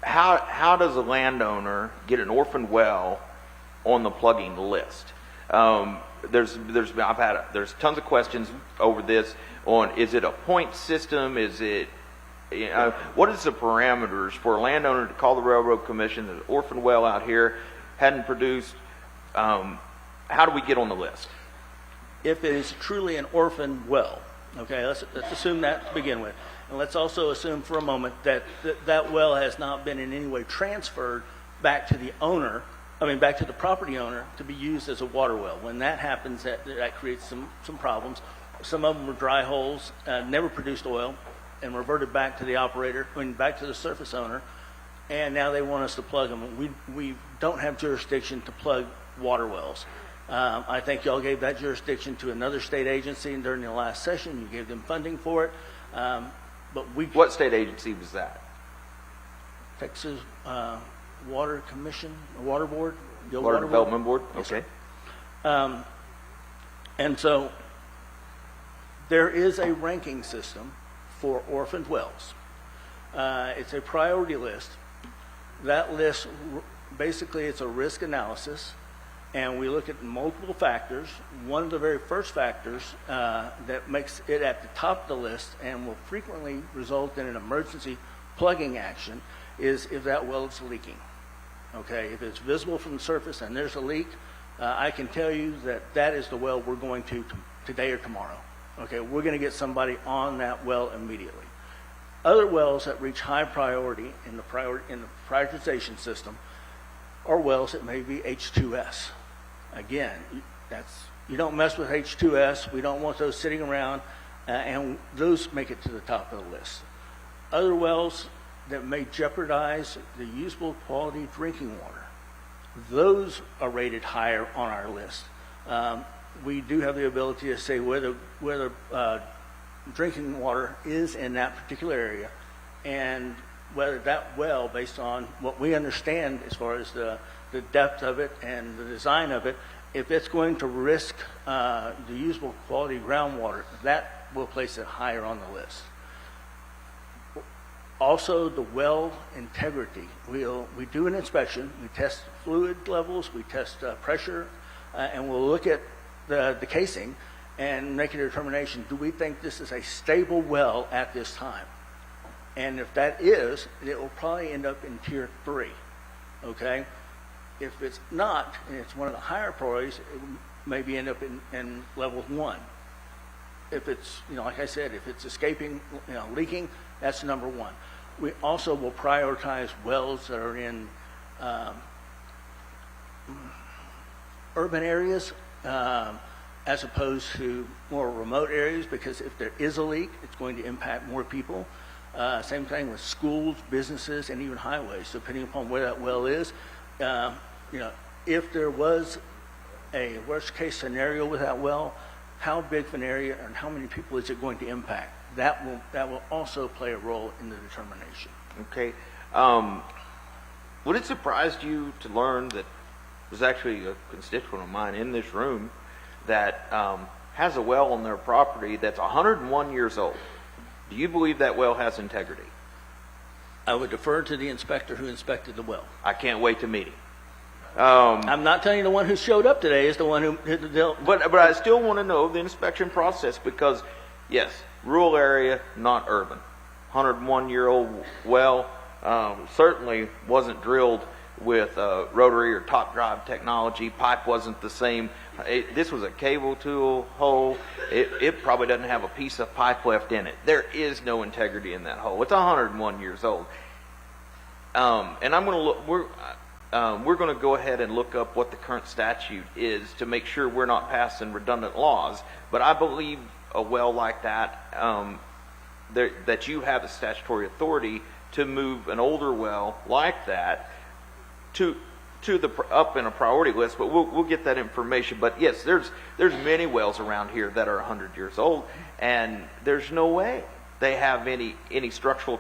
how does a landowner get an orphan well on the plugging list? There's tons of questions over this on, is it a point system? Is it, what is the parameters for a landowner to call the Railroad Commission, there's an orphan well out here, hadn't produced, how do we get on the list? If it is truly an orphan well, okay, let's assume that to begin with. And let's also assume for a moment that that well has not been in any way transferred back to the owner, back to the property owner to be used as a water well. When that happens, that creates some problems. Some of them were dry holes, never produced oil, and reverted back to the operator, back to the surface owner, and now they want us to plug them. We don't have jurisdiction to plug water wells. I think y'all gave that jurisdiction to another state agency during the last session. You gave them funding for it. But we, What state agency was that? Texas Water Commission, Water Board? the Water Water Development Board? Yes, Okay. sir. And so there is a ranking system for orphaned wells. It's a priority list. That list, basically, it's a risk analysis, and we look at multiple factors. One of the very first factors that makes it at the top of the list and will frequently result in an emergency plugging action is if that well is leaking. Okay, if it's visible from the surface and there's a leak, I can tell you that that is the well we're going to today or tomorrow. Okay, we're going to get somebody on that well immediately. Other wells that reach high priority in the prioritization system are wells that may be H2S. Again, you don't mess with H2S. We don't want those sitting around, and those make it to the top of the list. Other wells that may jeopardize the usable quality drinking water, those are rated higher on our list. We do have the ability to say whether drinking water is in that particular area, and whether that well, based on what we understand as far as the depth of it and the design of it, if it's going to risk the usable quality groundwater, that will place it higher on the list. Also, the well integrity. We do an inspection, we test fluid levels, we test pressure, and we'll look at the casing and make a determination, do we think this is a stable well at this time? And if that is, it will probably end up in tier 3, okay? If it's not, and it's one of the higher priorities, it will maybe end up in level 1. If it's, like I said, if it's escaping, leaking, that's number 1. We also will prioritize wells that are in urban areas, as opposed to more remote areas, because if there is a leak, it's going to impact more people. Same thing with schools, businesses, and even highways, depending upon where that well is. If there was a worst case scenario with that well, how big of an area and how many people is it going to impact? That will also play a role in the determination. Okay. Would it surprise you to learn that there's actually a constituent of mine in this room that has a well on their property that's 101 years old? Do you believe that well has integrity? I would defer to the inspector who inspected the well. I can't wait to meet him. I'm not telling you the one who showed up today is the one who... But I still want to know the inspection process because, yes, rural area, not urban. 101-year-old well certainly wasn't drilled with rotary or top drive technology. Pipe wasn't the same. This was a cable tool hole. It probably doesn't have a piece of pipe left in it. There is no integrity in that hole. It's 101 years old. And I'm going to look. We're going to go ahead and look up what the current statute is to make sure we're not passing redundant laws. But I believe a well like that, that you have the statutory authority to move an older well like that to the up in a priority list, but we'll get that information. But yes, there's many wells around here that are 100 years old, and there's no way they have any structural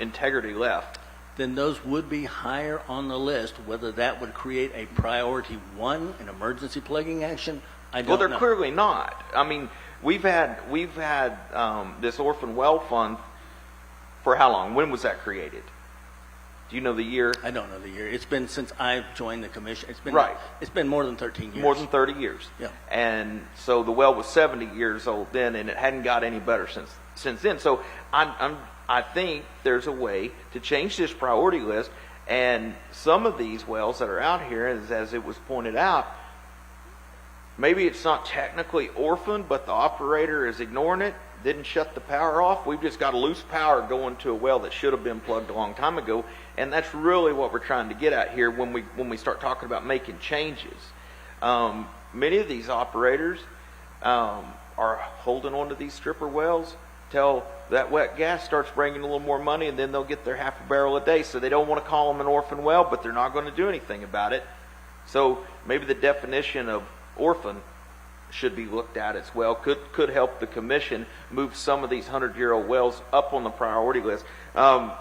integrity left. Then those would be higher on the list. Whether that would create a priority 1, an emergency plugging action, I don't know. Well, they're clearly not. I mean, we've had this orphan well fund for how long? When was that created? Do you know the year? I don't know the year. It's been since I've joined the commission. It's been right. It's been more than 13 years. More than 30 years. Yeah. And so the well was 70 years old then, and it hadn't got any better since then. So I think there's a way to change this priority list. And some of these wells that are out here, as it was pointed out, maybe it's not technically orphaned, but the operator is ignoring it. Didn't shut the power off. We've just got a loose power going to a well that should have been plugged a long time ago, and that's really what we're trying to get at here when we start talking about making changes. Many of these operators are holding on to these stripper wells till that wet gas starts bringing a little more money, and then they'll get their half a barrel a day. So they don't want to call them an orphan well, but they're not going to do anything about it. So maybe the definition of orphan should be looked at as well. Could help the commission move some of these 100-year-old wells up on the priority list. Can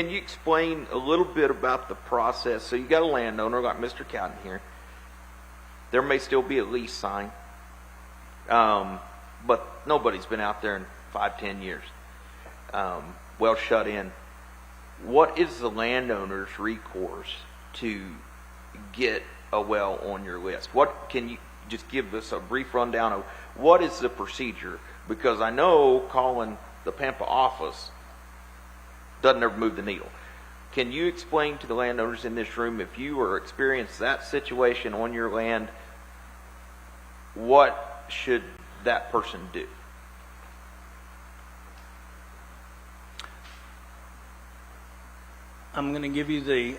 you explain a little bit about the process? So you got a landowner like Mr. Cowden here. There may still be a lease signed, but nobody's been out there in 5-10 years. Well shut in. What is the landowner's recourse to get a well on your list? What can you just give us a brief rundown of what is the procedure? Because I know calling the Pampa office doesn't ever move the needle. Can you explain to the landowners in this room, if you were experienced that situation on your land, what should that person do? I'm going to give you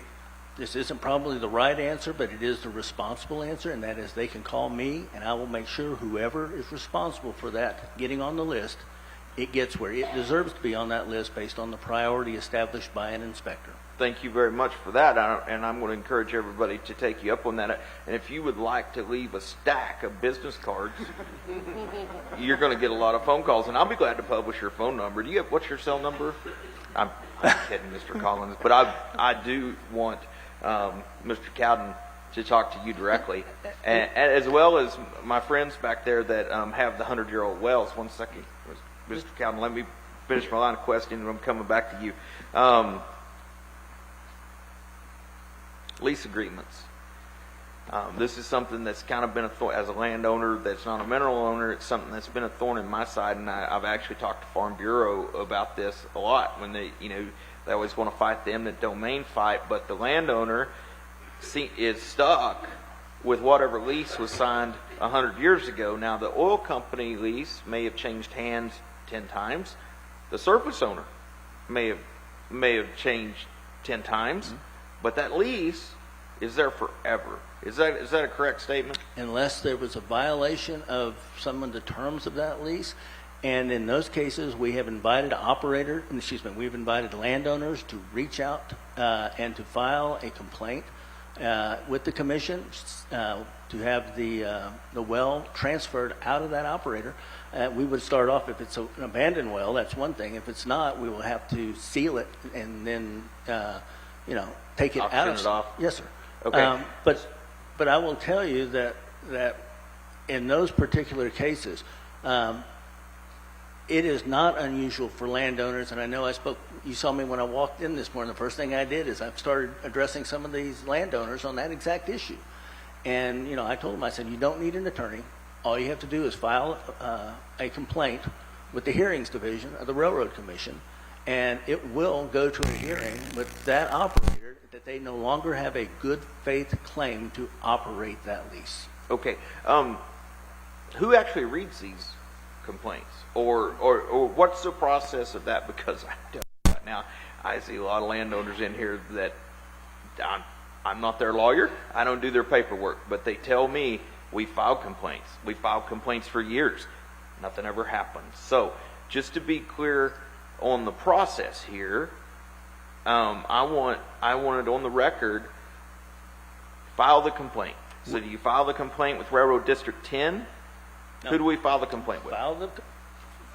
this isn't probably the right answer, but it is the responsible answer, and that is they can call me, and I will make sure whoever is responsible for that getting on the list, it gets where it deserves to be on that list based on the priority established by an inspector. Thank you very much for that, and I'm going to encourage everybody to take you up on that. And if you would like to leave a stack of business cards, you're going to get a lot of phone calls, and I'll be glad to publish your phone number. What's your cell number? I'm kidding, Mr. Collins, but I do want Mr. Cowden to talk to you directly, and as well as my friends back there that have the 100-year-old wells. One second, Mr. Cowden, let me finish my line of questioning, and I'm coming back to you. Lease agreements. This is something that's kind of been a thorn, as a landowner that's not a mineral owner, it's something that's been a thorn in my side, and I've actually talked to Farm Bureau about this a lot when they always want to fight the eminent domain fight, but the landowner is stuck with whatever lease was signed 100 years ago. Now, the oil company lease may have changed hands 10 times. The surface owner may have changed 10 times, but that lease is there forever. Is that a correct statement? Unless there was a violation of some of the terms of that lease, and in those cases, we have invited we've invited landowners to reach out and to file a complaint with the commission to have the well transferred out of that operator. We would start off, if it's an abandoned well, that's one thing. If it's not, we will have to seal it and then take it Auction out of it off. Yes, sir. Okay. But I will tell you that in those particular cases, it is not unusual for landowners, and I know you saw me when I walked in this morning. The first thing I did is I started addressing some of these landowners on that exact issue. And, I told them, I said, you don't need an attorney. All you have to do is file a complaint with the hearings division of the Railroad Commission, and it will go to a hearing with that operator that they no longer have a good faith claim to operate that lease. Okay. Who actually reads these complaints, or what's the process of that? Because right now I see a lot of landowners in here that I'm not their lawyer. I don't do their paperwork, but they tell me we filed complaints. We filed complaints for years. Nothing ever happened. So just to be clear on the process here, I want it on the record. File the complaint. So do you file the complaint with Railroad District 10? No. Who do we file the complaint with?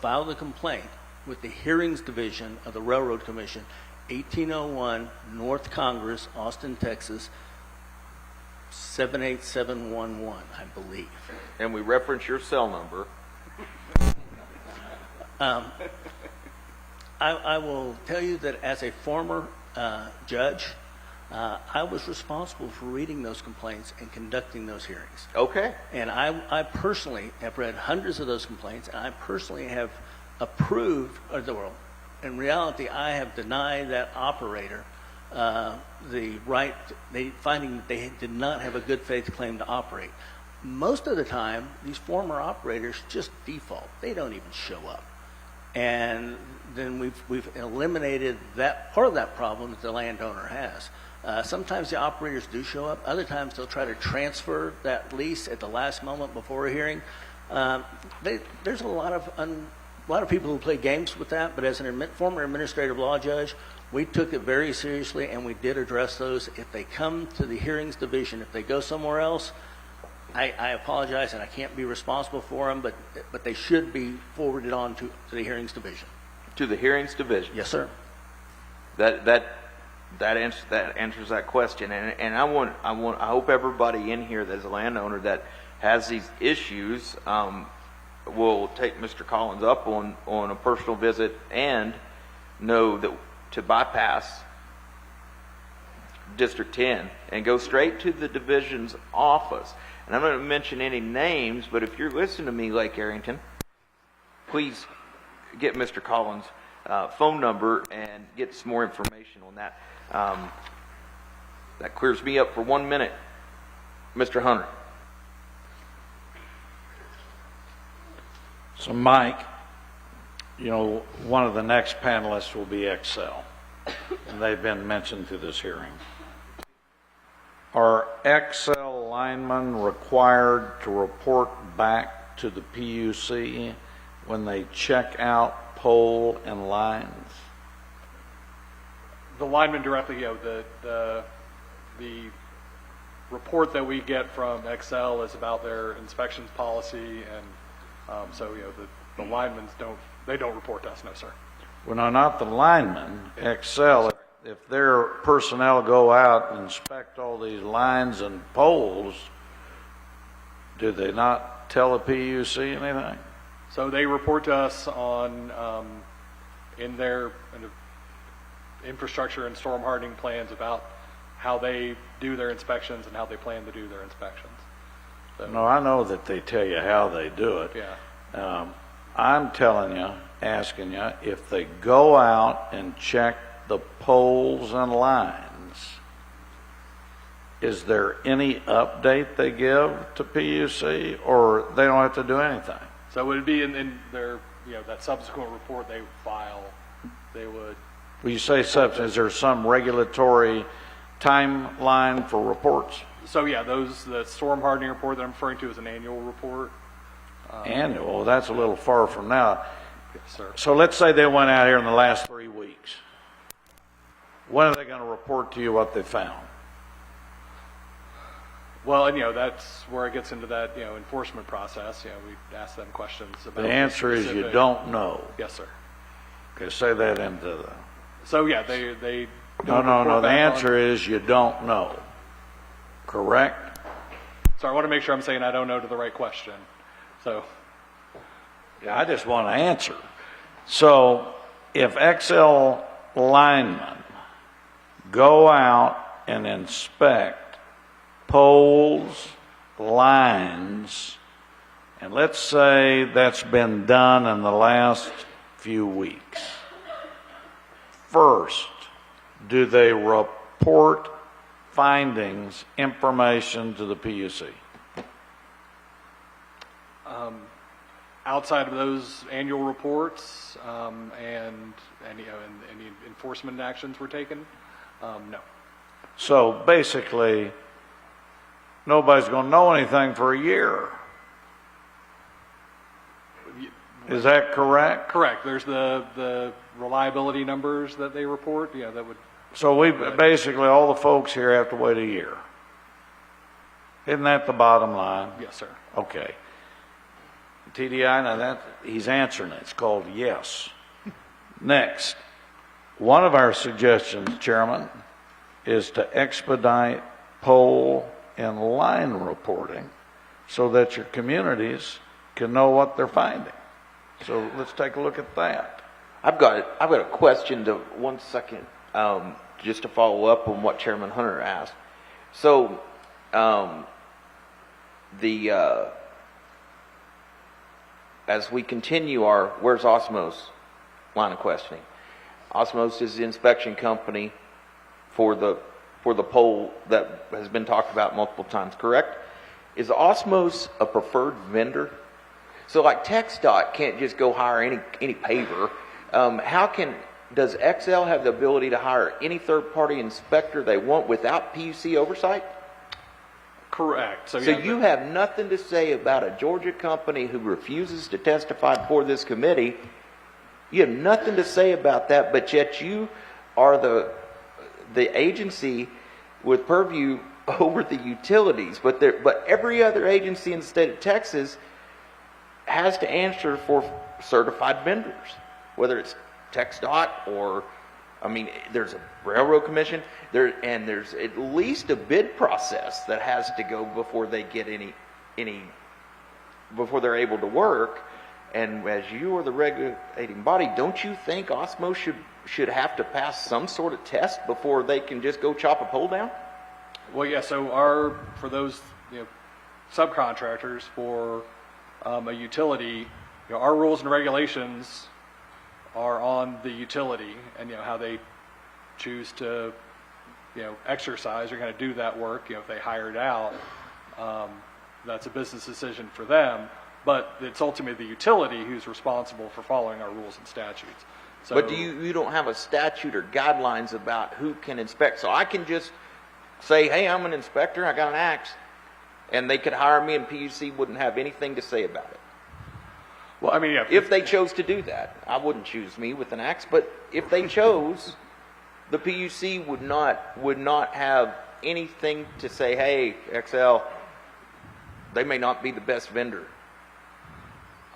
File the complaint with the hearings division of the Railroad Commission, 1801 North Congress, Austin, Texas, 78711, I believe. And we reference your cell number. I will tell you that as a former judge, I was responsible for reading those complaints and conducting those hearings. Okay. And I personally have read hundreds of those complaints, and I personally have approved, in reality, I have denied that operator the right, finding that they did not have a good faith claim to operate. Most of the time, these former operators just default. They don't even show up. And then we've eliminated that part of that problem that the landowner has. Sometimes the operators do show up. Other times they'll try to transfer that lease at the last moment before a hearing. There's a lot of people who play games with that. But as a former administrative law judge, We took it very seriously, and we did address those. If they come to the hearings division, if they go somewhere else, I apologize, and I can't be responsible for them, but they should be forwarded on to the hearings division. To the hearings division. Yes, sir. That answers that question, and I hope everybody in here that is a landowner that has these issues will take Mr. Collins up on a personal visit and know that to bypass District 10 and go straight to the division's office. And I'm not going to mention any names, but if you're listening to me, Lake Arrington, please get Mr. Collins' phone number and get some more information on that. That clears me up for 1 minute. Mr. Hunter. So Mike, you know, one of the next panelists will be Xcel, and they've been mentioned through this hearing. Are Xcel linemen required to report back to the PUC when they check out pole and lines? The linemen directly, the report that we get from Xcel is about their inspections policy, and so the linemen don't report to us, no sir. Well, no, not the linemen. Xcel, if their personnel go out and inspect all these lines and poles, do they not tell the PUC anything? So they report to us on in their infrastructure and storm hardening plans about how they do their inspections and how they plan to do their inspections. So, No, I know that they tell you how they do it. yeah. I'm telling you, asking you, if they go out and check the poles and lines, is there any update they give to PUC, or they don't have to do anything? So would it be in their, that subsequent report they would file, they would. When you say substance, is there some regulatory timeline for reports? So yeah, the storm hardening report that I'm referring to is an annual report. Annual, that's a little far from now. Yes, sir. So let's say they went out here in the last 3 weeks. When are they going to report to you what they found? Well, and that's where it gets into that enforcement process. We ask them questions about. The answer is you don't know. Yes, sir. Okay, say that into the. So yeah, they. No. The answer is you don't know. Correct? So I want to make sure I'm saying I don't know to the right question. So. Yeah, I just want to answer. So if Xcel linemen go out and inspect poles, lines, and let's say that's been done in the last few weeks. First, do they report findings, information to the PUC? Outside of those annual reports and any enforcement actions were taken, no. So basically, nobody's going to know anything for a year. Is that correct? Correct. There's the reliability numbers that they report. Yeah, that would. So we basically, all the folks here have to wait a year. Isn't that the bottom line? Yes, sir. Okay. TDI, now that he's answering it. It's called yes. Next, one of our suggestions, Chairman, is to expedite pole and line reporting so that your communities can know what they're finding. So let's take a look at that. I've got a question to 1 second, just to follow up on what Chairman Hunter asked. So, as we continue our Where's Osmos line of questioning, Osmos is the inspection company for the pole that has been talked about multiple times, correct? Is Osmos a preferred vendor? So like TxDOT can't just go hire any paver. Does Xcel have the ability to hire any third-party inspector they want without PUC oversight? Correct. So You have nothing to say about a Georgia company who refuses to testify before this committee. You have nothing to say about that, but yet you are the agency with purview over the utilities, but every other agency in the state of Texas has to answer for certified vendors, whether it's TxDOT or, I mean, there's a railroad commission and there's at least a bid process that has to go before they get before they're able to work. And as you are the regulating body, don't you think Osmo should have to pass some sort of test before they can just go chop a pole down? Well, yeah. So for those subcontractors for a utility, our rules and regulations are on the utility, and how they choose to exercise or kind of do that work. If they hire it out, that's a business decision for them. But it's ultimately the utility who's responsible for following our rules and statutes. So, but you don't have a statute or guidelines about who can inspect. So I can just say, hey, I'm an inspector, I got an axe, and they could hire me and PUC wouldn't have anything to say about it. Well, I mean, yeah, if they chose to do that, I wouldn't choose me with an axe, but if they chose, the PUC would not have anything to say, hey, Xcel, they may not be the best vendor.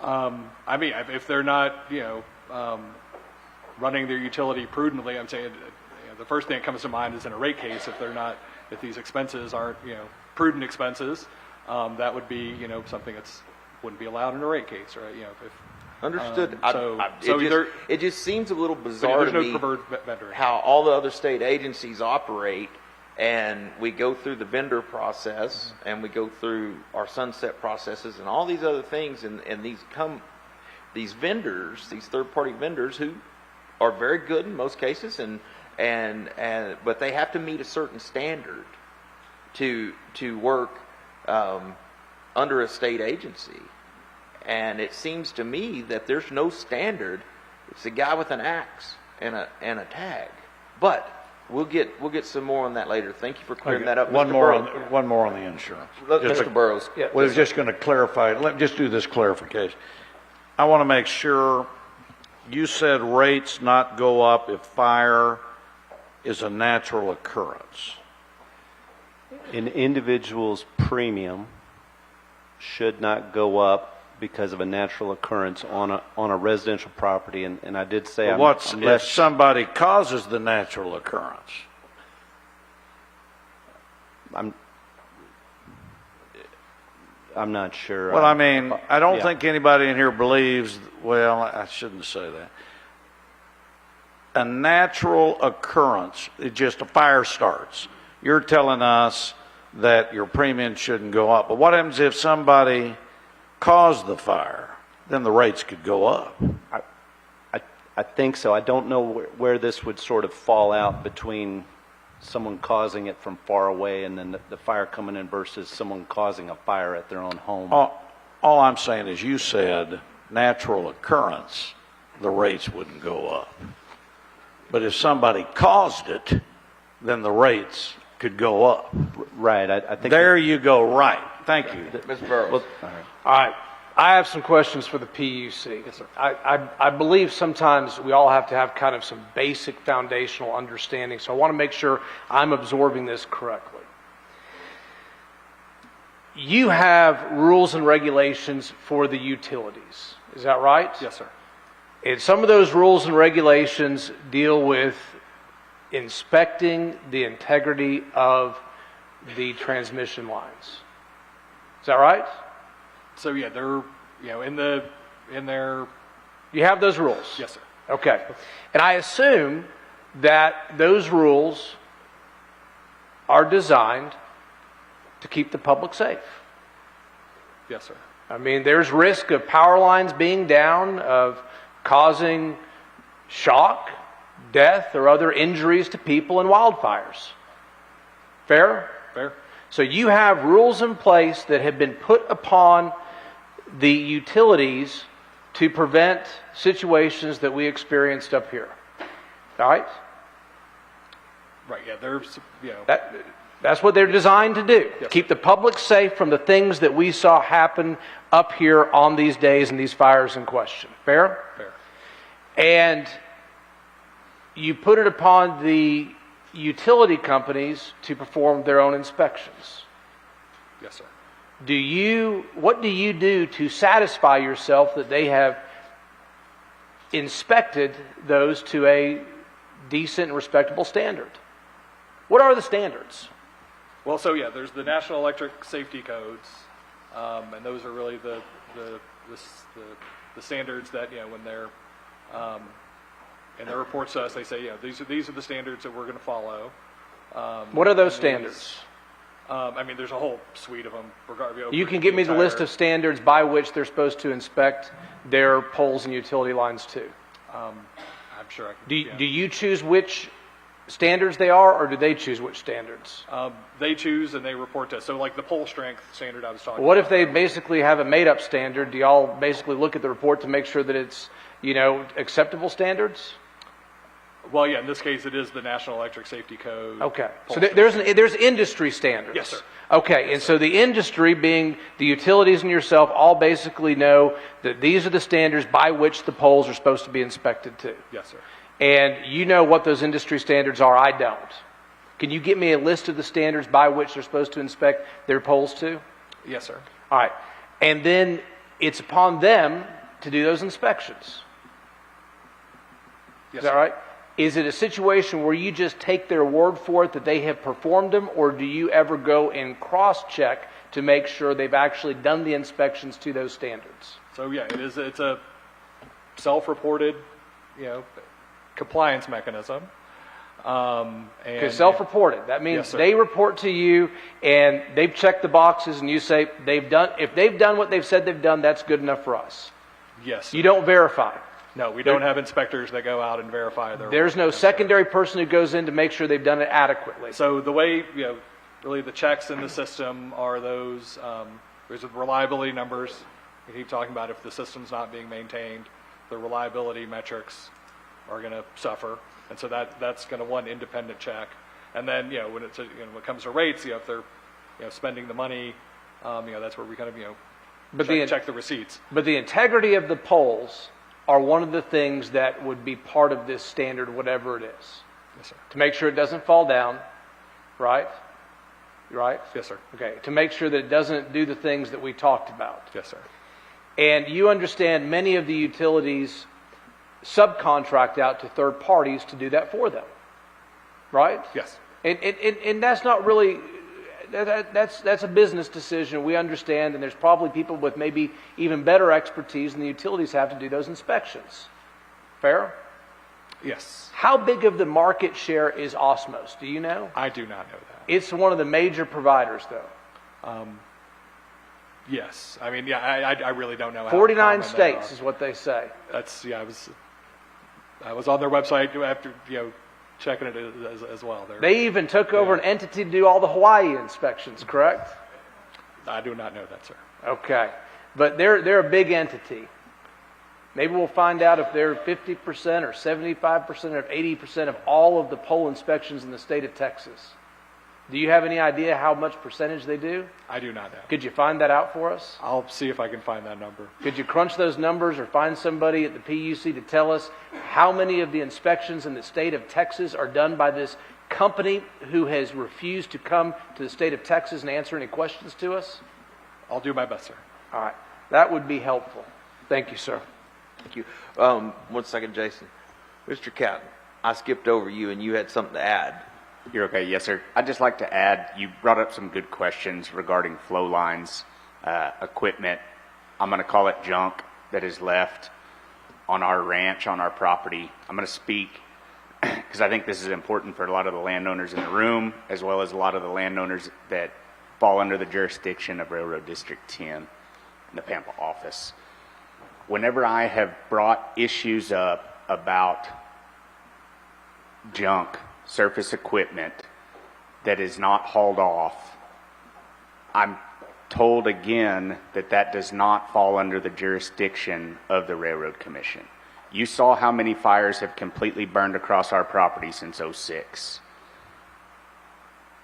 I mean, if they're not, running their utility prudently, I'm saying the first thing that comes to mind is in a rate case. If these expenses aren't, prudent expenses, that would be, something that's wouldn't be allowed in a rate case, right? Understood. It just seems a little bizarre there's to no me preferred vendor. how all the other state agencies operate, and we go through the vendor process, and we go through our sunset processes, and all these other things, and these vendors, these third-party vendors who are very good in most cases, but they have to meet a certain standard to work under a state agency. And it seems to me that there's no standard. It's a guy with an axe and a tag. But we'll get some more on that later. Thank you for clearing that up. One Mr. more Burrows. on the insurance. Mr. Burrows. Yeah, was just going to clarify. Let me just do this clarification. I want to make sure you said rates not go up if fire is a natural occurrence. An individual's premium should not go up because of a natural occurrence on a residential property, and I did say if somebody causes the natural occurrence? I'm not sure. Well, I mean, I don't think anybody in here believes, well, I shouldn't say that. A natural occurrence, it's just a fire starts. You're telling us that your premium shouldn't go up. But what happens if somebody caused the fire? Then the rates could go up. I think so. I don't know where this would sort of fall out between someone causing it from far away and then the fire coming in versus someone causing a fire at their own home. All I'm saying is you said natural occurrence, the rates wouldn't go up. But if somebody caused it, then the rates could go up. Right. I think there you go. Right. Thank you. Mr. Burrows. All right. I have some questions for the PUC. Yes, sir. I believe sometimes we all have to have kind of some basic foundational understanding, so I want to make sure I'm absorbing this correctly. You have rules and regulations for the utilities. Is that right? Yes, sir. And some of those rules and regulations deal with inspecting the integrity of the transmission lines. Is that right? So yeah, they're in their. You have those rules? Yes, sir. Okay. And I assume that those rules are designed to keep the public safe. Yes, sir. I mean, there's risk of power lines being down, of causing shock, death, or other injuries to people in wildfires. Fair? Fair. So you have rules in place that have been put upon the utilities to prevent situations that we experienced up here. All right? Right. Yeah. There's That's what they're designed to do. Yes. Keep the public safe from the things that we saw happen up here on these days and these fires in question. Fair? Fair. And you put it upon the utility companies to perform their own inspections. Yes, sir. What do you do to satisfy yourself that they have inspected those to a decent and respectable standard? What are the standards? Well, so yeah, there's the National Electric Safety Codes, and those are really the standards that, you know, when they're in their reports to us, they say, yeah, these are the standards that we're going to follow. What are those standards? I mean, there's a whole suite of them. You can give me the list of standards by which they're supposed to inspect their poles and utility lines too. I'm sure I can. Do you choose which standards they are, or do they choose which standards? They choose and they report to us. So like the pole strength standard I was talking What about. if they basically have a made-up standard? Do y'all basically look at the report to make sure that it's, you know, acceptable standards? Well, yeah, in this case, it is the National Electric Safety Code. Okay. So pole there's industry standards. Yes, sir. Okay, and so the industry, being the utilities and yourself, all basically know that these are the standards by which the poles are supposed to be inspected to. Yes, sir. And you know what those industry standards are. I don't. Can you give me a list of the standards by which they're supposed to inspect their poles to? Yes, sir. All right. And then it's upon them to do those inspections. Yes, Is that sir. right? Is it a situation where you just take their word for it that they have performed them, or do you ever go and cross-check to make sure they've actually done the inspections to those standards? So yeah, it's a self-reported, you know, compliance mechanism. Because self-reported, that means Yes, sir. they report to you and they've checked the boxes, and you say if they've done what they've said they've done, that's good enough for us. Yes, sir. You don't verify. No, we don't have inspectors that go out and verify their. There's no secondary person who goes in to make sure they've done it adequately. So the way, you know, really the checks in the system are those, there's reliability numbers. We keep talking about if the system's not being maintained, the reliability metrics are going to suffer. And so that's going to one independent check. And then, you know, when it's, when it comes to rates, you know, if they're, you know, spending the money, you know, that's where we kind of, you know, check the receipts. But the integrity of the poles are one of the things that would be part of this standard, whatever it is. Yes, sir. To make sure it doesn't fall down, right? Right? Yes, sir. Okay. To make sure that it doesn't do the things that we talked about. Yes, sir. And you understand many of the utilities subcontract out to third parties to do that for them, right? Yes. And that's not really, that's a business decision. We understand, and there's probably people with maybe even better expertise than the utilities have to do those inspections. Fair? Yes. How big of the market share is Osmos? Do you know? I do not know that. It's one of the major providers, though. Yes. I mean, yeah, I really don't know. How 49 common they states are. is what they say. That's, yeah, I was on their website after, you know, checking it as well. They even took over an entity to do all the Hawaii inspections, correct? I do not know that, sir. Okay. But they're a big entity. Maybe we'll find out if they're 50% or 75% or 80% of all of the pole inspections in the state of Texas. Do you have any idea how much percentage they do? I do not know. Could you find that out for us? I'll see if I can find that number. Could you crunch those numbers or find somebody at the PUC to tell us how many of the inspections in the state of Texas are done by this company who has refused to come to the state of Texas and answer any questions to us? I'll do my best, sir. All right. That would be helpful. Thank you, sir. Thank you. 1 second, Jason. Mr. Cowden, I skipped over you and you had something to add. You're okay, yes, sir. I'd just like to add, you brought up some good questions regarding flow lines, equipment. I'm going to call it junk that is left on our ranch, on our property. I'm going to speak because I think this is important for a lot of the landowners in the room, as well as a lot of the landowners that fall under the jurisdiction of Railroad District 10 in the Pampa office. Whenever I have brought issues up about junk, surface equipment that is not hauled off, I'm told again that that does not fall under the jurisdiction of the Railroad Commission. You saw how many fires have completely burned across our property since '06.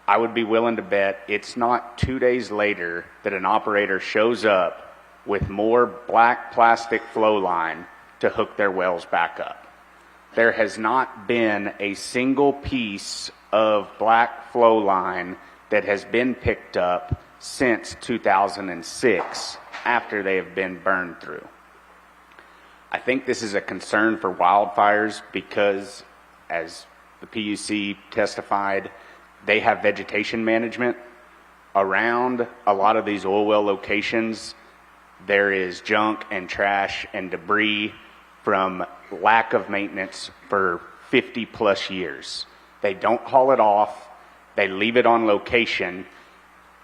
I would be willing to bet it's not 2 days later that an operator shows up with more black plastic flow line to hook their wells back up. there has not been a single piece of black flow line that has been picked up since 2006 after they have been burned through. I think this is a concern for wildfires because, as the PUC testified, they have vegetation management. Around a lot of these oil well locations, there is junk and trash and debris from lack of maintenance for 50 plus years. They don't haul it off, they leave it on location,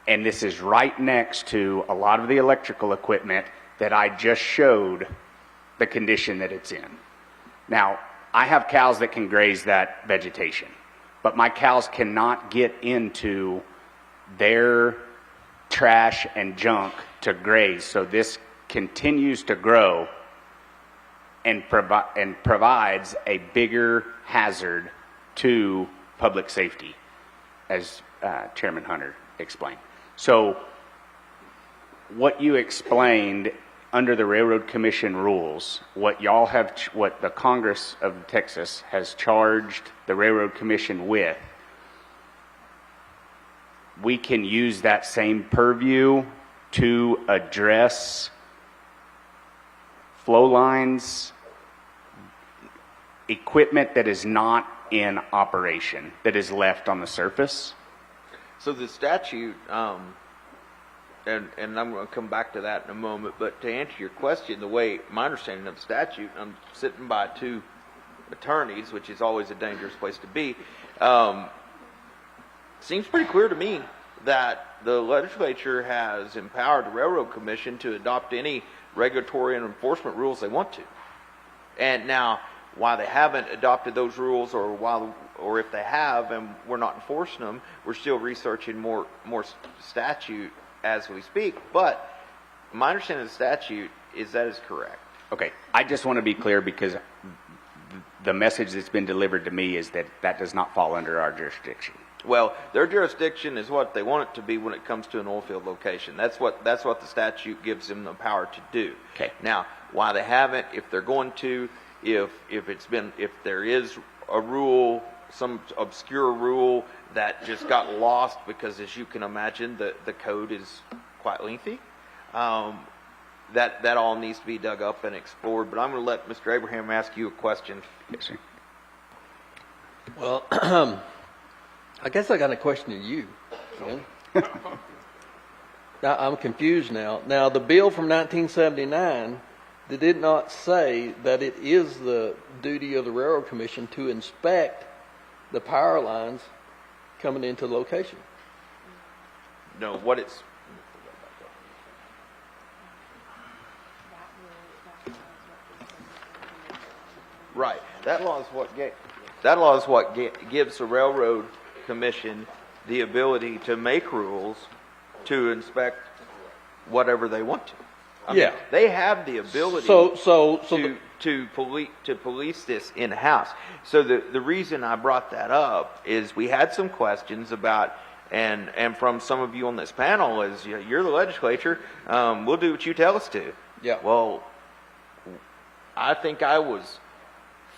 and this is right next to a lot of the electrical equipment that I just showed the condition that it's in. Now, I have cows that can graze that vegetation, but my cows cannot get into their trash and junk to graze, so this continues to grow and provides a bigger hazard to public safety, as Chairman Hunter explained. So what you explained under the Railroad Commission rules, what the Congress of Texas has charged the Railroad Commission with, we can use that same purview to address flow lines, equipment that is not in operation, that is left on the surface. So the statute, and I'm going to come back to that in a moment, but to answer your question, the way my understanding of the statute, I'm sitting by two attorneys, which is always a dangerous place to be. Seems pretty clear to me that the legislature has empowered the Railroad Commission to adopt any regulatory and enforcement rules they want to. And now, why they haven't adopted those rules, or if they have and we're not enforcing them, we're still researching more statute as we speak. But my understanding of the statute is that is correct. Okay, I just want to be clear because the message that's been delivered to me is that that does not fall under our jurisdiction. Well, their jurisdiction is what they want it to be when it comes to an oil field location. That's what the statute gives them the power to do. Okay. Now, why they haven't, if they're going to, if there is a rule, some obscure rule that just got lost because, as you can imagine, the code is quite lengthy. That all needs to be dug up and explored. But I'm going to let Mr. Abraham ask you a question. Yes, sir. Well, I guess I got a question to you. Now, I'm confused now. Now, the bill from 1979, did it not say that it is the duty of the Railroad Commission to inspect the power lines coming into the location? No, what it's... Right. That law is what gives the Railroad Commission the ability to make rules to inspect whatever they want to. I mean, they have the ability to police this in house. So the reason I brought that up is we had some questions about, and from some of you on this panel, is you're the legislature, we'll do what you tell us to. Yeah. Well, I think I was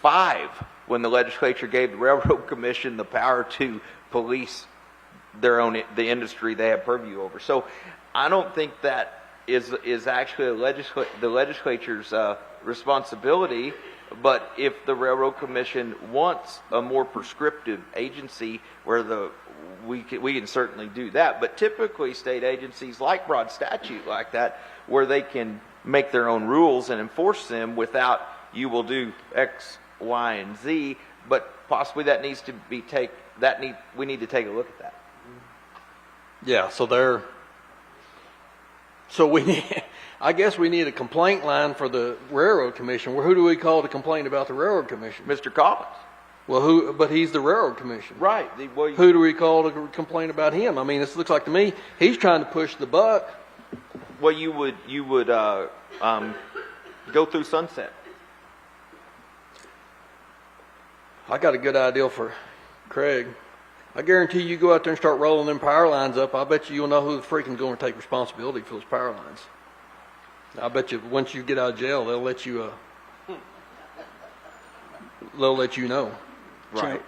5 when the legislature gave the Railroad Commission the power to police the industry they have purview over. So I don't think that is actually the legislature's responsibility. But if the Railroad Commission wants a more prescriptive agency, where we can certainly do that. But typically, state agencies like broad statute like that, where they can make their own rules and enforce them without you will do X, Y, and Z. But possibly that needs to be we need to take a look at that. Yeah, I guess we need a complaint line for the Railroad Commission. Well, who do we call to complain about the Railroad Commission? Mr. Collins. Well, but he's the Railroad Commission. Right. Who do we call to complain about him? I mean, this looks like to me he's trying to push the buck. Well, you would go through Sunset. I got a good idea for Craig. I guarantee you go out there and start rolling them power lines up, I bet you'll know who the freaking going to take responsibility for those power lines. I bet you once you get out of jail, they'll let you they'll let you know. Right.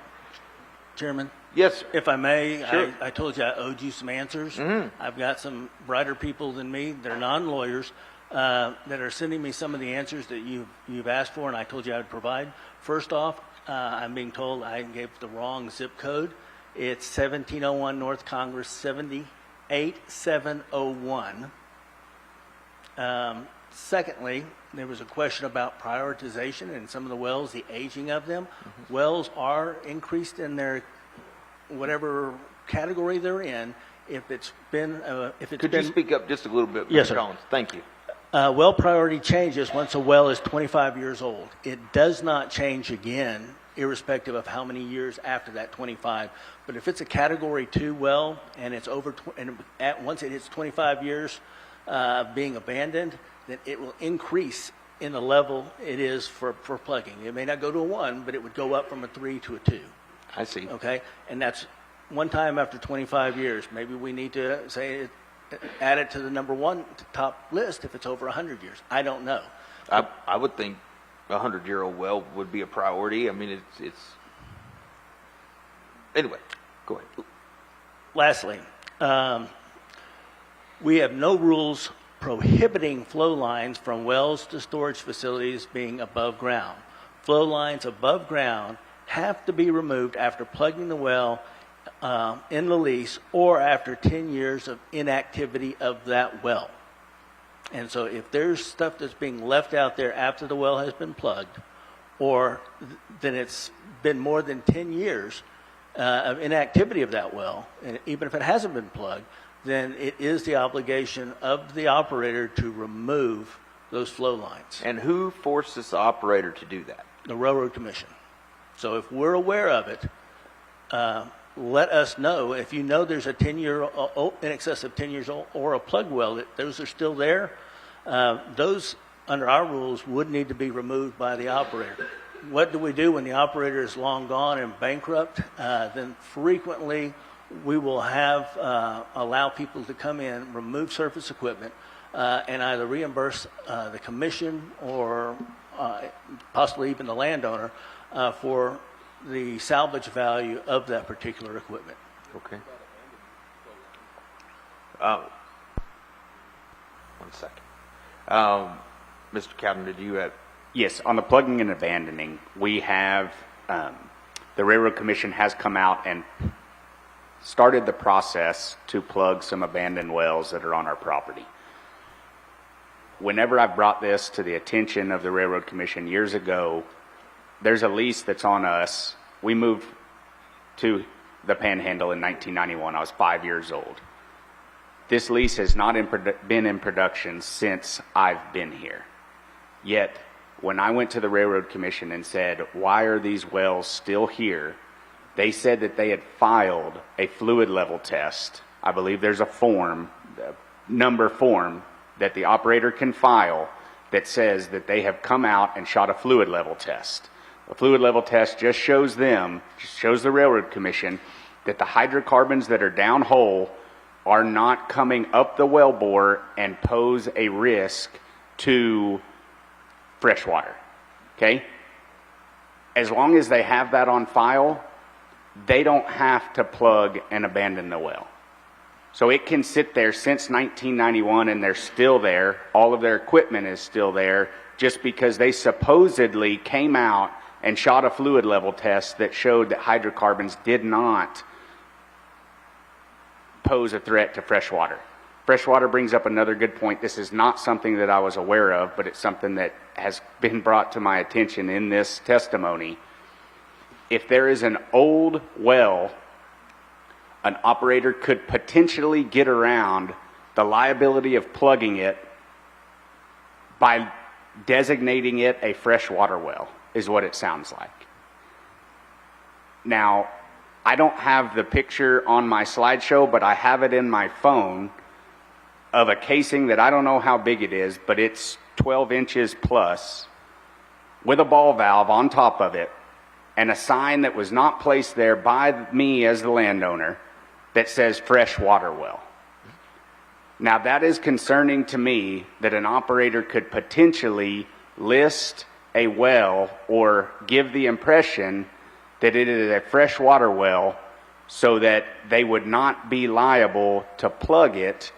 Chairman? Yes. If I may, Sure. I told you I owed you some answers. I've got some brighter people than me, they're non-lawyers, that are sending me some of the answers that you've asked for, and I told you I would provide. First off, I'm being told I gave the wrong zip code. It's 1701 North Congress, 78701. Secondly, there was a question about prioritization and some of the wells, the aging of them. Wells are increased in their whatever category they're in. If it's been, Could you speak up just a little bit, Mr. Yes, sir. Collins? Thank you. Well priority changes once a well is 25 years old. It does not change again, irrespective of how many years after that 25. But if it's a Category 2 well and it's once it hits 25 years being abandoned, then it will increase in the level it is for plugging. It may not go to a 1, but it would go up from a 3 to a 2. I see. Okay, and that's one time after 25 years. Maybe we need to say add it to the number 1 top list if it's over 100 years. I don't know. I would think a 100-year-old well would be a priority. I mean, it's anyway. Go ahead. Lastly, we have no rules prohibiting flow lines from wells to storage facilities being above ground. Flow lines above ground have to be removed after plugging the well in the lease or after 10 years of inactivity of that well. And so if there's stuff that's being left out there after the well has been plugged, or then it's been more than 10 years of inactivity of that well, and even if it hasn't been plugged, then it is the obligation of the operator to remove those flow lines. And who forces the operator to do that? The Railroad Commission. So if we're aware of it, let us know. If you know there's a 10-year, in excess of 10 years old, or a plug well, that those are still there, those, under our rules, would need to be removed by the operator. What do we do when the operator is long gone and bankrupt? Then frequently we will have allow people to come in, remove surface equipment, and either reimburse the commission or possibly even the landowner for the salvage value of that particular equipment. Okay. 1 second. Mr. Cowden, did you have? Yes, on the plugging and abandoning, we have, the Railroad Commission has come out and started the process to plug some abandoned wells that are on our property. Whenever I've brought this to the attention of the Railroad Commission years ago, there's a lease that's on us. We moved to the Panhandle in 1991. I was 5 years old. This lease has not been in production since I've been here. Yet, when I went to the Railroad Commission and said, why are these wells still here? They said that they had filed a fluid level test. I believe there's a form, number form, that the operator can file that says that they have come out and shot a fluid level test. A fluid level test just shows the Railroad Commission that the hydrocarbons that are downhole are not coming up the wellbore and pose a risk to freshwater. Okay? As long as they have that on file, they don't have to plug and abandon the well. So it can sit there since 1991 and they're still there. All of their equipment is still there just because they supposedly came out and shot a fluid level test that showed that hydrocarbons did not pose a threat to freshwater. Freshwater brings up another good point. This is not something that I was aware of, but it's something that has been brought to my attention in this testimony. If there is an old well, an operator could potentially get around the liability of plugging it by designating it a freshwater well, is what it sounds like. Now, I don't have the picture on my slideshow, but I have it in my phone of a casing that I don't know how big it is, but it's 12 inches plus with a ball valve on top of it and a sign that was not placed there by me as the landowner that says freshwater well. Now that is concerning to me that an operator could potentially list a well or give the impression that it is a freshwater well so that they would not be liable to plug it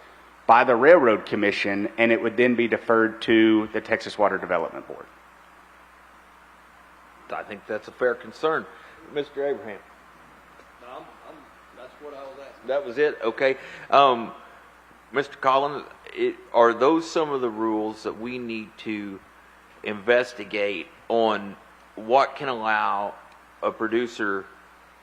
by the Railroad Commission, and it would then be deferred to the Texas Water Development Board. I think that's a fair concern. Mr. Abraham? That's what I was asking. That was it? Okay. Mr. Collins, are those some of the rules that we need to investigate on what can allow a producer,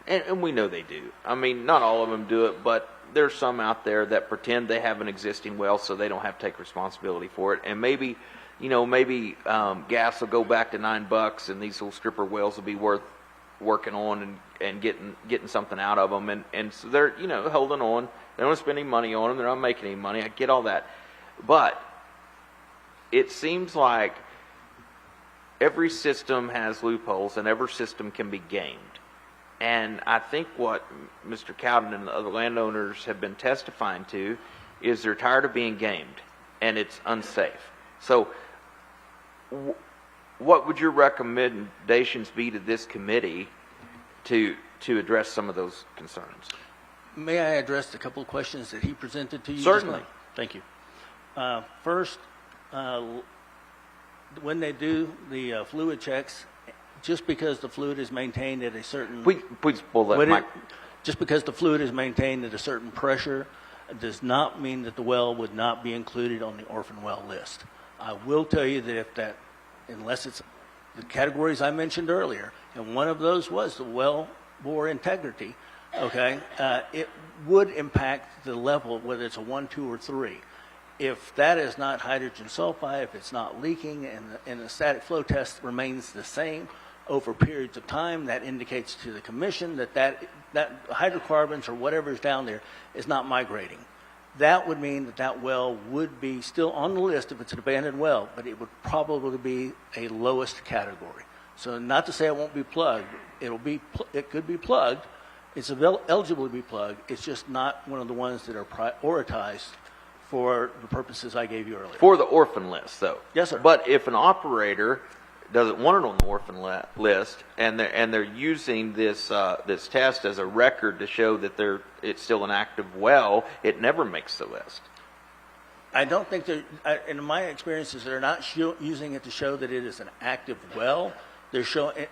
and we know they do. I mean, not all of them do it, but there's some out there that pretend they have an existing well so they don't have to take responsibility for it. And maybe, gas will go back to $9 and these little stripper wells will be worth working on and getting something out of them. And so they're, holding on. They don't spend any money on them. They're not making any money. I get all that. But it seems like every system has loopholes and every system can be gamed. And I think what Mr. Cowden and the other landowners have been testifying to is they're tired of being gamed and it's unsafe. So what would your recommendations be to this committee to address some of those concerns? May I address a couple of questions that he presented to you? Certainly. Thank you. First, when they do the fluid checks, just because the fluid is maintained at a certain... Please pull that mic. Just because the fluid is maintained at a certain pressure does not mean that the well would not be included on the orphan well list. I will tell you that unless it's the categories I mentioned earlier, and one of those was the well bore integrity, okay, it would impact the level, whether it's a 1, 2, or 3. If that is not hydrogen sulfide, if it's not leaking, and the static flow test remains the same over periods of time, that indicates to the commission that hydrocarbons or whatever is down there is not migrating. That would mean that well would be still on the list if it's an abandoned well, but it would probably be a lowest category. So not to say it won't be plugged. It could be plugged. It's eligible to be plugged. It's just not one of the ones that are prioritized for the purposes I gave you earlier. For the orphan list, though. Yes, sir. But if an operator doesn't want it on the orphan list, and they're using this test as a record to show that it's still an active well, it never makes the list. I don't think in my experiences, they're not using it to show that it is an active well. They're showing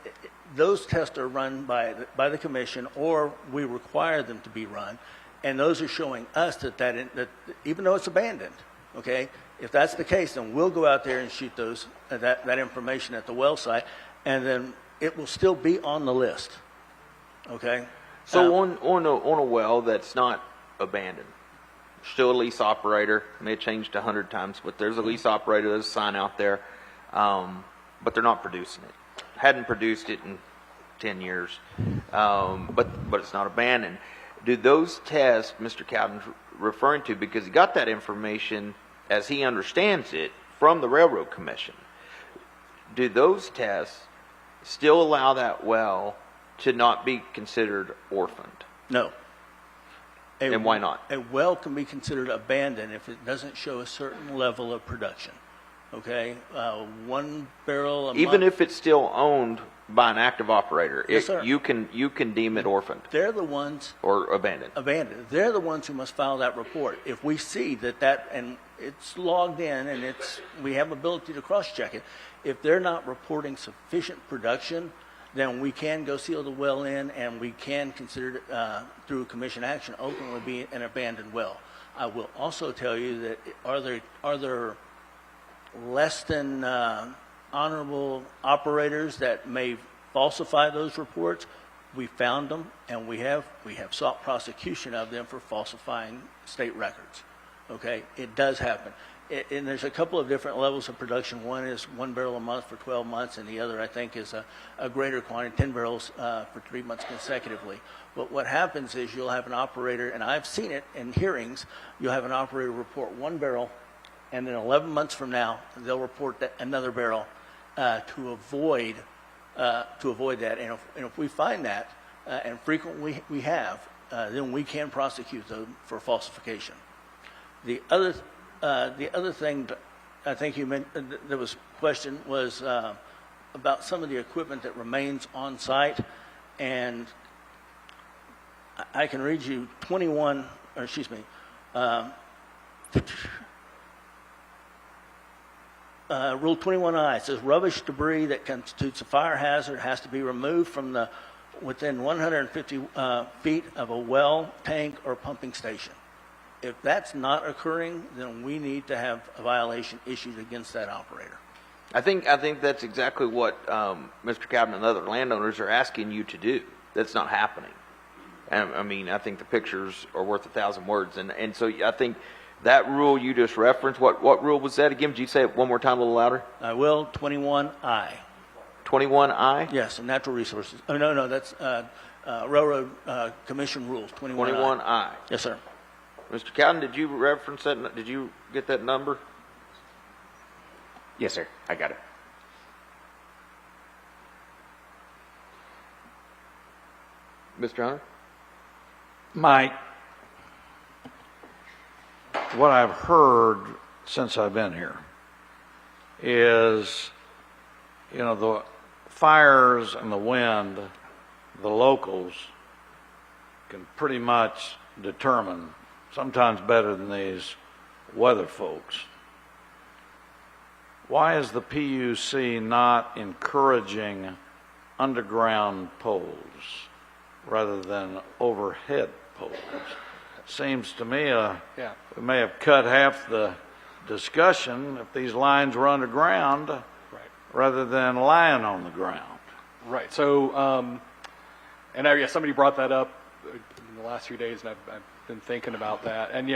those tests are run by the commission, or we require them to be run, and those are showing us that even though it's abandoned, okay, if that's the case, then we'll go out there and shoot that information at the well site, and then it will still be on the list, okay. So on a well that's not abandoned, still a lease operator. May have changed 100 times, but there's a lease operator. There's a sign out there, but they're not producing it. Hadn't produced it in 10 years, but it's not abandoned. Do those tests Mr. Cowden's referring to, because he got that information as he understands it from the Railroad Commission, do those tests still allow that well to not be considered orphaned? No. And why not? A well can be considered abandoned if it doesn't show a certain level of production. Okay, 1 barrel a month. Even if it's still owned by an active operator, Yes, sir. you can deem it orphaned They're the ones or abandoned. They're the ones who must file that report. If we see that and it's logged in and we have ability to cross-check it, if they're not reporting sufficient production, then we can go seal the well in, and we can consider it, through commission action, ultimately be an abandoned well. I will also tell you that are there less than honorable operators that may falsify those reports? We found them, and we have sought prosecution of them for falsifying state records. Okay, it does happen. And there's a couple of different levels of production. One is 1 barrel a month for 12 months, and the other, I think, is a greater quantity, 10 barrels for 3 months consecutively. But what happens is you'll have an operator, and I've seen it in hearings, you'll have an operator report 1 barrel, and then 11 months from now, they'll report another barrel to avoid that. And if we find that, and frequently we have, then we can prosecute them for falsification. The other thing that I think you mentioned, there was a question, was about some of the equipment that remains on site, and I can read you Rule 21I. It says rubbish debris that constitutes a fire hazard has to be removed from within 150 feet of a well, tank, or pumping station. If that's not occurring, then we need to have a violation issued against that operator. I think that's exactly what Mr. Cowden and other landowners are asking you to do. That's not happening. And I mean, I think the pictures are worth 1,000 words. And so I think that rule you just referenced, what rule was that again? Did you say it one more time a little louder? I will. 21I. 21I? Yes, and natural resources. Oh, no, that's Railroad Commission rules, 21I. 21I. Yes, sir. Mr. Cowden, did you reference that? Did you get that number? Yes, sir. I got it. Mr. Hunter? Mike, what I've heard since I've been here is, the fires and the wind, the locals can pretty much determine, sometimes better than these weather folks. Why is the PUC not encouraging underground poles rather than overhead poles? Seems to me we may have cut half the discussion if these lines were underground rather than lying on the ground. Right. So, somebody brought that up in the last few days, and I've been thinking about that. And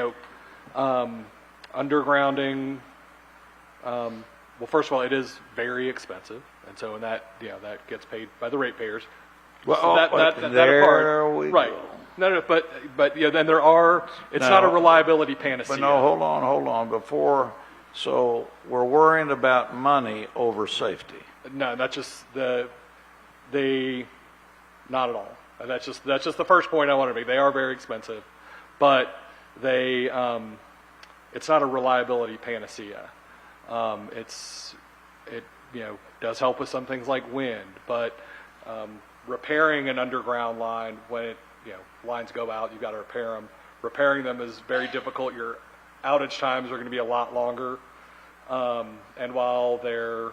undergrounding. Well, first of all, it is very expensive, and so that gets paid by the ratepayers. Well, so that there part, we right? go. No, but then there are. It's not a reliability panacea. But no, hold on. So we're worrying about money over safety. No, not just not at all. And that's just the first point I want to make. They are very expensive, but it's not a reliability panacea. It does help with some things like wind, but repairing an underground line when lines go out, you've got to repair them. Repairing them is very difficult. Your outage times are going to be a lot longer, and while they're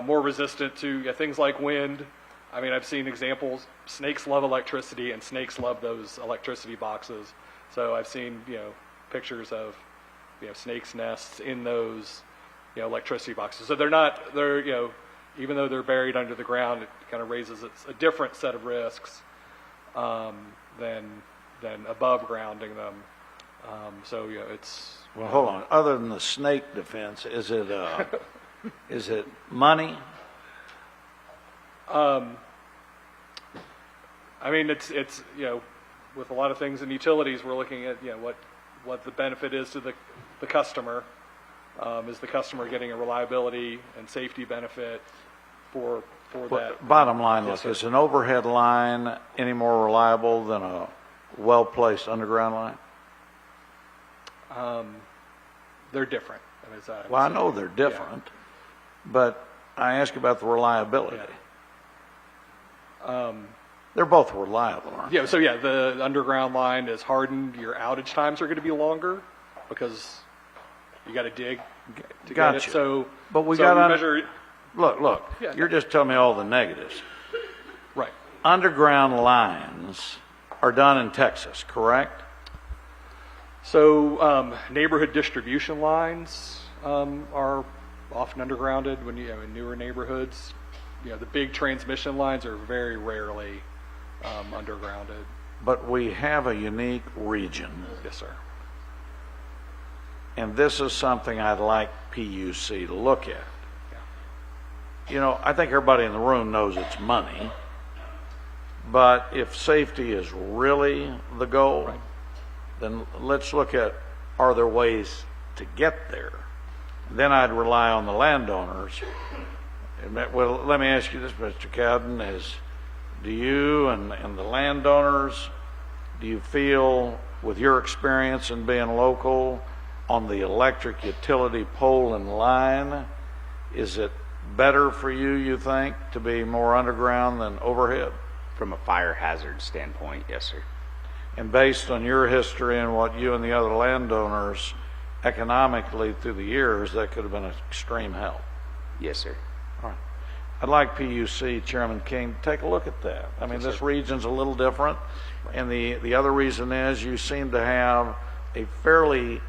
more resistant to things like wind, I mean, I've seen examples. Snakes love electricity, and snakes love those electricity boxes. So I've seen pictures of snakes' nests in those electricity boxes. So they're even though they're buried under the ground, it kind of raises a different set of risks than above grounding them. So it's well. Hold on. Other than the snake defense, is it money? I mean, it's with a lot of things in utilities, we're looking at what the benefit is to the customer. Is the customer getting a reliability and safety benefit for that? Bottom line, Yes, look, is an overhead line any more reliable than a well-placed underground line? They're different. Well, I know they're different, but I ask about the reliability. They're both reliable, aren't they? So the underground line is hardened. Your outage times are going to be longer because you got to dig to get it. So, but we so got to measure. Look. Yeah. You're just telling me all the negatives. Right. Underground lines are done in Texas, correct? So neighborhood distribution lines are often undergrounded when in newer neighborhoods. The big transmission lines are very rarely undergrounded. But we have a unique region. Yes, sir. And this is something I'd like PUC to look at. I think everybody in the room knows it's money, but if safety is really the goal, then let's look at, are there ways to get there? Then I'd rely on the landowners. Well, let me ask you this, Mr. Cowden, do you and the landowners, do you feel, with your experience in being local, on the electric utility pole and line, is it better for you think, to be more underground than overhead? From a fire hazard standpoint, yes, sir. And based on your history and what you and the other landowners economically through the years, that could have been an extreme help. Yes, sir. All right. I'd like PUC Chairman King to take a look at that. I mean, this region's a little different, and the other reason is you seem to have a fairly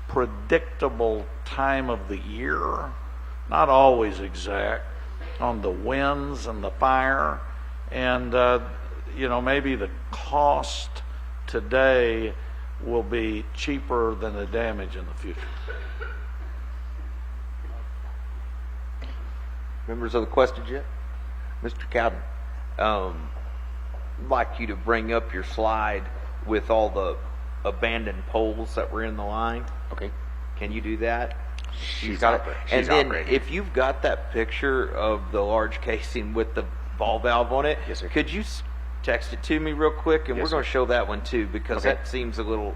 predictable time of the year, not always exact, on the winds and the fire, and maybe the cost today will be cheaper than the damage in the future. Members of the questions yet? Mr. Cowden, I'd like you to bring up your slide with all the abandoned poles that were in the line. Okay. Can you do that? She's And then operating. if you've got that picture of the large casing with the ball valve on it, Yes, sir. could you text it to me real quick? And Yes, we're going to sir. show that one too, because Okay. that seems a little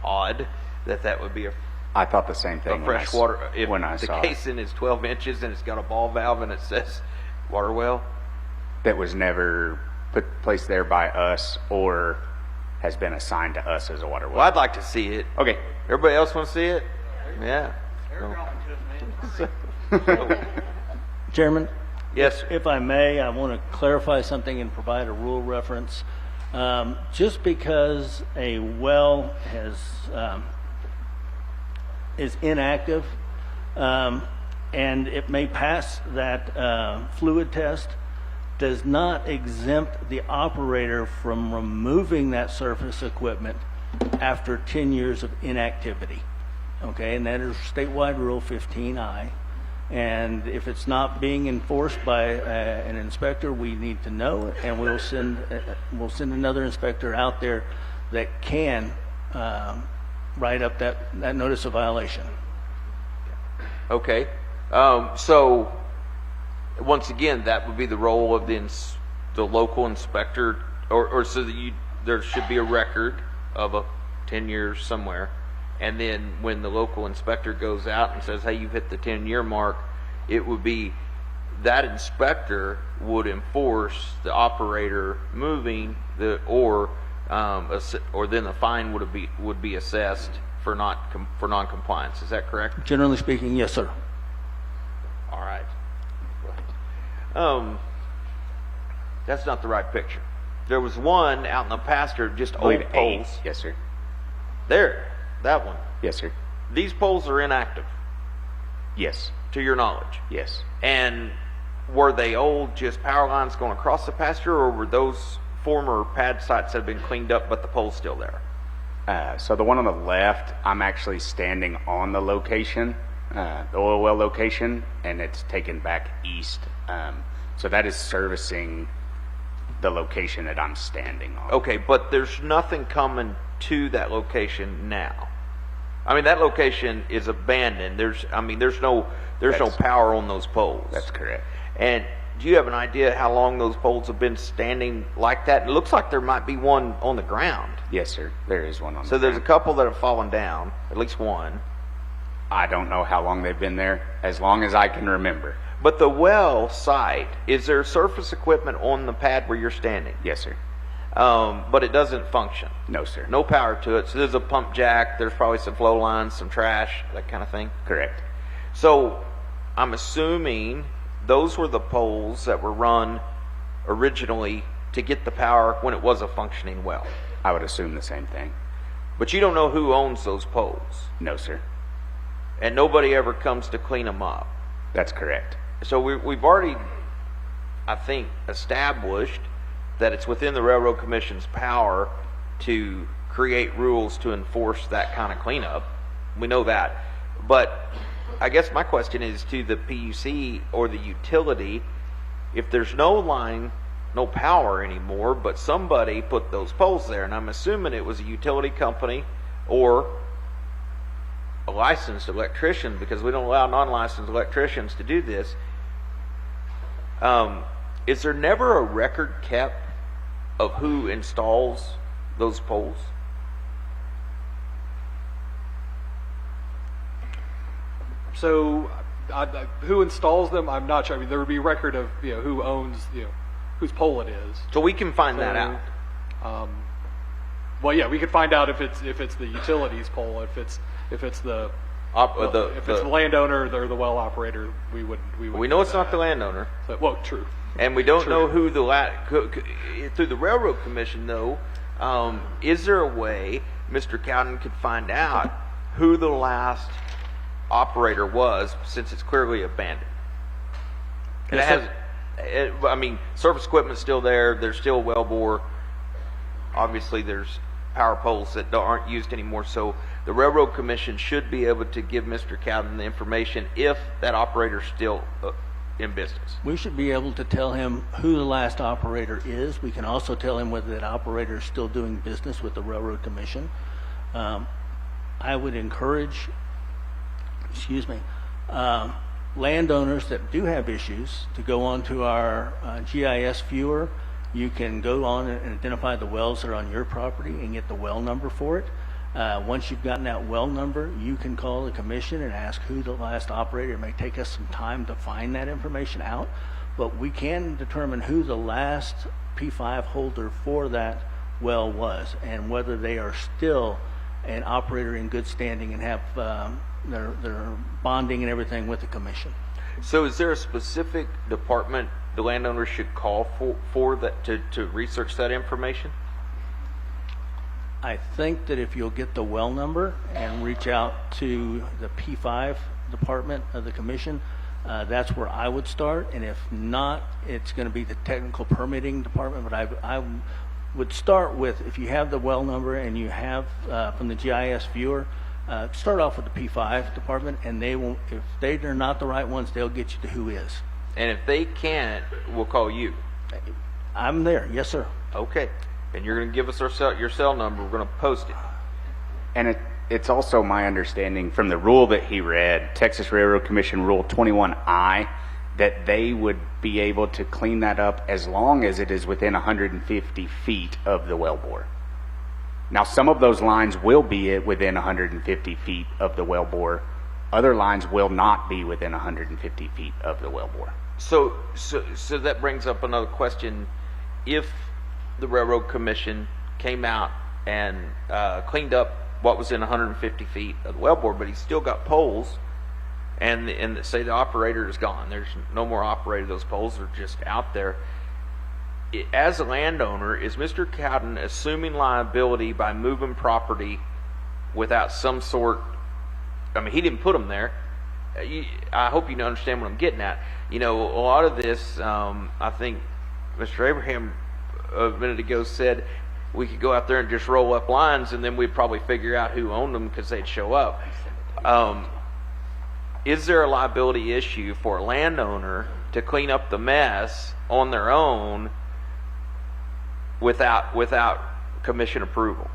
odd that would be a I thought the same thing fresh water. If when I the saw it. casing is 12 inches and it's got a ball valve and it says water well, That was never placed there by us or has been assigned to us as a water well. well, I'd like to see it. Okay. Everybody else want to see it? Yeah. Chairman? Yes, sir. If I may, I want to clarify something and provide a rule reference. Just because a well is inactive, and it may pass that fluid test, does not exempt the operator from removing that surface equipment after 10 years of inactivity. Okay, and that is statewide rule 15I. And if it's not being enforced by an inspector, we need to know, and we'll send another inspector out there that can write up that notice of violation. Okay. So once again, that would be the role of the local inspector, or so that there should be a record of 10 years somewhere. And then when the local inspector goes out and says, hey, you've hit the 10-year mark, it would be that inspector would enforce the operator moving or then the fine would be assessed for non-compliance. Is that correct? Generally speaking, yes, sir. All right. That's not the right picture. There was one out in the pasture, just I believe old poles. 8. Yes, sir. There, that one. Yes, sir. These poles are inactive, Yes. to your knowledge. Yes. And were they old, just power lines going across the pasture, or were those former pad sites that have been cleaned up, but the pole's still there? So the one on the left, I'm actually standing on the location, the oil well location, and it's taken back east. So that is servicing the location that I'm standing on. Okay, but there's nothing coming to that location now. I mean, that location is abandoned. There's no power on those poles. That's correct. And do you have an idea how long those poles have been standing like that? It looks like there might be one on the ground. Yes, sir. There is one on So the there's a ground. couple that have fallen down, at least one. I don't know how long they've been there, as long as I can remember. But the well site, is there surface equipment on the pad where you're standing? Yes, sir. But it doesn't function. No, sir. No power to it. So there's a pump jack, there's probably some flow lines, some trash, that kind of thing. Correct. So I'm assuming those were the poles that were run originally to get the power when it was a functioning well. I would assume the same thing. But you don't know who owns those poles. No, sir. And nobody ever comes to clean them up. That's correct. So we've already, I think, established that it's within the Railroad Commission's power to create rules to enforce that kind of cleanup. We know that. But I guess my question is to the PUC or the utility, if there's no line, no power anymore, but somebody put those poles there, and I'm assuming it was a utility company or a licensed electrician, because we don't allow non-licensed electricians to do this. Is there never a record kept of who installs those poles? So who installs them, I'm not sure. I mean, there would be record of who owns whose pole it is. So we can find that out. Well, yeah, we could find out if it's the utilities pole, if it's the if it's the landowner or the well operator. We know it's not the landowner. But, well, true. And we don't know who through the Railroad Commission, though. Is there a way Mr. Cowden could find out who the last operator was, since it's clearly abandoned? And I mean, surface equipment's still there. There's still well bore. Obviously, there's power poles that aren't used anymore. So the Railroad Commission should be able to give Mr. Cowden the information if that operator's still in business. We should be able to tell him who the last operator is. We can also tell him whether that operator is still doing business with the Railroad Commission. I would encourage, landowners that do have issues to go onto our GIS viewer. You can go on and identify the wells that are on your property and get the well number for it. Once you've gotten that well number, you can call the commission and ask who the last operator. It may take us some time to find that information out, but we can determine who the last P5 holder for that well was and whether they are still an operator in good standing and have their bonding and everything with the commission. So is there a specific department the landowner should call for that to research that information? I think that if you'll get the well number and reach out to the P5 department of the commission, that's where I would start. And if not, it's going to be the technical permitting department. But I would start with, if you have the well number and you have from the GIS viewer, start off with the P5 department, and they won't. If they're not the right ones, they'll get you to who is. And if they can't, we'll call you. I'm there. Yes, sir. Okay. And you're going to give us your cell number. We're going to post it. And it's also my understanding from the rule that he read, Texas Railroad Commission Rule 21I, that they would be able to clean that up as long as it is within 150 feet of the wellbore. Now, some of those lines will be within 150 feet of the wellbore. Other lines will not be within 150 feet of the wellbore. So that brings up another question. If the Railroad Commission came out and cleaned up what was in 150 feet of the wellbore, but he's still got poles, and say the operator is gone, there's no more operator, those poles are just out there. As a landowner, is Mr. Cowden assuming liability by moving property without some sort? I mean, he didn't put them there. I hope you understand what I'm getting at. A lot of this, I think Mr. Abraham a minute ago said we could go out there and just roll up lines, and then we'd probably figure out who owned them because they'd show up. Is there a liability issue for a landowner to clean up the mess on their own without commission approval?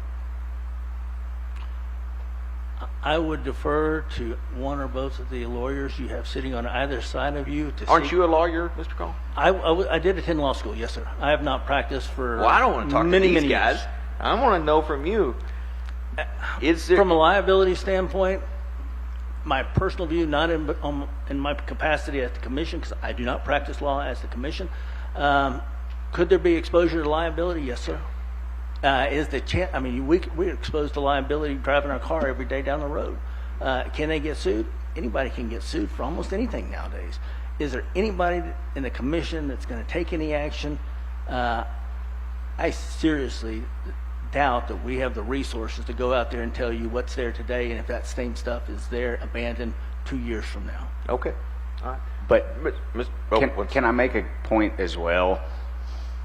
I would defer to one or both of the lawyers you have sitting on either side of you. Aren't you a lawyer, Mr. Cole? I did attend law school, yes, sir. I have not practiced for I don't want to talk many, to these many guys. years. I want to know from you. Is there, from a liability standpoint, my personal view, not in my capacity at the commission, because I do not practice law as the commission, could there be exposure to liability? Yes, sir. Is the chance? I mean, we're exposed to liability driving our car every day down the road. Can they get sued? Anybody can get sued for almost anything nowadays. Is there anybody in the commission that's going to take any action? I seriously doubt that we have the resources to go out there and tell you what's there today, and if that same stuff is there abandoned 2 years from now. Okay. All right. But can I make a point as well?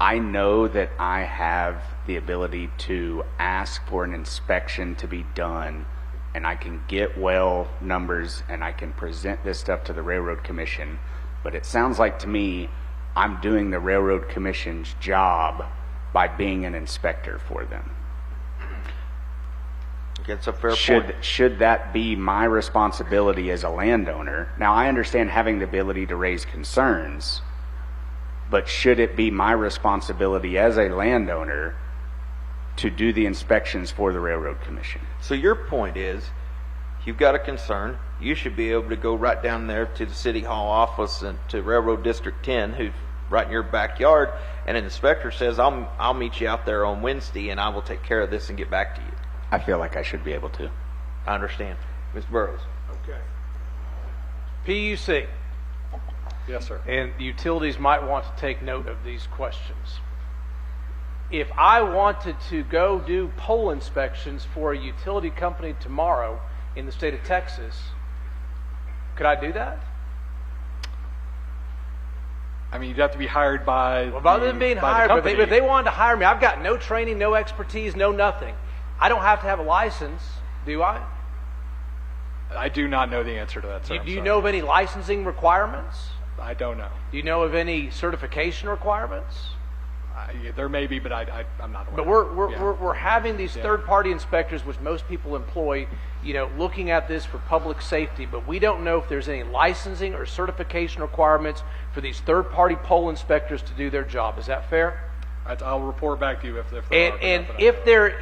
I know that I have the ability to ask for an inspection to be done, and I can get well numbers, and I can present this stuff to the Railroad Commission. But it sounds like to me I'm doing the Railroad Commission's job by being an inspector for them. That's a fair point. Should that be my responsibility as a landowner? Now, I understand having the ability to raise concerns, but should it be my responsibility as a landowner to do the inspections for the Railroad Commission? So your point is, you've got a concern, you should be able to go right down there to the City Hall office and to Railroad District 10, who's right in your backyard, and an inspector says, I'll meet you out there on Wednesday and I will take care of this and get back to you. I feel like I should be able to. I understand. Ms. Burrows. Okay. PUC. Yes, sir. And the utilities might want to take note of these questions. If I wanted to go do pole inspections for a utility company tomorrow in the state of Texas, could I do that? I mean, you'd have to be hired by. Well, other than being hired, but if they wanted to hire me, I've got no training, no expertise, no nothing. I don't have to have a license, do I? I do not know the answer to that, sir. Do you know of any licensing requirements? I don't know. Do you know of any certification requirements? There may be, but I'm not aware. But we're having these third-party inspectors, which most people employ, looking at this for public safety, but we don't know if there's any licensing or certification requirements for these third-party pole inspectors to do their job. Is that fair? I'll report back to you if there are. And if there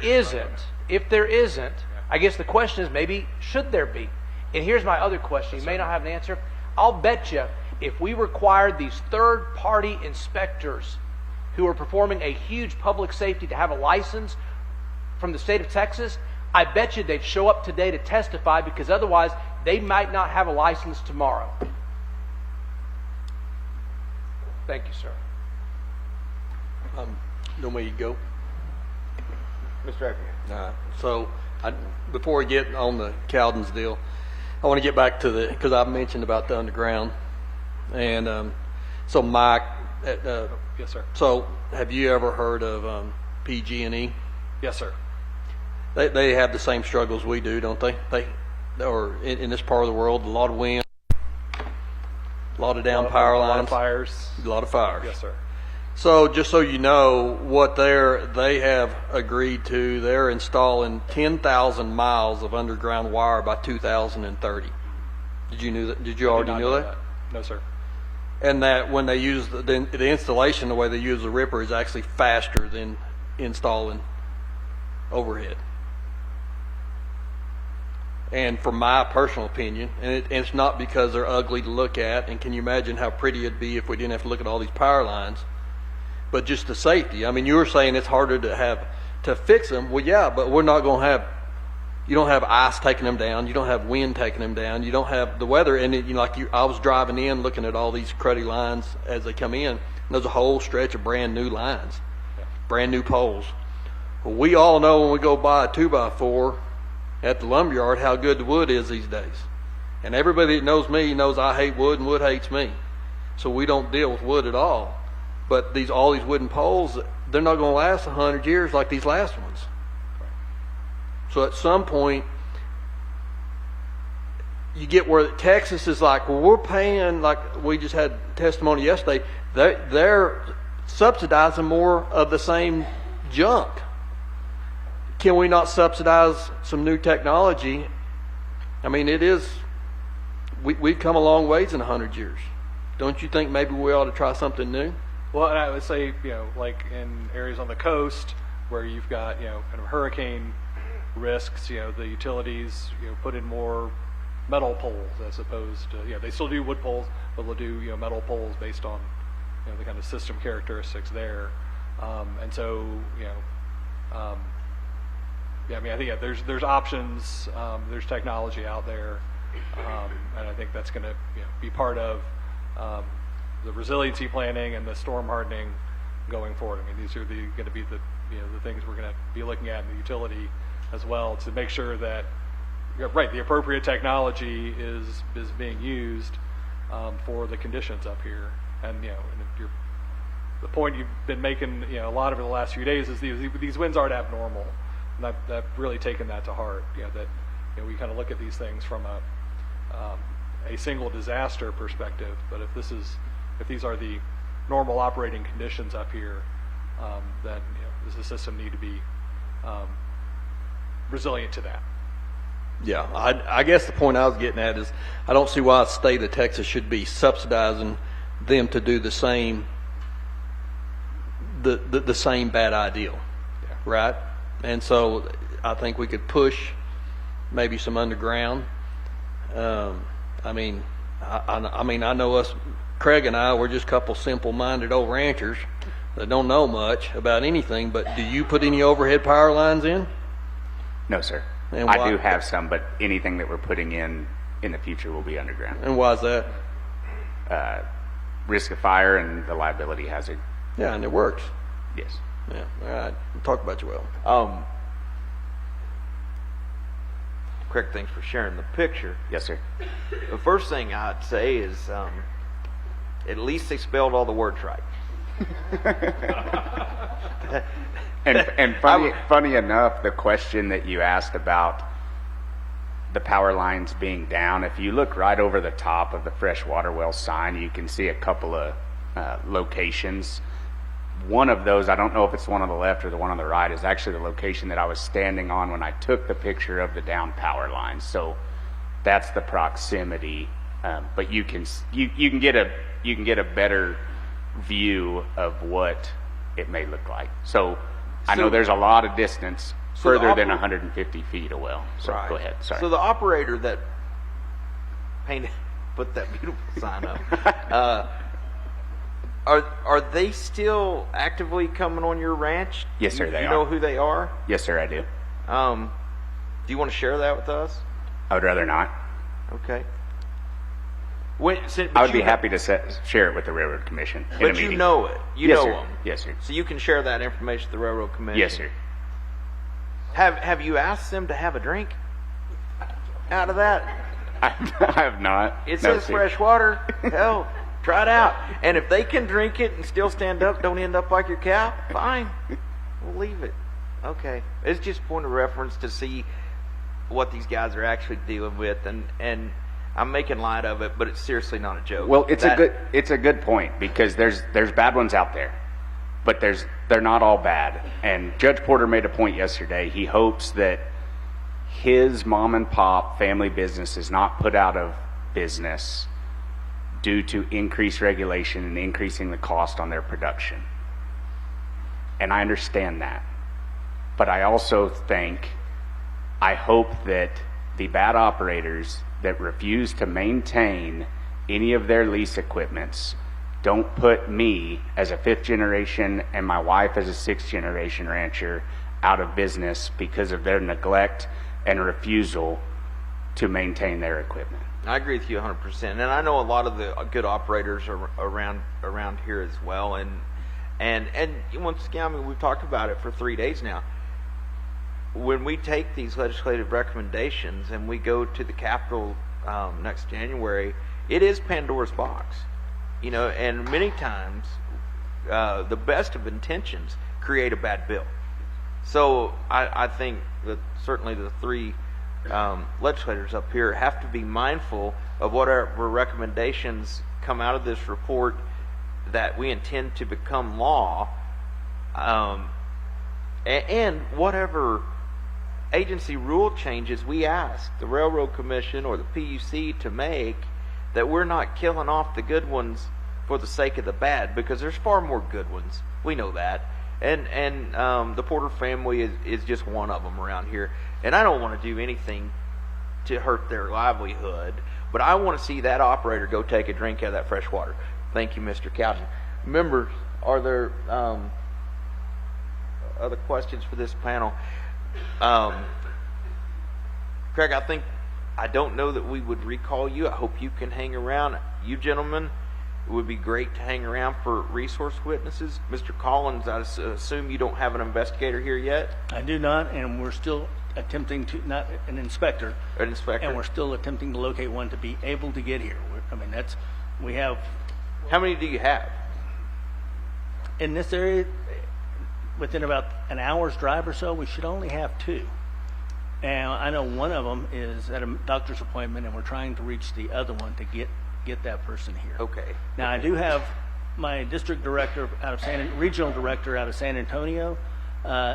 isn't, I guess the question is maybe should there be? And here's my other question. You may not have an answer. I'll bet you if we required these third-party inspectors who are performing a huge public safety to have a license from the state of Texas, I bet you they'd show up today to testify, because otherwise they might not have a license tomorrow. Thank you, sir. No way you go. Mr. Adrian. So, before we get on the Cowden's deal, I want to get back to because I mentioned about the underground, and so Mike. Yes, sir. So, have you ever heard of PG&E? Yes, sir. They have the same struggles we do, don't they? Or in this part of the world, a lot of wind, a lot of down power lines, a lot of fires. a lot of fires. Yes, sir. So, just so you know, what they have agreed to, they're installing 10,000 miles of underground wire by 2030. Did you know that? Did you already know that? No, sir. And that when they use the installation, the way they use the ripper is actually faster than installing overhead. And from my personal opinion, and it's not because they're ugly to look at, and can you imagine how pretty it'd be if we didn't have to look at all these power lines, but just the safety. I mean, you were saying it's harder to fix them. Well, yeah, but we're not going to have, you don't have ice taking them down. You don't have wind taking them down. You don't have the weather. And I was driving in looking at all these cruddy lines as they come in. And there's a whole stretch of brand new lines, brand new poles. Well, we all know when we go buy a 2x4 at the lumberyard how good the wood is these days. And everybody that knows me knows I hate wood and wood hates me. So we don't deal with wood at all. But all these wooden poles, they're not going to last 100 years like these last ones. So at some point, you get where Texas is like, well, we're paying, like we just had testimony yesterday, they're subsidizing more of the same junk. Can we not subsidize some new technology? I mean, we've come a long ways in 100 years. Don't you think maybe we ought to try something new? Well, and I would say, like in areas on the coast where you've got, kind of hurricane risks, the utilities, put in more metal poles as opposed to, they still do wood poles, but they'll do, metal poles based on, the kind of system characteristics there. And so, I mean, I think there's options, there's technology out there, and I think that's going to be part of the resiliency planning and the storm hardening going forward. I mean, these are going to be the things we're going to be looking at in the utility as well, to make sure that the appropriate technology is being used for the conditions up here. And the point you've been making a lot over the last few days is these winds aren't abnormal, and I've really taken that to heart. That we kind of look at these things from a single disaster perspective, but if these are the normal operating conditions up here, then does the system need to be resilient to that? Yeah, I guess the point I was getting at is I don't see why the state of Texas should be subsidizing them to do the same the same bad ideal, right? And so I think we could push maybe some underground. I mean, I know us, Craig and I, we're just a couple simple-minded old ranchers that don't know much about anything, but do you put any overhead power lines in? No, sir. And I why- do have some, but anything that we're putting in the future will be underground. And why is that? Risk of fire and the liability hazard. Yeah, and it works. Yes. Yeah, all right. We'll talk about you well. Craig, thanks for sharing the picture. Yes, sir. The first thing I'd say is at least they spelled all the words right. And funny enough, the question that you asked about the power lines being down, if you look right over the top of the freshwater well sign, you can see a couple of locations. One of those, I don't know if it's the one on the left or the one on the right, is actually the location that I was standing on when I took the picture of the down power lines. So that's the proximity, but you can get a better view of what it may look like. So I know there's a lot of distance further than 150 feet a well. So Right. go ahead. Sorry. So the operator that put that beautiful sign up, are they still actively coming on your ranch? Yes, sir, they You are. know who they are? Yes, sir, I do. Do you want to share that with us? I would rather not. Okay. I would be happy to share it with the Railroad Commission in a But meeting. you know it. You Yes, know sir. them. Yes, sir. So you can share that information with the Railroad Commission. Yes, sir. Have you asked them to have a drink out of that? I have not. It No, says sir. fresh water. Hell, try it out. And if they can drink it and still stand up, don't end up like your cow, fine. We'll leave it. Okay. It's just point of reference to see what these guys are actually dealing with, and I'm making light of it, but it's seriously not a joke. Well, it's a good point, because there's bad ones out there, but they're not all bad. And Judge Porter made a point yesterday. He hopes that his mom and pop family business is not put out of business due to increased regulation and increasing the cost on their production. And I understand that. But I also I hope that the bad operators that refuse to maintain any of their lease equipments don't put me as a 5th generation and my wife as a 6th generation rancher out of business because of their neglect and refusal to maintain their equipment. I agree with you 100%, and I know a lot of the good operators are around here as well. And once again, I mean, we've talked about it for 3 days now. When we take these legislative recommendations and we go to the Capitol next January, it is Pandora's box, and many times the best of intentions create a bad bill. So I think that certainly the 3 legislators up here have to be mindful of whatever recommendations come out of this report that we intend to become law, and whatever agency rule changes we ask the Railroad Commission or the PUC to make, that we're not killing off the good ones for the sake of the bad, because there's far more good ones. We know that. And the Porter family is just one of them around here. And I don't want to do anything to hurt their livelihood, but I want to see that operator go take a drink out of that fresh water. Thank you, Mr. Cowden. Members, are there other questions for this panel? Craig, I don't know that we would recall you. I hope you can hang around. You gentlemen, it would be great to hang around for resource witnesses. Mr. Collins, I assume you don't have an investigator here yet? I do not, and we're still attempting to, not an inspector, An inspector? and we're still attempting to locate one to be able to get here. We have, How many do you have? in this area, within about an hour's drive or so, we should only have 2. And I know one of them is at a doctor's appointment, and we're trying to reach the other one to get that person here. Okay. Now, I do have my district director regional director out of San Antonio,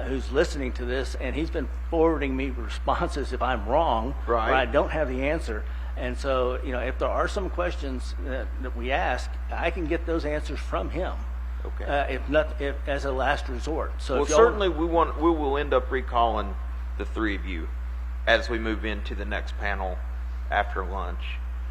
who's listening to this, and he's been forwarding me responses if I'm wrong, Right. or I don't have the answer. And so, if there are some questions that we ask, I can get those answers from him. Okay. If as a last resort. So Well, if y'all- certainly we will end up recalling the 3 of you. as we move into the next panel after lunch.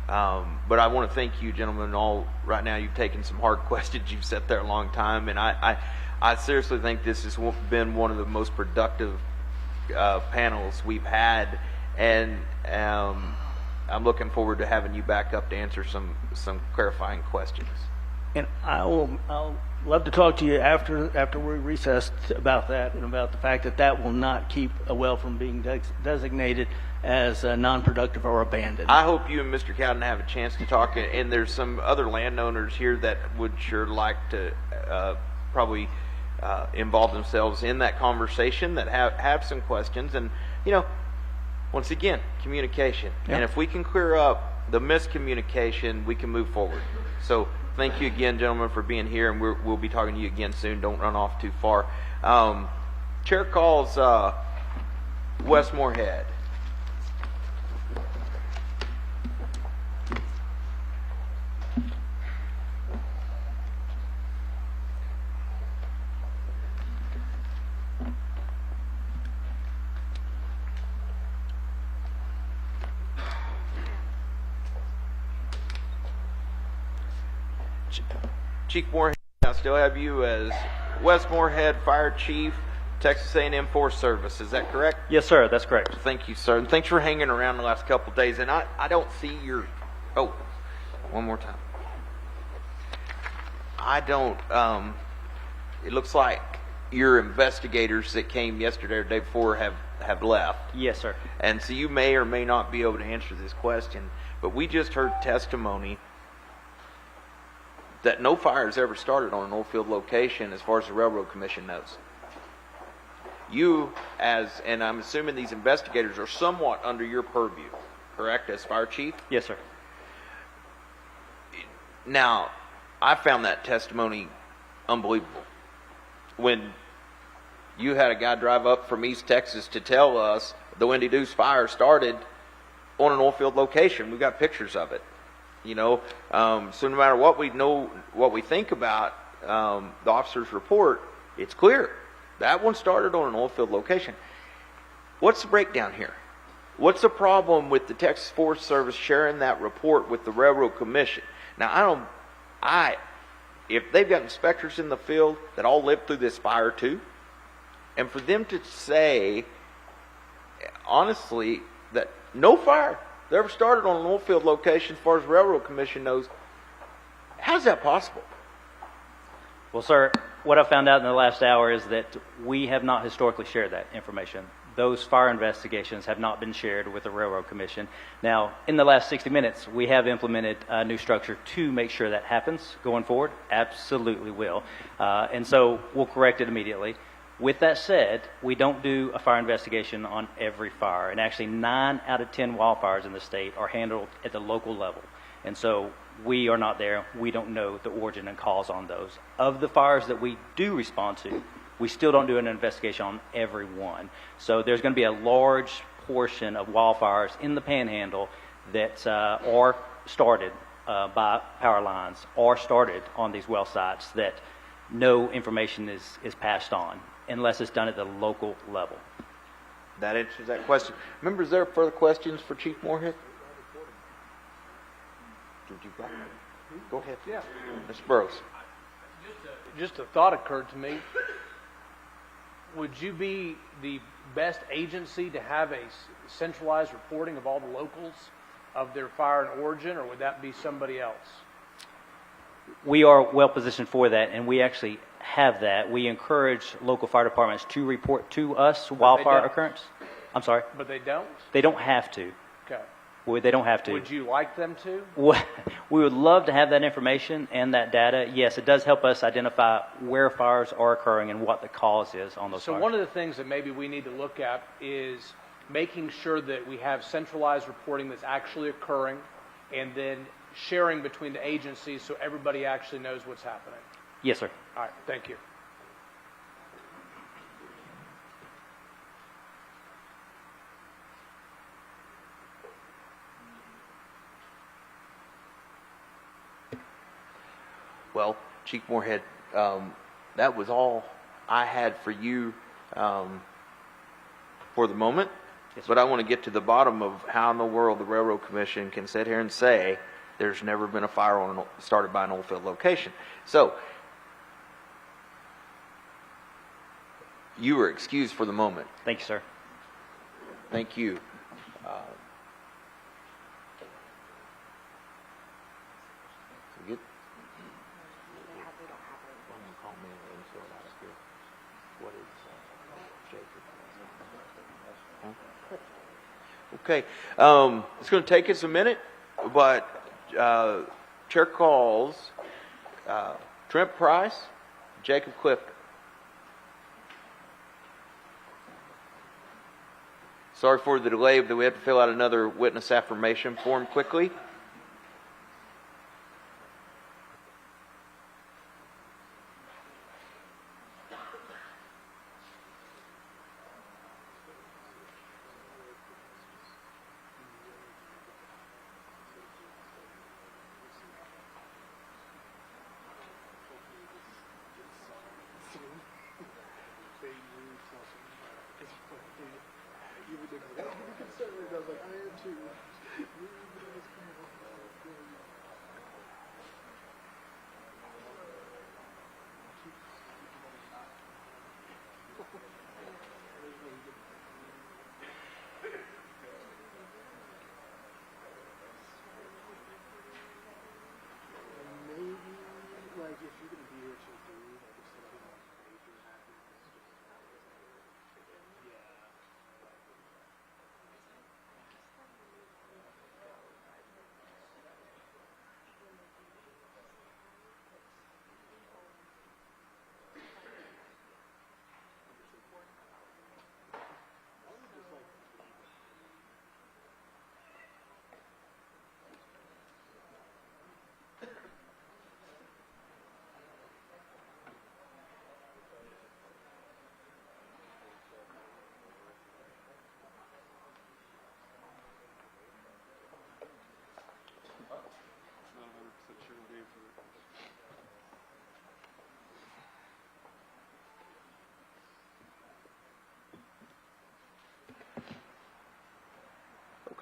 But I want to thank you, gentlemen, all right now. You've taken some hard questions. You've sat there a long time, and I seriously think this has been one of the most productive panels we've had, and I'm looking forward to having you back up to answer some clarifying questions. And I'll love to talk to you after we recessed about that and about the fact that will not keep a well from being designated as non-productive or abandoned. I hope you and Mr. Cowden have a chance to talk, and there's some other landowners here that would sure like to probably involve themselves in that conversation, that have some questions. And once again, communication. Yep. And if we can clear up the miscommunication, we can move forward. So thank you again, gentlemen, for being here, and we'll be talking to you again soon. Don't run off too far. Chair calls West Moorhead. Chief Moorhead, I still have you as West Moorhead Fire Chief, Texas A&M Forest Service. Is that correct? Yes, sir. That's correct. Thank you, sir. And thanks for hanging around the last couple of days. And I don't see your... Oh, one more time. I don't... it looks like your investigators that came yesterday or the day before have left. Yes, sir. And so you may or may not be able to answer this question, but we just heard testimony that no fires ever started on an oil field location as far as the Railroad Commission knows. You, and I'm assuming these investigators are somewhat under your purview, correct, as fire chief? Yes, sir. Now, I found that testimony unbelievable. When you had a guy drive up from East Texas to tell us the Windy Deuce fire started on an oil field location. We got pictures of it. So no matter what we know, what we think about the officer's report, it's clear that one started on an oil field location. What's the breakdown here? What's the problem with the Texas Forest Service sharing that report with the Railroad Commission? Now, if they've got inspectors in the field that all lived through this fire too, and for them to say, honestly, that no fire ever started on an oil field location as far as the Railroad Commission knows, how's that possible? Well, sir, what I found out in the last hour is that we have not historically shared that information. Those fire investigations have not been shared with the Railroad Commission. Now, in the last 60 minutes, we have implemented a new structure to make sure that happens going forward. Absolutely will. And so we'll correct it immediately. With that said, we don't do a fire investigation on every fire. And actually, 9 out of 10 wildfires in the state are handled at the local level. And so we are not there. We don't know the origin and cause on those. Of the fires that we do respond to, we still don't do an investigation on every one. So there's going to be a large portion of wildfires in the Panhandle that are started by power lines or started on these well sites that no information is passed on unless it's done at the local level. That answers that question. Members, there further questions for Chief Moorhead? Go ahead. Yeah. Mr. Burrows. Just a thought occurred to me. Would you be the best agency to have a centralized reporting of all the locals of their fire and origin, or would that be somebody else? We are well positioned for that, and we actually have that. We encourage local fire departments to report to us wildfire occurrence. I'm sorry? But they don't? They don't have to. Okay. They don't have to. Would you like them to? We would love to have that information and that data. Yes, it does help us identify where fires are occurring and what the cause is on those fires. So one of the things that maybe we need to look at is making sure that we have centralized reporting that's actually occurring, and then sharing between the agencies so everybody actually knows what's happening. Yes, sir. All right, thank you. Well, Chief Moorhead, that was all I had for you for the moment. Yes, sir. But I want to get to the bottom of how in the world the Railroad Commission can sit here and say there's never been a fire started by an oil field location. So, you are excused for the moment. Thank you, sir. Thank you. Get, okay, it's going to take us a minute, but Chair calls Trent Price, Jacob Clifton. Sorry for the delay, but we have to fill out another witness affirmation form quickly.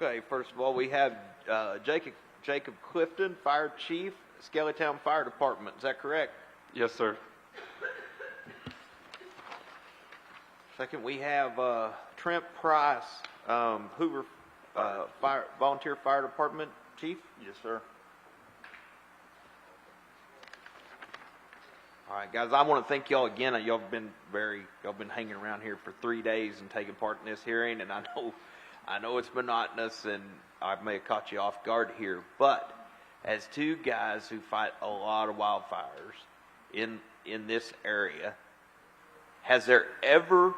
Okay, first of all, we have Jacob Clifton, Fire Chief, Skellytown Fire Department. Is that correct? Yes, sir. Second, we have Trent Price, Hoover Volunteer Fire Department Chief. Yes, sir. All right, guys, I want to thank y'all again. Y'all been hanging around here for 3 days and taking part in this hearing, and I know it's monotonous and I may have caught you off guard here, but as two guys who fight a lot of wildfires in this area, has there ever,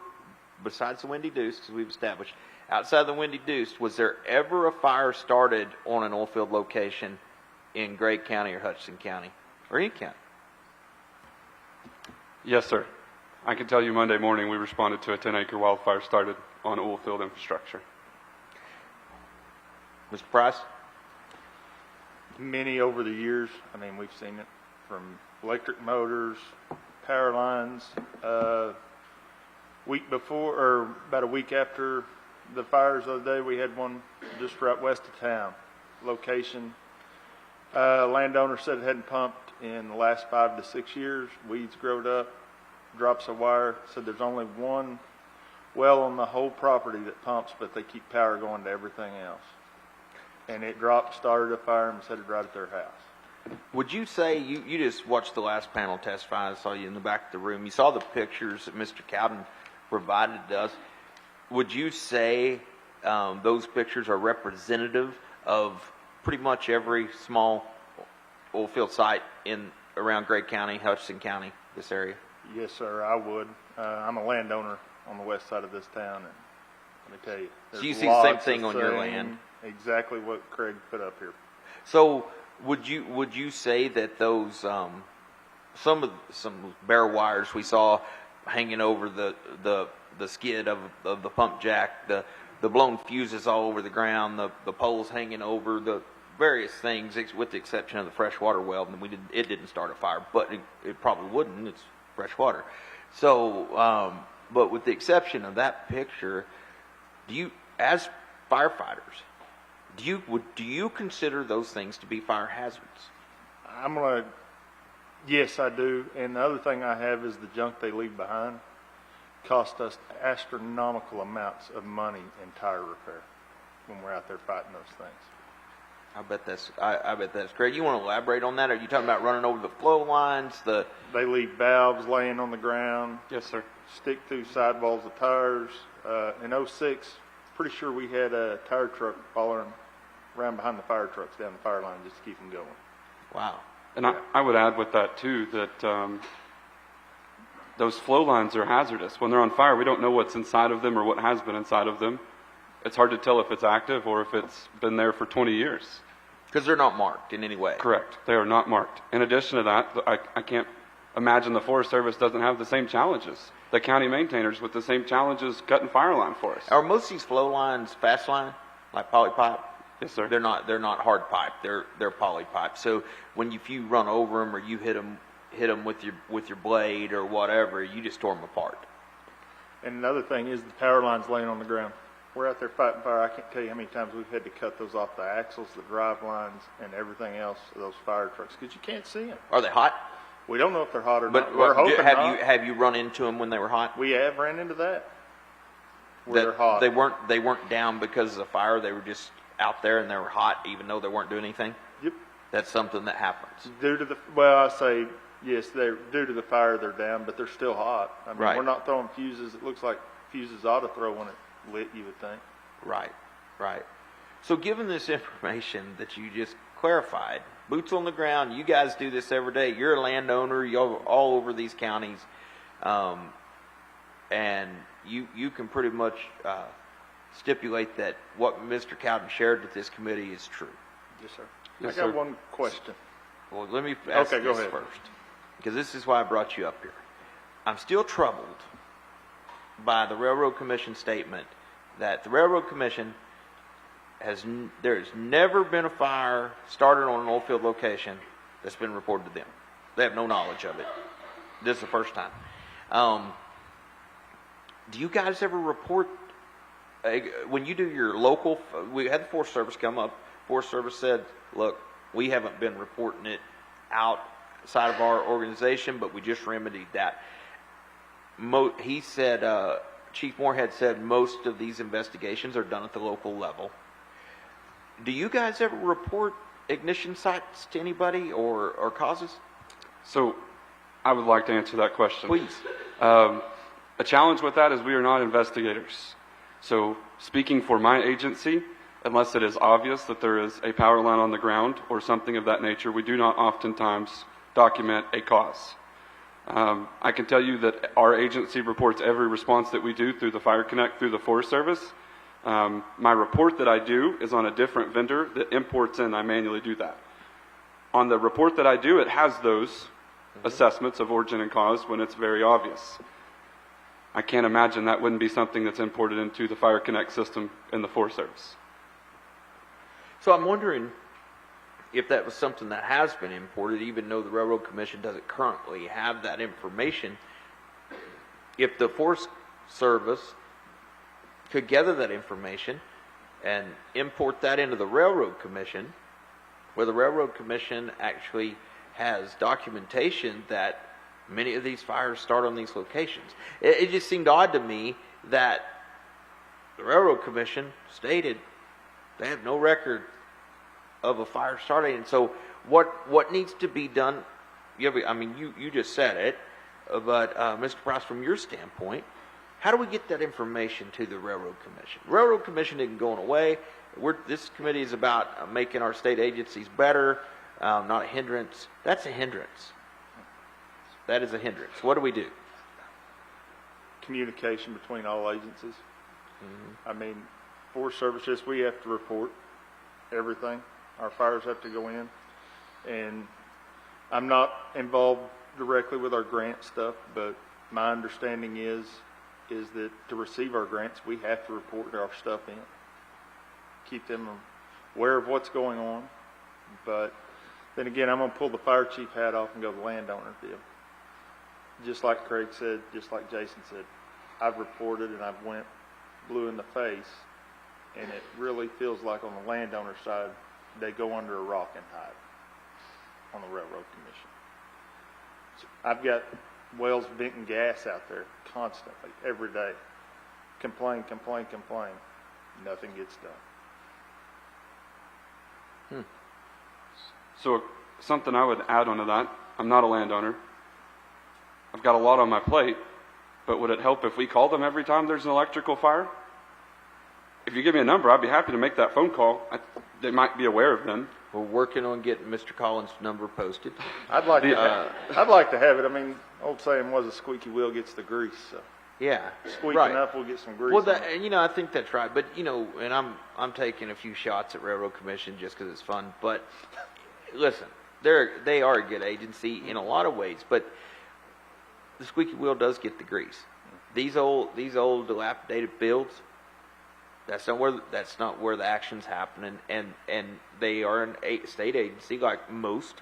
besides the Windy Deuce, because we've established, outside the Windy Deuce, was there ever a fire started on an oil field location in Gray County or Hutchinson County or any county? Yes, sir. I can tell you Monday morning we responded to a 10-acre wildfire started on oil field infrastructure. Mr. Price? Many over the years. I mean, we've seen it from electric motors, power lines. Week before, or about a week after the fires the other day, we had one just right west of town. Location. Landowner said it hadn't pumped in the last 5 to 6 years. Weeds growed up, drops of wire. Said there's only one well on the whole property that pumps, but they keep power going to everything else. And it dropped, started a fire, and set it right at their house. Would you say, you just watched the last panel testify, I saw you in the back of the room, you saw the pictures that Mr. Cowden provided to us. Would you say those pictures are representative of pretty much every small oil field site around Gray County, Hutchinson County, this area? Yes, sir, I would. I'm a landowner on the west side of this town, and let me tell you. So you see the same thing on your land? Exactly what Craig put up here. So would you say that those some bare wires we saw hanging over the skid of the pump jack, the blown fuses all over the ground, the poles hanging over, the various things, with the exception of the freshwater well, and it didn't start a fire, but it probably wouldn't. It's fresh water. So, but with the exception of that picture, as firefighters, do you consider those things to be fire hazards? Yes, I do. And the other thing I have is the junk they leave behind cost us astronomical amounts of money in tire repair when we're out there fighting those things. I bet that's great. You want to elaborate on that? Are you talking about running over the flow lines? They leave valves laying on the ground. Yes, sir. Stick through sidewalls of tires. In 06, pretty sure we had a tire truck following around behind the fire trucks down the fire line just to keep them going. Wow. And I would add with that too that those flow lines are hazardous. When they're on fire, we don't know what's inside of them or what has been inside of them. It's hard to tell if it's active or if it's been there for 20 years. Because they're not marked in any way. Correct. They are not marked. In addition to that, I can't imagine the Forest Service doesn't have the same challenges. The county maintainers with the same challenges cutting fire line for us. Are most of these flow lines fast line, like poly pipe? Yes, sir. They're not hard pipe. They're poly pipe. So if you run over them or you hit them with your blade or whatever, you just tore them apart. And another thing is the power lines laying on the ground. We're out there fighting fire. I can't tell you how many times we've had to cut those off the axles, the drive lines, and everything else of those fire trucks because you can't see them. Are they hot? We don't know if they're hot or But not. We're hoping not. have you run into them when they were hot? We have ran into that. Where they're hot. They weren't down because of the fire. They were just out there and they were hot, even though they weren't doing anything. Yep. That's something that happens. I say yes. They're due to the fire. They're down, but they're still hot. I mean, Right. We're not throwing fuses. It looks like fuses ought to throw when it lit. You would think. Right. So given this information that you just clarified, boots on the ground, you guys do this every day. You're a landowner. You're all over these counties. And you can pretty much stipulate that what Mr. Cowden shared with this committee is true. Yes, sir. Yes, I got sir. one question. Well, let me ask Okay, go this ahead. first, because this is why I brought you up here. I'm still troubled by the Railroad Commission statement that the Railroad Commission there's never been a fire started on an oil field location that's been reported to them. They have no knowledge of it. This is the first time. Do you guys ever report, when you do your local, we had the Forest Service come up, Forest Service said, look, we haven't been reporting it outside of our organization, but we just remedied that. He said, Chief Moorhead said most of these investigations are done at the local level. Do you guys ever report ignition sites to anybody or causes? So I would like to answer that question. Please. A challenge with that is we are not investigators. So speaking for my agency, unless it is obvious that there is a power line on the ground or something of that nature, we do not oftentimes document a cause. I can tell you that our agency reports every response that we do through the Fire Connect, through the Forest Service. My report that I do is on a different vendor that imports in. I manually do that. On the report that I do, it has those assessments of origin and cause when it's very obvious. I can't imagine that wouldn't be something that's imported into the Fire Connect system in the Forest Service. So I'm wondering if that was something that has been imported, even though the Railroad Commission doesn't currently have that information. If the Forest Service could gather that information and import that into the Railroad Commission, where the Railroad Commission actually has documentation that many of these fires start on these locations. It just seemed odd to me that the Railroad Commission stated they have no record of a fire starting. And so what needs to be done? You just said it, but Mr. Price, from your standpoint, how do we get that information to the Railroad Commission? Railroad Commission isn't going away. This committee is about making our state agencies better, not a hindrance. That's a hindrance. That is a hindrance. What do we do? Communication between all agencies. I mean, Forest Service, yes, we have to report everything. Our fires have to go in. And I'm not involved directly with our grant stuff, but my understanding is that to receive our grants, we have to report our stuff in. Keep them aware of what's going on. But then again, I'm going to pull the fire chief hat off and go the landowner deal. Just like Craig said, just like Jason said, I've reported and I've went blue in the face and it really feels like on the landowner side, they go under a rock and hide on the Railroad Commission. So I've got wells venting gas out there constantly, every day. Complain. Nothing gets done. So something I would add onto that, I'm not a landowner. I've got a lot on my plate, but would it help if we called them every time there's an electrical fire? If you give me a number, I'd be happy to make that phone call. They might be aware of them. We're working on getting Mr. Collins' number posted. I'd like to have it. I mean, old saying was a squeaky wheel gets the grease. So Yeah, squeak right. enough, we'll get some grease. Well, on it. and I think that's right. But and I'm taking a few shots at Railroad Commission just because it's fun. But listen, they are a good agency in a lot of ways. But the squeaky wheel does get the grease. These old dilapidated fields. That's not where the action's happening, and they are a state agency like most.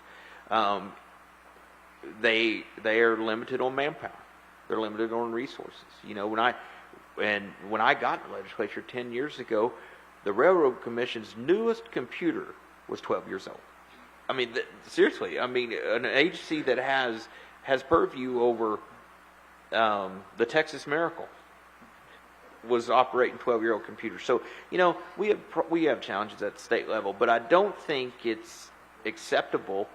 They are limited on manpower. They're limited on resources. When I got in the legislature 10 years ago, the Railroad Commission's newest computer was 12 years old. I mean, seriously. I mean, an agency that has purview over the Texas Miracle was operating 12-year-old computers. So, we have challenges at the state level, but I don't think it's acceptable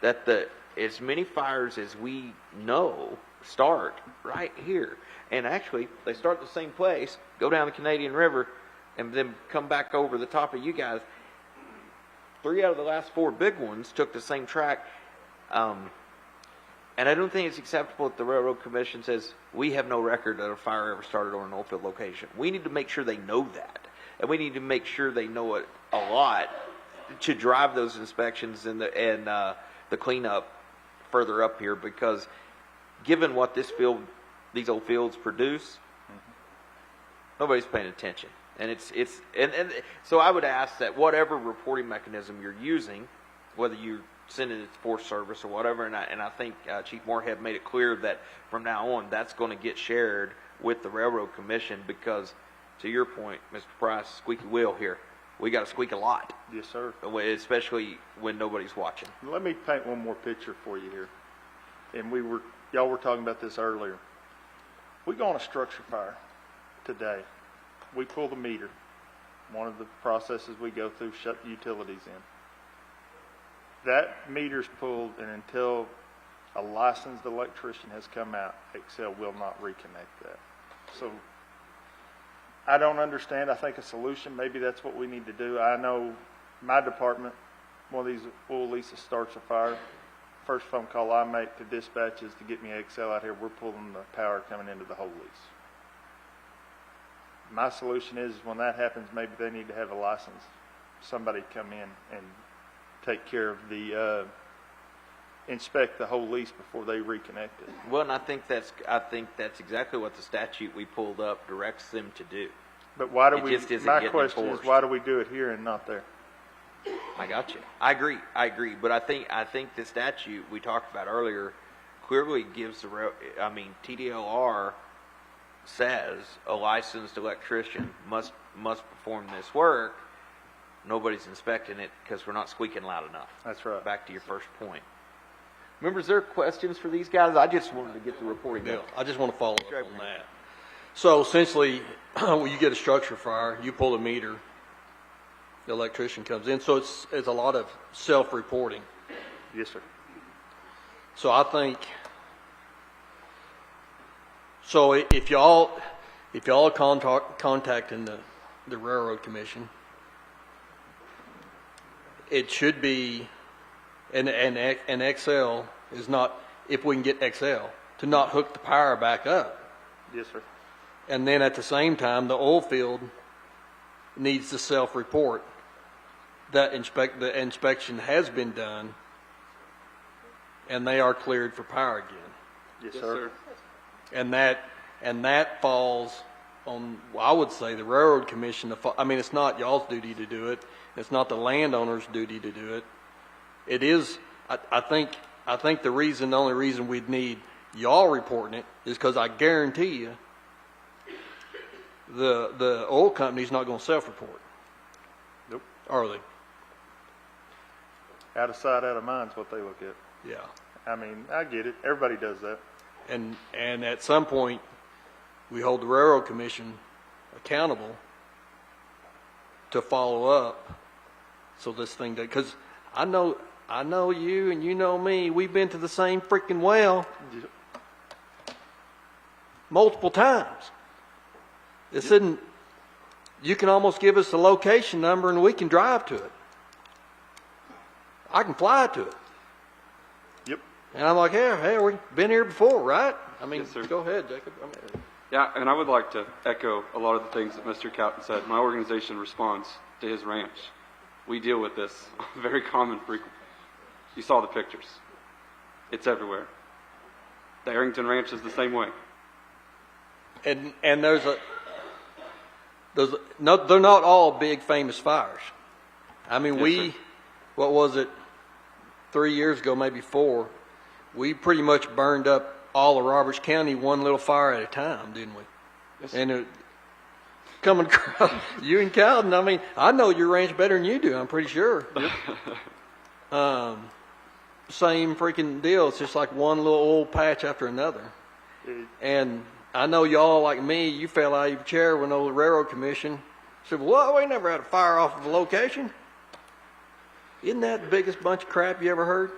that as many fires as we know start right here. And actually, they start the same place, go down the Canadian River, and then come back over the top of you guys. 3 out of the last 4 big ones took the same track. And I don't think it's acceptable that the Railroad Commission says, we have no record that a fire ever started on an oil field location. We need to make sure they know that. And we need to make sure they know it a lot to drive those inspections and the cleanup further up here, because given what these old fields produce, nobody's paying attention. And and so I would ask that whatever reporting mechanism you're using, whether you're sending it to Forest Service or whatever, and I think Chief Moorhead made it clear that from now on that's going to get shared with the Railroad Commission, because to your point, Mr. Price, squeaky wheel here, we got to squeak a lot. Yes, sir. Especially when nobody's watching. Let me paint one more picture for you here. And y'all were talking about this earlier. We go on a structure fire today. We pull the meter. One of the processes we go through, shut the utilities in. That meter's pulled, and until a licensed electrician has come out, Xcel will not reconnect that. So I don't understand. I think a solution, maybe that's what we need to do. I know my department, one of these oil leases starts a fire. First phone call I make to dispatch is to get me Xcel out here. We're pulling the power coming into the whole lease. My solution is when that happens, maybe they need to have a license. Somebody come in and take care of the inspect the whole lease before they reconnect it. Well, and I think that's exactly what the statute we pulled up directs them to do. But why do my question is, why do we do it here and not there? I got you. I agree. But I think the statute we talked about earlier clearly gives TDLR says a licensed electrician must perform this work. Nobody's inspecting it because we're not squeaking loud enough. That's right. Back to your first point. Members, there questions for these guys? I just wanted to get the reporting done. I just want to follow up on that. So essentially, when you get a structure fire, you pull a meter, the electrician comes in. So it's a lot of self-reporting. Yes, sir. So I think, so if y'all are contacting the Railroad Commission, it should be, and Xcel is not, if we can get Xcel to not hook the power back up. Yes, sir. And then at the same time, the oil field needs to self-report that the inspection has been done and they are cleared for power again. Yes, sir. And that falls on, I would say, the Railroad Commission. It's not y'all's duty to do it. It's not the landowner's duty to do it. It is. I think the only reason we'd need y'all reporting it is because I guarantee you, the oil company's not going to self-report, Nope. are they? Out of sight, out of mind's what they look at. Yeah. I mean, I get it. Everybody does that. And at some point, we hold the Railroad Commission accountable to follow up. So this thing, because I know you and you know me. We've been to the same freaking well multiple times. This isn't. You can almost give us the location number and we can drive to it. I can fly to it. Yep. And I'm like, hey, we've been here before, right? I mean, Yes, sir. go ahead, Jacob. I mean, Yeah, and I would like to echo a lot of the things that Mr. Cowden said. My organization responds to his ranch. We deal with this very common frequently. You saw the pictures. It's everywhere. The Arrington Ranch is the same way. and no, they're not all big famous fires. I mean, Yes, sir. what was it, 3 years ago, maybe 4, we pretty much burned up all of Roberts County one little fire at a time, didn't we? Yes, sir. And coming across, you and Cowden, I mean, I know your ranch better than you do, I'm pretty sure. Same freaking deal. It's just like one little old patch after another. And I know y'all, like me, you fell out of your chair when the Railroad Commission said, "What? We never had a fire off of a location." Isn't that the biggest bunch of crap you ever heard?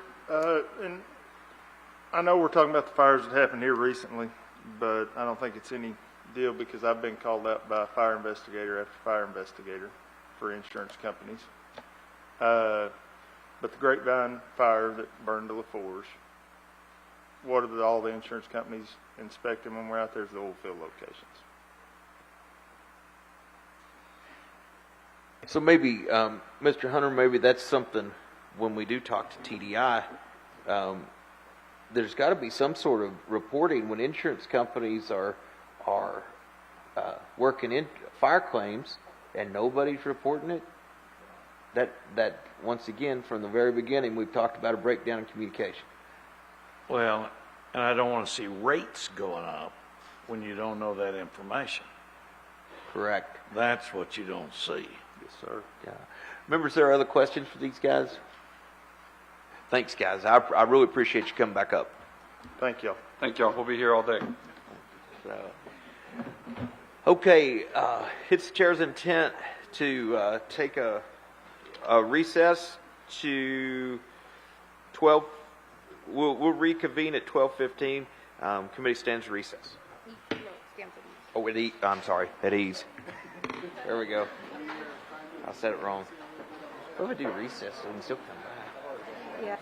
And I know we're talking about the fires that happened here recently, but I don't think it's any deal because I've been called out by fire investigator after fire investigator for insurance companies. But the Grapevine fire that burned the LaFours, what are all the insurance companies inspecting when we're out there is the oil field locations. So maybe, Mr. Hunter, maybe that's something when we do talk to TDI, there's got to be some sort of reporting when insurance companies are working in fire claims and nobody's reporting it. That once again, from the very beginning, we've talked about a breakdown in communication. Well, and I don't want to see rates going up when you don't know that information. Correct. That's what you don't see. Yes, sir. Yeah. Members, there are other questions for these guys? Thanks, guys. I really appreciate you coming back up. Thank y'all. Thank y'all. We'll be here all day. Okay, it's the chair's intent to take a recess to 12. We'll reconvene at 12:15. Committee stands recess. Oh, I'm sorry, at ease. There we go. I said it wrong. What if I do recess and still come back? Yeah.